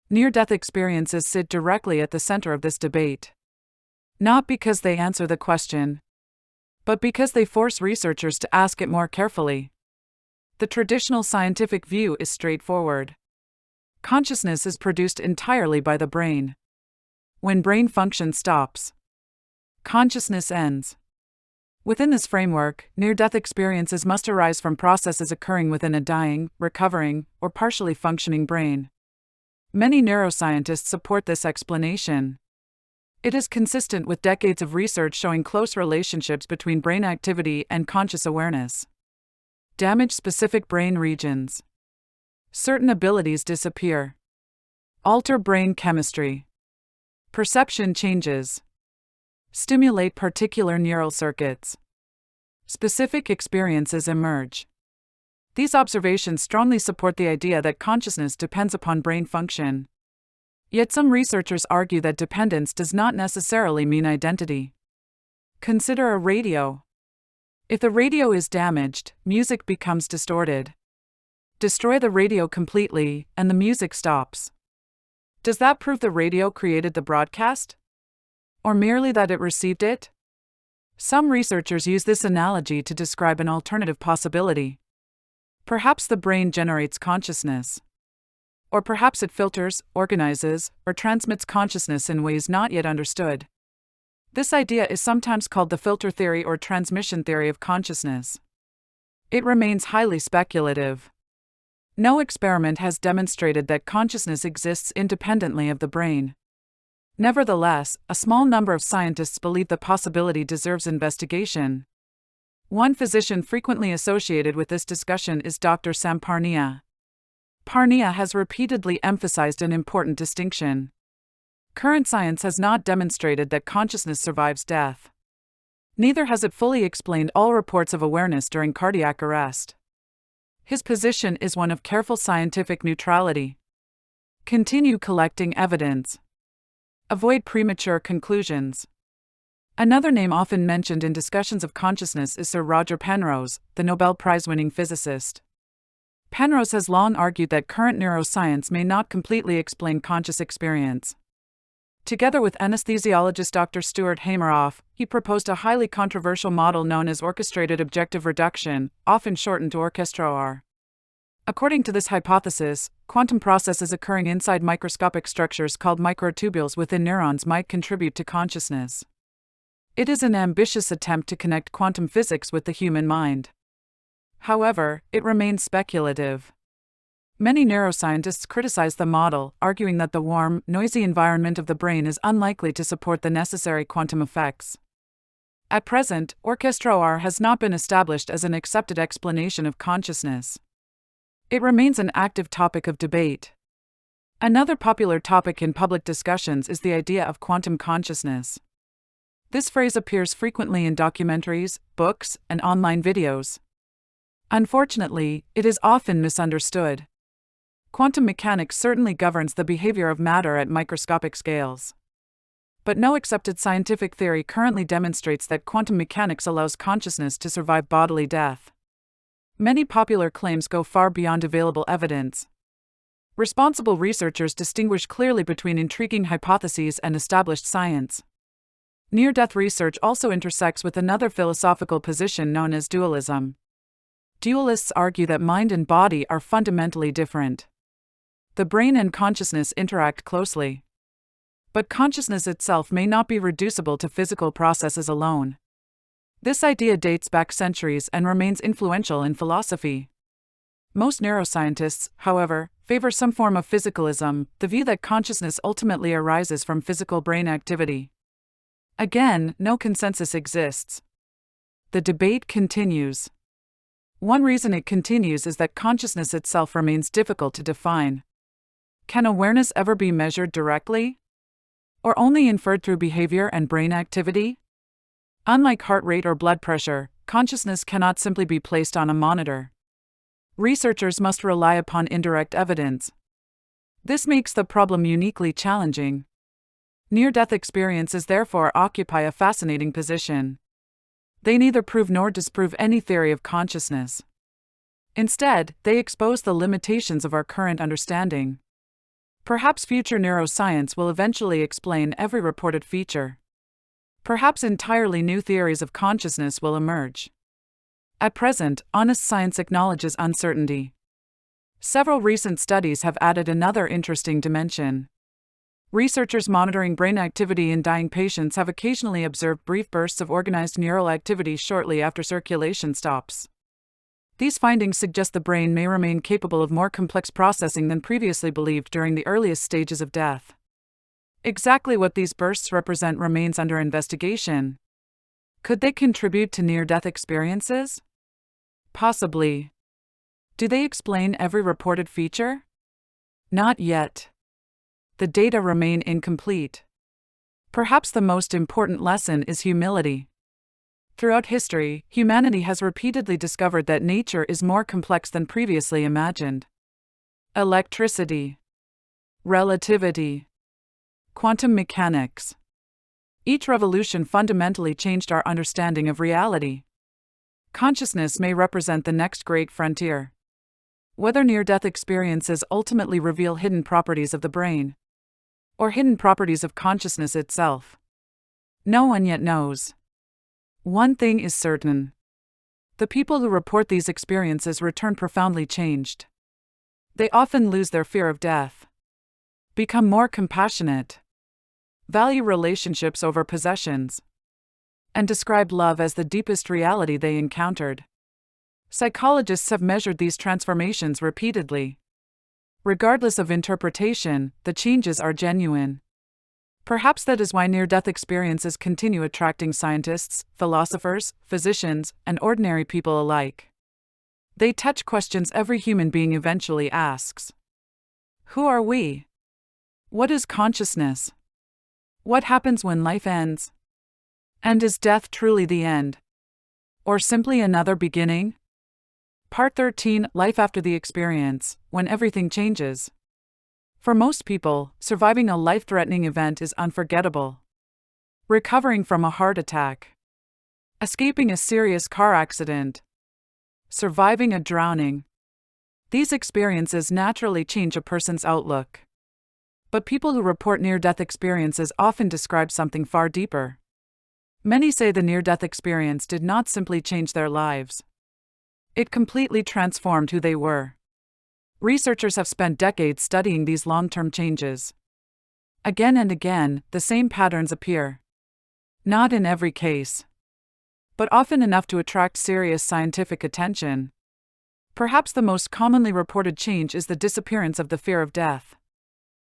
Near-death experiences sit directly at the center of this debate. Not because they answer the question, but because they force researchers to ask it more carefully. The traditional scientific view is straightforward. Consciousness is produced entirely by the brain. When brain function stops, consciousness ends. Within this framework, near-death experiences must arise from processes occurring within a dying, recovering, or partially functioning brain. Many neuroscientists support this explanation. It is consistent with decades of research showing close relationships between brain activity and conscious awareness. Damage specific brain regions. Certain abilities disappear. Alter brain chemistry. Perception changes. Stimulate particular neural circuits. Specific experiences emerge. These observations strongly support the idea that consciousness depends upon brain function. Yet some researchers argue that dependence does not necessarily mean identity. Consider a radio. If the radio is damaged, music becomes distorted. Destroy the radio completely, and the music stops. Does that prove the radio created the broadcast? Or merely that it received it? Some researchers use this analogy to describe an alternative possibility. Perhaps the brain generates consciousness. Or perhaps it filters, organizes, or transmits consciousness in ways not yet understood. This idea is sometimes called the filter theory or transmission theory of consciousness. It remains highly speculative. No experiment has demonstrated that consciousness exists independently of the brain. Nevertheless, a small number of scientists believe the possibility deserves investigation. One physician frequently associated with this discussion is Dr. Sam Parnia. Parnia has repeatedly emphasized an important distinction. Current science has not demonstrated that consciousness survives death. Neither has it fully explained all reports of awareness during cardiac arrest. His position is one of careful scientific neutrality. Continue collecting evidence. Avoid premature conclusions. Another name often mentioned in discussions of consciousness is Sir Roger Penrose, the Nobel Prize-winning physicist. Penrose has long argued that current neuroscience may not completely explain conscious experience. Together with anesthesiologist Dr. Stuart Hameroff, he proposed a highly controversial model known as orchestrated objective reduction, often shortened to OR. According to this hypothesis, quantum processes occurring inside microscopic structures called microtubules within neurons might contribute to consciousness. It is an ambitious attempt to connect quantum physics with the human mind. However, it remains speculative. Many neuroscientists criticize the model, arguing that the warm, noisy environment of the brain is unlikely to support the necessary quantum effects. At present, OR has not been established as an accepted explanation of consciousness. It remains an active topic of debate. Another popular topic in public discussions is the idea of quantum consciousness. This phrase appears frequently in documentaries, books, and online videos. Unfortunately, it is often misunderstood. Quantum mechanics certainly governs the behavior of matter at microscopic scales. But no accepted scientific theory currently demonstrates that quantum mechanics allows consciousness to survive bodily death. Many popular claims go far beyond available evidence. Responsible researchers distinguish clearly between intriguing hypotheses and established science. Near-death research also intersects with another philosophical position known as dualism. Dualists argue that mind and body are fundamentally different. The brain and consciousness interact closely. But consciousness itself may not be reducible to physical processes alone. This idea dates back centuries and remains influential in philosophy. Most neuroscientists, however, favor some form of physicalism, the view that consciousness ultimately arises from physical brain activity. Again, no consensus exists. The debate continues. One reason it continues is that consciousness itself remains difficult to define. Can awareness ever be measured directly? Or only inferred through behavior and brain activity? Unlike heart rate or blood pressure, consciousness cannot simply be placed on a monitor. Researchers must rely upon indirect evidence. This makes the problem uniquely challenging. Near-death experiences therefore occupy a fascinating position. They neither prove nor disprove any theory of consciousness. Instead, they expose the limitations of our current understanding. Perhaps future neuroscience will eventually explain every reported feature. Perhaps entirely new theories of consciousness will emerge. At present, honest science acknowledges uncertainty. Several recent studies have added another interesting dimension. Researchers monitoring brain activity in dying patients have occasionally observed brief bursts of organized neural activity shortly after circulation stops. These findings suggest the brain may remain capable of more complex processing than previously believed during the earliest stages of death. Exactly what these bursts represent remains under investigation. Could they contribute to near-death experiences? Possibly. Do they explain every reported feature? Not yet. The data remain incomplete. Perhaps the most important lesson is humility. Throughout history, humanity has repeatedly discovered that nature is more complex than previously imagined. Electricity, relativity, quantum mechanics. Each revolution fundamentally changed our understanding of reality. Consciousness may represent the next great frontier. Whether near-death experiences ultimately reveal hidden properties of the brain, or hidden properties of consciousness itself. No one yet knows. One thing is certain. The people who report these experiences return profoundly changed. They often lose their fear of death, become more compassionate, value relationships over possessions, and describe love as the deepest reality they encountered. Psychologists have measured these transformations repeatedly. Regardless of interpretation, the changes are genuine. Perhaps that is why near-death experiences continue attracting scientists, philosophers, physicians, and ordinary people alike. They touch questions every human being eventually asks. Who are we? What is consciousness? What happens when life ends? And is death truly the end? Or simply another beginning? Part 13, Life After the Experience, When Everything Changes. For most people, surviving a life-threatening event is unforgettable. Recovering from a heart attack, escaping a serious car accident, surviving a drowning. These experiences naturally change a person's outlook. But people who report near-death experiences often describe something far deeper. Many say the near-death experience did not simply change their lives. It completely transformed who they were. Researchers have spent decades studying these long-term changes. Again and again, the same patterns appear. Not in every case, but often enough to attract serious scientific attention. Perhaps the most commonly reported change is the disappearance of the fear of death.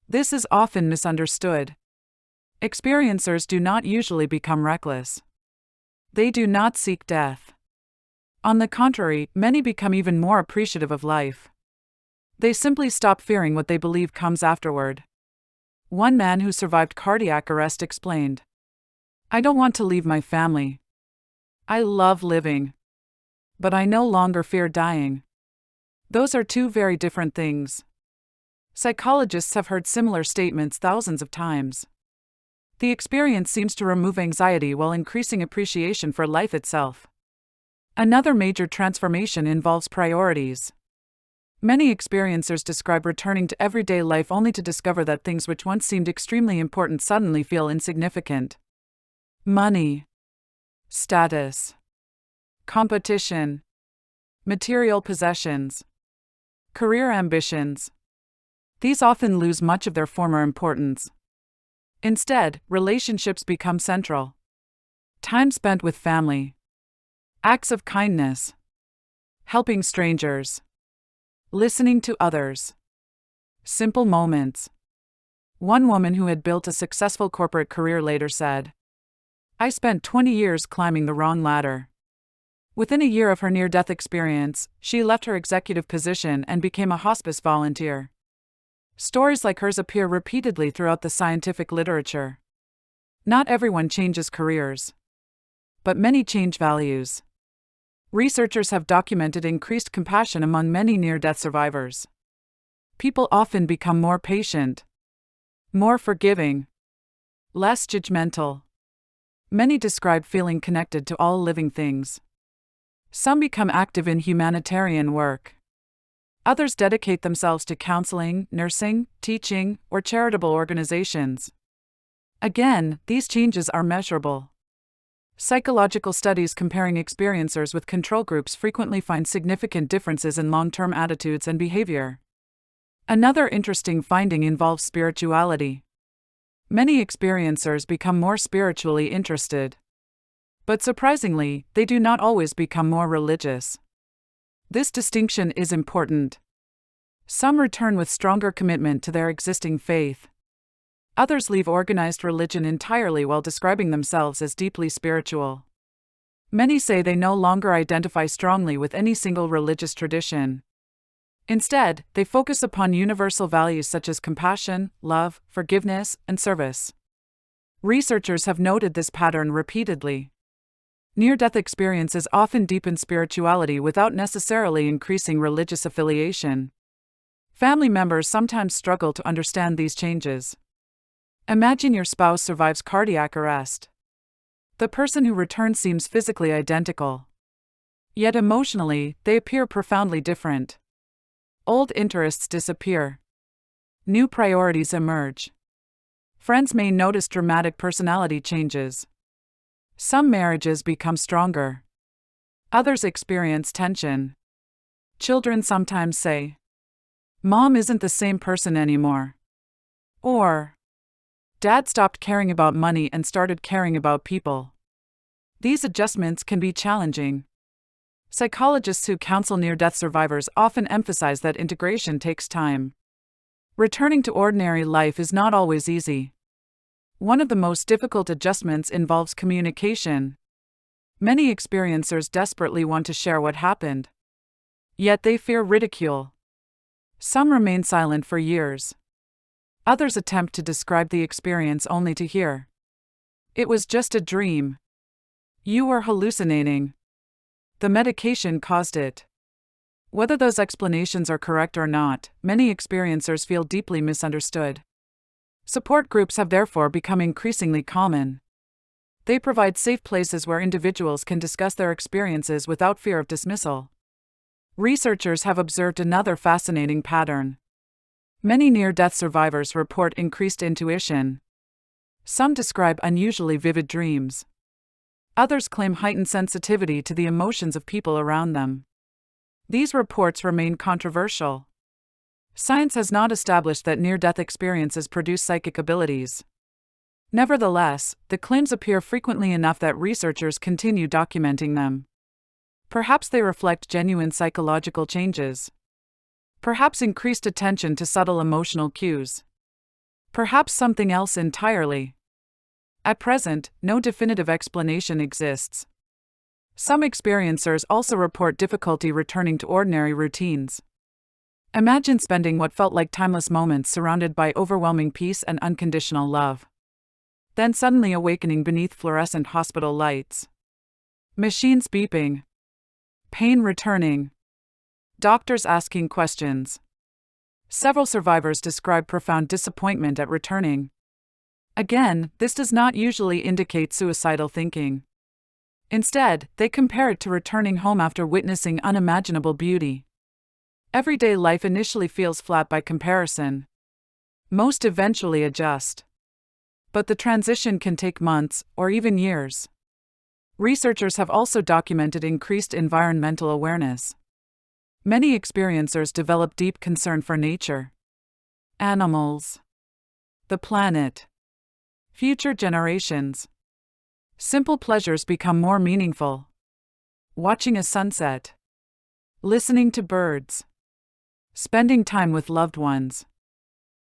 This is often misunderstood. Experiencers do not usually become reckless. They do not seek death. On the contrary, many become even more appreciative of life. They simply stop fearing what they believe comes afterward. One man who survived cardiac arrest explained, "I don't want to leave my family. I love living. But I no longer fear dying." Those are two very different things. Psychologists have heard similar statements thousands of times. The experience seems to remove anxiety while increasing appreciation for life itself. Another major transformation involves priorities. Many experiencers describe returning to everyday life only to discover that things which once seemed extremely important suddenly feel insignificant. Money, status, competition, material possessions, career ambitions. These often lose much of their former importance. Instead, relationships become central. Time spent with family, acts of kindness, helping strangers, listening to others, simple moments. One woman who had built a successful corporate career later said, "I spent 20 years climbing the wrong ladder." Within a year of her near-death experience, she left her executive position and became a hospice volunteer. Stories like hers appear repeatedly throughout the scientific literature. Not everyone changes careers, but many change values. Researchers have documented increased compassion among many near-death survivors. People often become more patient, more forgiving, less judgmental. Many describe feeling connected to all living things. Some become active in humanitarian work. Others dedicate themselves to counseling, nursing, teaching, or charitable organizations. Again, these changes are measurable. Psychological studies comparing experiencers with control groups frequently find significant differences in long-term attitudes and behavior. Another interesting finding involves spirituality. Many experiencers become more spiritually interested. But surprisingly, they do not always become more religious. This distinction is important. Some return with stronger commitment to their existing faith. Others leave organized religion entirely while describing themselves as deeply spiritual. Many say they no longer identify strongly with any single religious tradition. Instead, they focus upon universal values such as compassion, love, forgiveness, and service. Researchers have noted this pattern repeatedly. Near-death experiences often deepen spirituality without necessarily increasing religious affiliation. Family members sometimes struggle to understand these changes. Imagine your spouse survives cardiac arrest. The person who returns seems physically identical. Yet emotionally, they appear profoundly different. Old interests disappear. New priorities emerge. Friends may notice dramatic personality changes. Some marriages become stronger. Others experience tension. Children sometimes say, "Mom isn't the same person anymore." Or, "Dad stopped caring about money and started caring about people." These adjustments can be challenging. Psychologists who counsel near-death survivors often emphasize that integration takes time. Returning to ordinary life is not always easy. One of the most difficult adjustments involves communication. Many experiencers desperately want to share what happened. Yet they fear ridicule. Some remain silent for years. Others attempt to describe the experience only to hear, "It was just a dream. You were hallucinating. The medication caused it." Whether those explanations are correct or not, many experiencers feel deeply misunderstood. Support groups have therefore become increasingly common. They provide safe places where individuals can discuss their experiences without fear of dismissal. Researchers have observed another fascinating pattern. Many near-death survivors report increased intuition. Some describe unusually vivid dreams. Others claim heightened sensitivity to the emotions of people around them. These reports remain controversial. Science has not established that near-death experiences produce psychic abilities. Nevertheless, the claims appear frequently enough that researchers continue documenting them. Perhaps they reflect genuine psychological changes. Perhaps increased attention to subtle emotional cues. Perhaps something else entirely. At present, no definitive explanation exists. Some experiencers also report difficulty returning to ordinary routines. Imagine spending what felt like timeless moments surrounded by overwhelming peace and unconditional love. Then suddenly awakening beneath fluorescent hospital lights. Machines beeping. Pain returning. Doctors asking questions. Several survivors describe profound disappointment at returning. Again, this does not usually indicate suicidal thinking. Instead, they compare it to returning home after witnessing unimaginable beauty. Everyday life initially feels flat by comparison. Most eventually adjust. But the transition can take months, or even years. Researchers have also documented increased environmental awareness. Many experiencers develop deep concern for nature, animals, the planet, future generations. Simple pleasures become more meaningful. Watching a sunset, listening to birds, spending time with loved ones.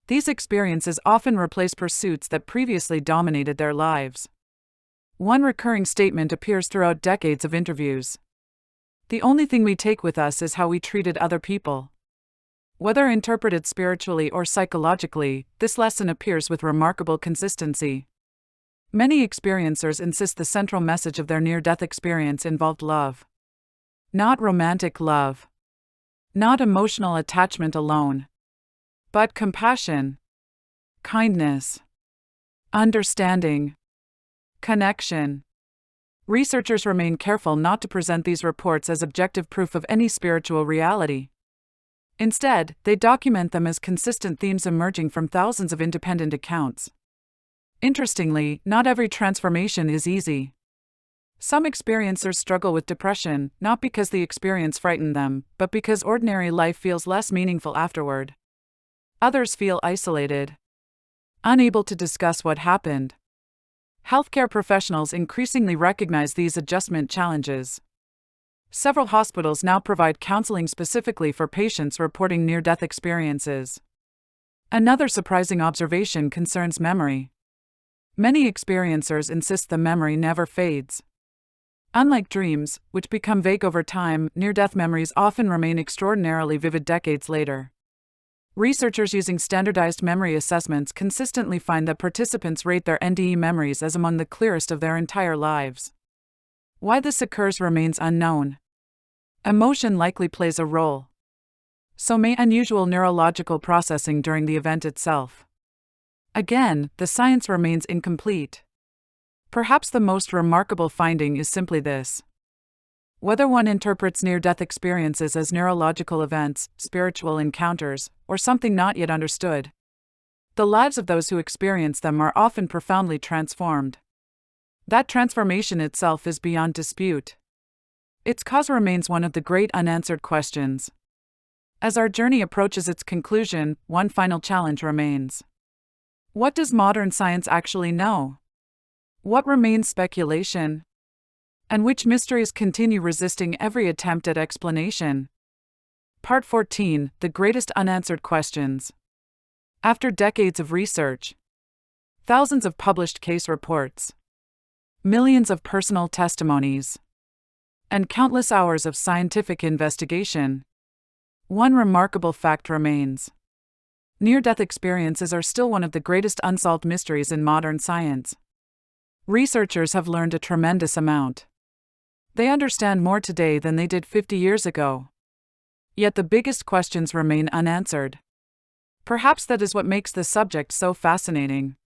These experiences often replace pursuits that previously dominated their lives. One recurring statement appears throughout decades of interviews. The only thing we take with us is how we treated other people. Whether interpreted spiritually or psychologically, this lesson appears with remarkable consistency. Many experiencers insist the central message of their near-death experience involved love. Not romantic love. Not emotional attachment alone. But compassion, kindness, understanding, connection. Researchers remain careful not to present these reports as objective proof of any spiritual reality. Instead, they document them as consistent themes emerging from thousands of independent accounts. Interestingly, not every transformation is easy. Some experiencers struggle with depression, not because the experience frightened them, but because ordinary life feels less meaningful afterward. Others feel isolated, unable to discuss what happened. Healthcare professionals increasingly recognize these adjustment challenges. Several hospitals now provide counseling specifically for patients reporting near-death experiences. Another surprising observation concerns memory. Many experiencers insist the memory never fades. Unlike dreams, which become vague over time, near-death memories often remain extraordinarily vivid decades later. Researchers using standardized memory assessments consistently find that participants rate their NDE memories as among the clearest of their entire lives. Why this occurs remains unknown. Emotion likely plays a role. So may unusual neurological processing during the event itself. Again, the science remains incomplete. Perhaps the most remarkable finding is simply this. Whether one interprets near-death experiences as neurological events, spiritual encounters, or something not yet understood, The lives of those who experience them are often profoundly transformed. That transformation itself is beyond dispute. Its cause remains one of the great unanswered questions. As our journey approaches its conclusion, one final challenge remains. What does modern science actually know? What remains speculation? And which mysteries continue resisting every attempt at explanation? Part 14: The Greatest Unanswered Questions. After decades of research, thousands of published case reports, millions of personal testimonies, and countless hours of scientific investigation, one remarkable fact remains. Near-death experiences are still one of the greatest unsolved mysteries in modern science. Researchers have learned a tremendous amount. They understand more today than they did 50 years ago. Yet the biggest questions remain unanswered. Perhaps that is what makes this subject so fascinating.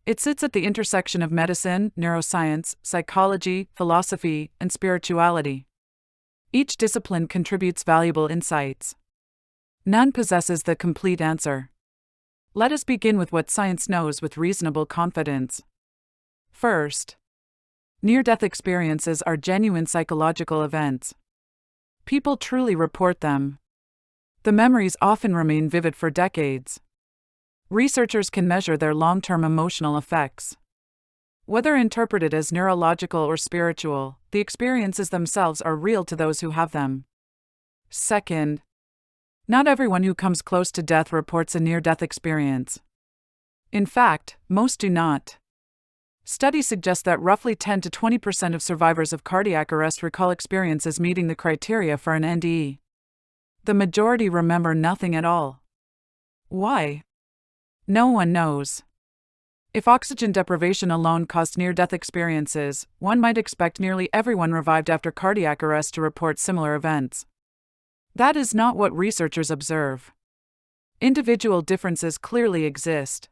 It sits at the intersection of medicine, neuroscience, psychology, philosophy, and spirituality. Each discipline contributes valuable insights. None possesses the complete answer. Let us begin with what science knows with reasonable confidence. First, near-death experiences are genuine psychological events. People truly report them. The memories often remain vivid for decades. Researchers can measure their long-term emotional effects. Whether interpreted as neurological or spiritual, the experiences themselves are real to those who have them. Second, not everyone who comes close to death reports a near-death experience. In fact, most do not. Studies suggest that roughly 10 to 20% of survivors of cardiac arrest recall experiences meeting the criteria for an NDE. The majority remember nothing at all. Why? No one knows. If oxygen deprivation alone caused near-death experiences, one might expect nearly everyone revived after cardiac arrest to report similar events. That is not what researchers observe. Individual differences clearly exist.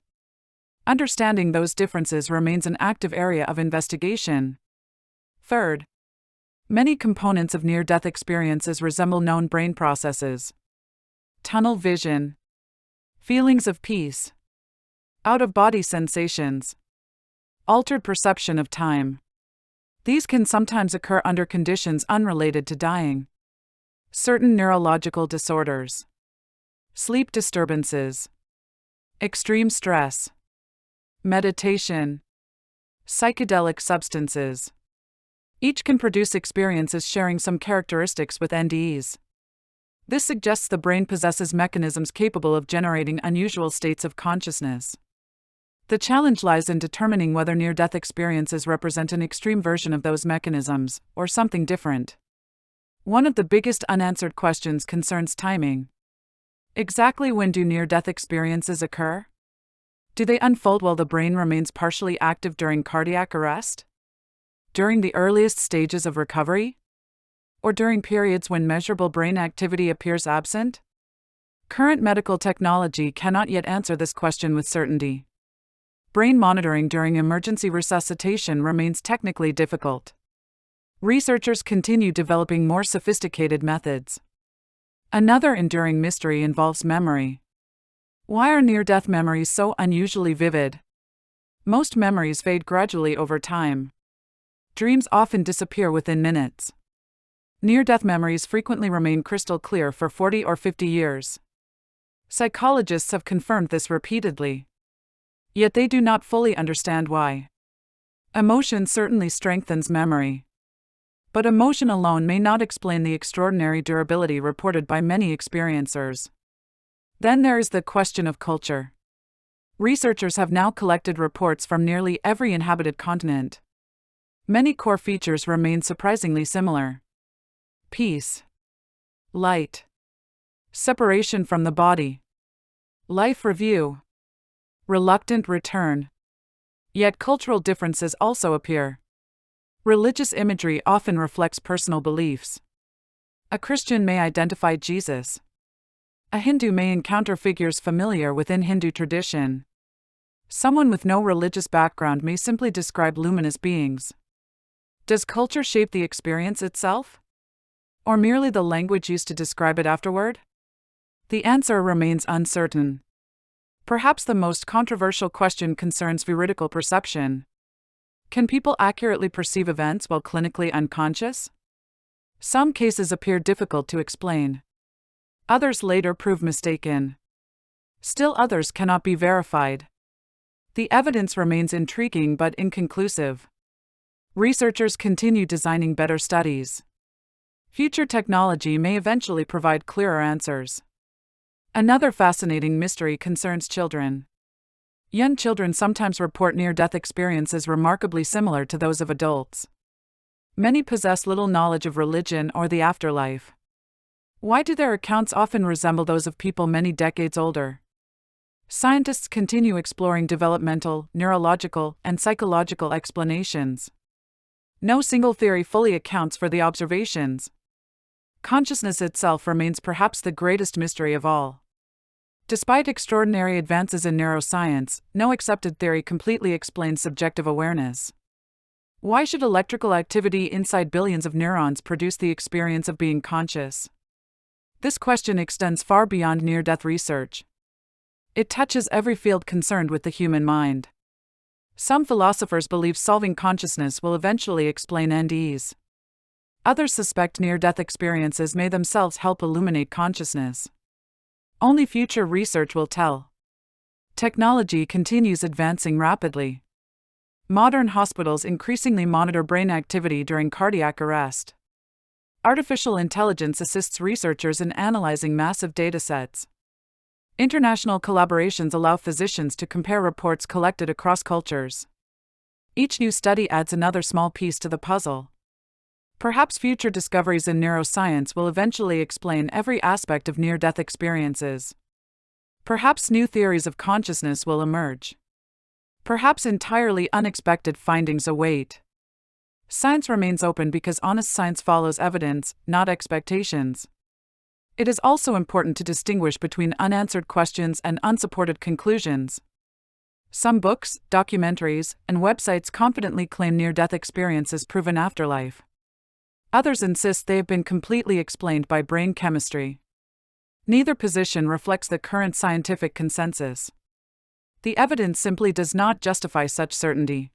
Understanding those differences remains an active area of investigation. Third, many components of near-death experiences resemble known brain processes. Tunnel vision, feelings of peace, out-of-body sensations, altered perception of time. These can sometimes occur under conditions unrelated to dying. Certain neurological disorders, sleep disturbances, extreme stress, meditation, psychedelic substances. Each can produce experiences sharing some characteristics with NDEs. This suggests the brain possesses mechanisms capable of generating unusual states of consciousness. The challenge lies in determining whether near-death experiences represent an extreme version of those mechanisms, or something different. One of the biggest unanswered questions concerns timing. Exactly when do near-death experiences occur? Do they unfold while the brain remains partially active during cardiac arrest? During the earliest stages of recovery? Or during periods when measurable brain activity appears absent? Current medical technology cannot yet answer this question with certainty. Brain monitoring during emergency resuscitation remains technically difficult. Researchers continue developing more sophisticated methods. Another enduring mystery involves memory. Why are near-death memories so unusually vivid? Most memories fade gradually over time. Dreams often disappear within minutes. Near-death memories frequently remain crystal clear for 40 or 50 years. Psychologists have confirmed this repeatedly. Yet they do not fully understand why. Emotion certainly strengthens memory. But emotion alone may not explain the extraordinary durability reported by many experiencers. Then there is the question of culture. Researchers have now collected reports from nearly every inhabited continent. Many core features remain surprisingly similar. Peace, light, separation from the body, life review, reluctant return. Yet cultural differences also appear. Religious imagery often reflects personal beliefs. A Christian may identify Jesus. A Hindu may encounter figures familiar within Hindu tradition. Someone with no religious background may simply describe luminous beings. Does culture shape the experience itself? Or merely the language used to describe it afterward? The answer remains uncertain. Perhaps the most controversial question concerns veridical perception. Can people accurately perceive events while clinically unconscious? Some cases appear difficult to explain. Others later prove mistaken. Still others cannot be verified. The evidence remains intriguing but inconclusive. Researchers continue designing better studies. Future technology may eventually provide clearer answers. Another fascinating mystery concerns children. Young children sometimes report near-death experiences remarkably similar to those of adults. Many possess little knowledge of religion or the afterlife. Why do their accounts often resemble those of people many decades older? Scientists continue exploring developmental, neurological, and psychological explanations. No single theory fully accounts for the observations. Consciousness itself remains perhaps the greatest mystery of all. Despite extraordinary advances in neuroscience, no accepted theory completely explains subjective awareness. Why should electrical activity inside billions of neurons produce the experience of being conscious? This question extends far beyond near-death research. It touches every field concerned with the human mind. Some philosophers believe solving consciousness will eventually explain NDEs. Others suspect near-death experiences may themselves help illuminate consciousness. Only future research will tell. Technology continues advancing rapidly. Modern hospitals increasingly monitor brain activity during cardiac arrest. Artificial intelligence assists researchers in analyzing massive datasets. International collaborations allow physicians to compare reports collected across cultures. Each new study adds another small piece to the puzzle. Perhaps future discoveries in neuroscience will eventually explain every aspect of near-death experiences. Perhaps new theories of consciousness will emerge. Perhaps entirely unexpected findings await. Science remains open because honest science follows evidence, not expectations. It is also important to distinguish between unanswered questions and unsupported conclusions. Some books, documentaries, and websites confidently claim near-death experiences prove an afterlife. Others insist they have been completely explained by brain chemistry. Neither position reflects the current scientific consensus. The evidence simply does not justify such certainty.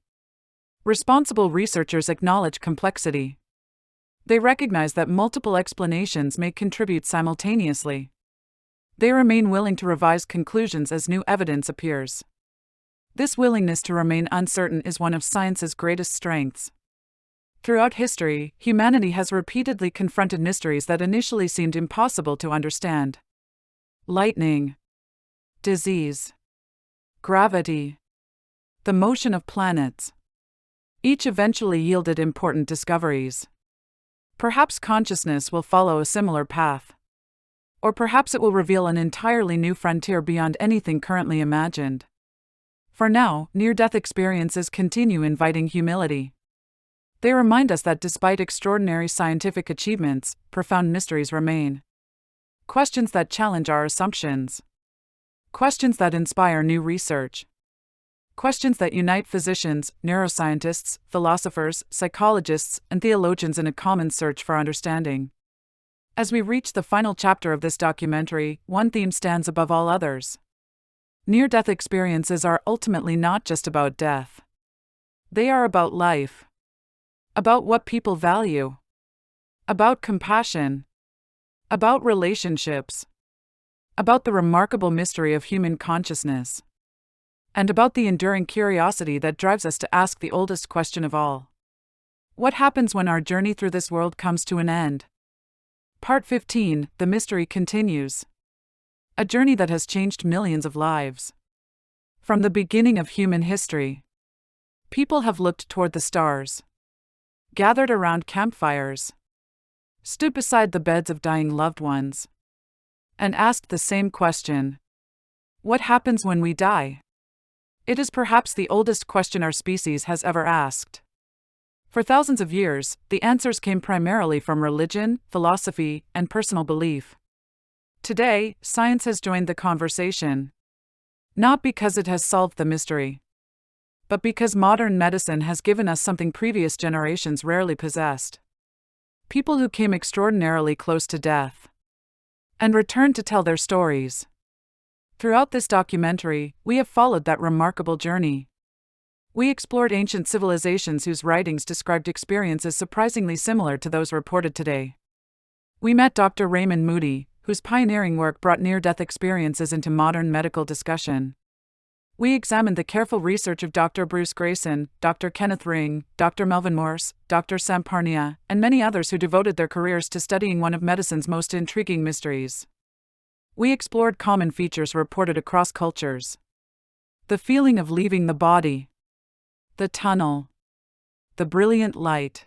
Responsible researchers acknowledge complexity. They recognize that multiple explanations may contribute simultaneously. They remain willing to revise conclusions as new evidence appears. This willingness to remain uncertain is one of science's greatest strengths. Throughout history, humanity has repeatedly confronted mysteries that initially seemed impossible to understand. Lightning, disease, gravity, the motion of planets. Each eventually yielded important discoveries. Perhaps consciousness will follow a similar path. Or perhaps it will reveal an entirely new frontier beyond anything currently imagined. For now, near-death experiences continue inviting humility. They remind us that despite extraordinary scientific achievements, profound mysteries remain. Questions that challenge our assumptions. Questions that inspire new research. Questions that unite physicians, neuroscientists, philosophers, psychologists, and theologians in a common search for understanding. As we reach the final chapter of this documentary, one theme stands above all others. Near-death experiences are ultimately not just about death. They are about life. About what people value. About compassion. About relationships. About the remarkable mystery of human consciousness. And about the enduring curiosity that drives us to ask the oldest question of all. What happens when our journey through this world comes to an end? Part 15, The Mystery Continues. A journey that has changed millions of lives. From the beginning of human history, people have looked toward the stars, gathered around campfires, stood beside the beds of dying loved ones, and asked the same question: what happens when we die? It is perhaps the oldest question our species has ever asked. For thousands of years, the answers came primarily from religion, philosophy, and personal belief. Today, science has joined the conversation. Not because it has solved the mystery, but because modern medicine has given us something previous generations rarely possessed. People who came extraordinarily close to death and returned to tell their stories. Throughout this documentary, we have followed that remarkable journey. We explored ancient civilizations whose writings described experiences surprisingly similar to those reported today. We met Dr. Raymond Moody, whose pioneering work brought near-death experiences into modern medical discussion. We examined the careful research of Dr. Bruce Grayson, Dr. Kenneth Ring, Dr. Melvin Morse, Dr. Sam Parnia, and many others who devoted their careers to studying one of medicine's most intriguing mysteries. We explored common features reported across cultures. The feeling of leaving the body. The tunnel. The brilliant light.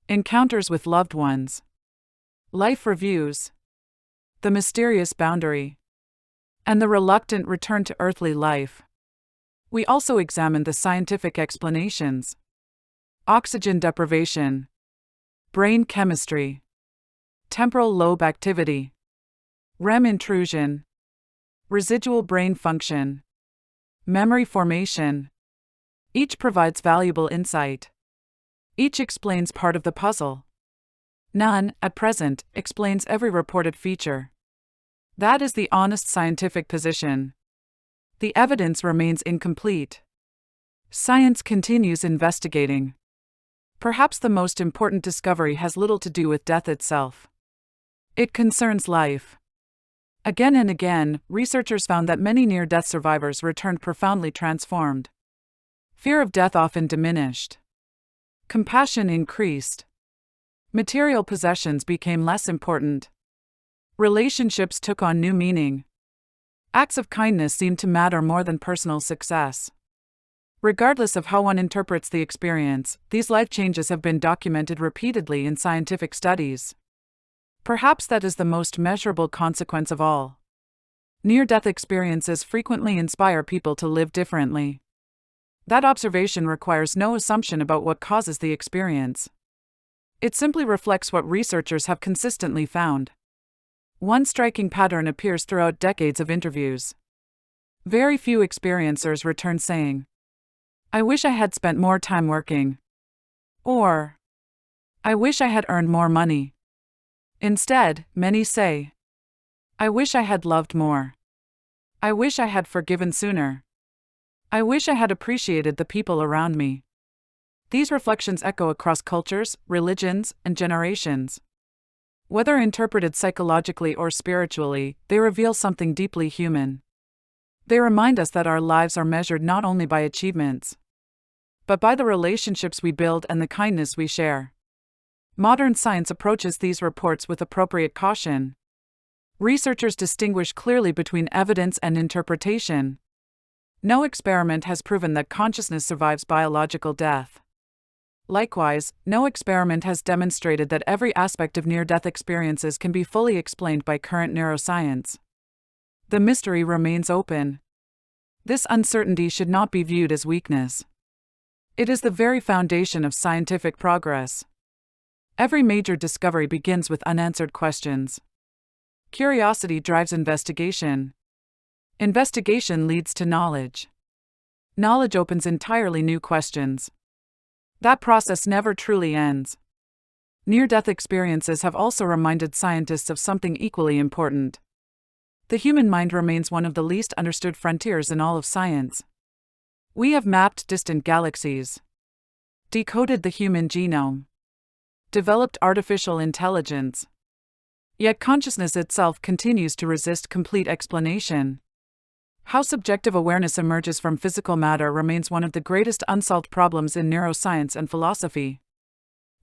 Encounters with loved ones. Life reviews. The mysterious boundary. And the reluctant return to earthly life. We also examined the scientific explanations. Oxygen deprivation. Brain chemistry. Temporal lobe activity. REM intrusion. Residual brain function. Memory formation. Each provides valuable insight. Each explains part of the puzzle. None, at present, explains every reported feature. That is the honest scientific position. The evidence remains incomplete. Science continues investigating. Perhaps the most important discovery has little to do with death itself. It concerns life. Again and again, researchers found that many near-death survivors returned profoundly transformed. Fear of death often diminished. Compassion increased. Material possessions became less important. Relationships took on new meaning. Acts of kindness seemed to matter more than personal success. Regardless of how one interprets the experience, these life changes have been documented repeatedly in scientific studies. Perhaps that is the most measurable consequence of all. Near-death experiences frequently inspire people to live differently. That observation requires no assumption about what causes the experience. It simply reflects what researchers have consistently found. One striking pattern appears throughout decades of interviews. Very few experiencers return saying, "I wish I had spent more time working," or "I wish I had earned more money." Instead, many say, "I wish I had loved more. I wish I had forgiven sooner. I wish I had appreciated the people around me." These reflections echo across cultures, religions, and generations. Whether interpreted psychologically or spiritually, they reveal something deeply human. They remind us that our lives are measured not only by achievements, but by the relationships we build and the kindness we share. Modern science approaches these reports with appropriate caution. Researchers distinguish clearly between evidence and interpretation. No experiment has proven that consciousness survives biological death. Likewise, no experiment has demonstrated that every aspect of near-death experiences can be fully explained by current neuroscience. The mystery remains open. This uncertainty should not be viewed as weakness. It is the very foundation of scientific progress. Every major discovery begins with unanswered questions. Curiosity drives investigation. Investigation leads to knowledge. Knowledge opens entirely new questions. That process never truly ends. Near-death experiences have also reminded scientists of something equally important. The human mind remains one of the least understood frontiers in all of science. We have mapped distant galaxies, decoded the human genome, developed artificial intelligence. Yet consciousness itself continues to resist complete explanation. How subjective awareness emerges from physical matter remains one of the greatest unsolved problems in neuroscience and philosophy.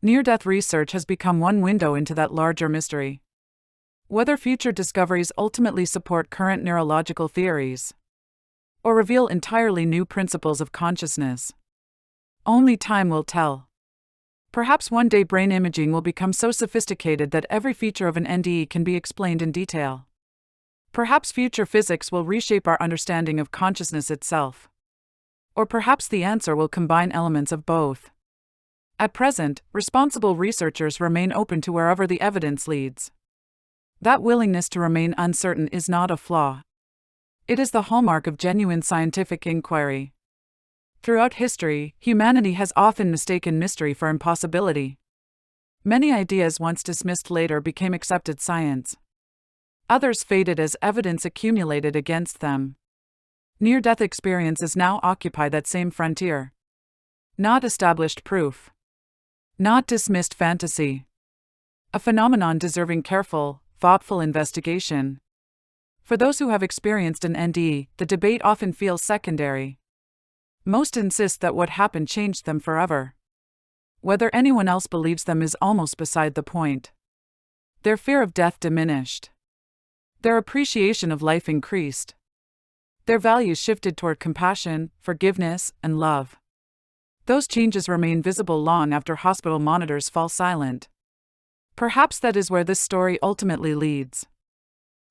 Near-death research has become one window into that larger mystery. Whether future discoveries ultimately support current neurological theories or reveal entirely new principles of consciousness, only time will tell. Perhaps one day brain imaging will become so sophisticated that every feature of an NDE can be explained in detail. Perhaps future physics will reshape our understanding of consciousness itself. Or perhaps the answer will combine elements of both. At present, responsible researchers remain open to wherever the evidence leads. That willingness to remain uncertain is not a flaw. It is the hallmark of genuine scientific inquiry. Throughout history, humanity has often mistaken mystery for impossibility. Many ideas once dismissed later became accepted science. Others faded as evidence accumulated against them. Near-death experiences now occupy that same frontier. Not established proof. Not dismissed fantasy. A phenomenon deserving careful, thoughtful investigation. For those who have experienced an NDE, the debate often feels secondary. Most insist that what happened changed them forever. Whether anyone else believes them is almost beside the point. Their fear of death diminished. Their appreciation of life increased. Their values shifted toward compassion, forgiveness, and love. Those changes remain visible long after hospital monitors fall silent. Perhaps that is where this story ultimately leads.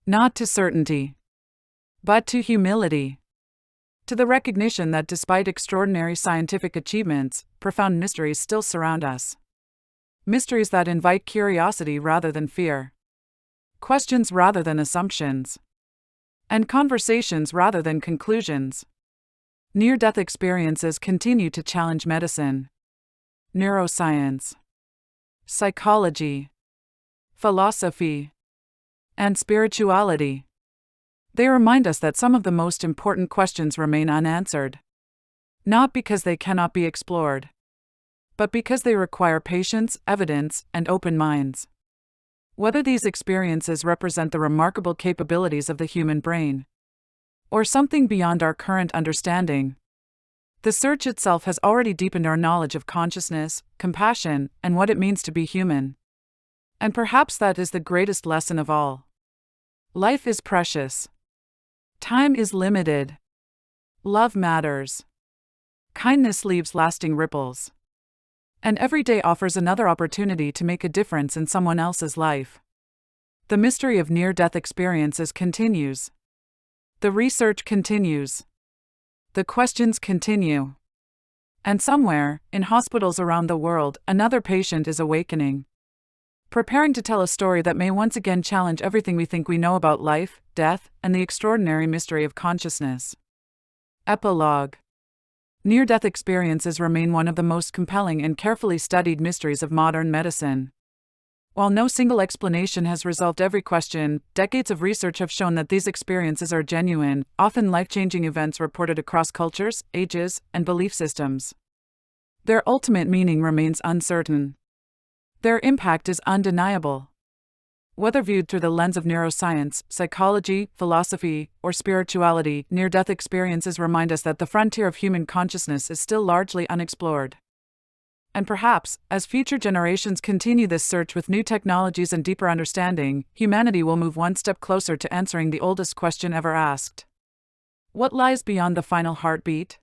Not to certainty, but to humility. To the recognition that despite extraordinary scientific achievements, profound mysteries still surround us. Mysteries that invite curiosity rather than fear. Questions rather than assumptions. And conversations rather than conclusions. Near-death experiences continue to challenge medicine, neuroscience, psychology, philosophy, and spirituality. They remind us that some of the most important questions remain unanswered. Not because they cannot be explored, but because they require patience, evidence, and open minds. Whether these experiences represent the remarkable capabilities of the human brain, or something beyond our current understanding, the search itself has already deepened our knowledge of consciousness, compassion, and what it means to be human. And perhaps that is the greatest lesson of all. Life is precious. Time is limited. Love matters. Kindness leaves lasting ripples. And every day offers another opportunity to make a difference in someone else's life. The mystery of near-death experiences continues. The research continues. The questions continue. And somewhere, in hospitals around the world, another patient is awakening. Preparing to tell a story that may once again challenge everything we think we know about life, death, and the extraordinary mystery of consciousness. Epilogue. Near-death experiences remain one of the most compelling and carefully studied mysteries of modern medicine. While no single explanation has resolved every question, decades of research have shown that these experiences are genuine, often life-changing events reported across cultures, ages, and belief systems. Their ultimate meaning remains uncertain. Their impact is undeniable. Whether viewed through the lens of neuroscience, psychology, philosophy, or spirituality, near-death experiences remind us that the frontier of human consciousness is still largely unexplored. And perhaps, as future generations continue this search with new technologies and deeper understanding, humanity will move one step closer to answering the oldest question ever asked. What lies beyond the final heartbeat?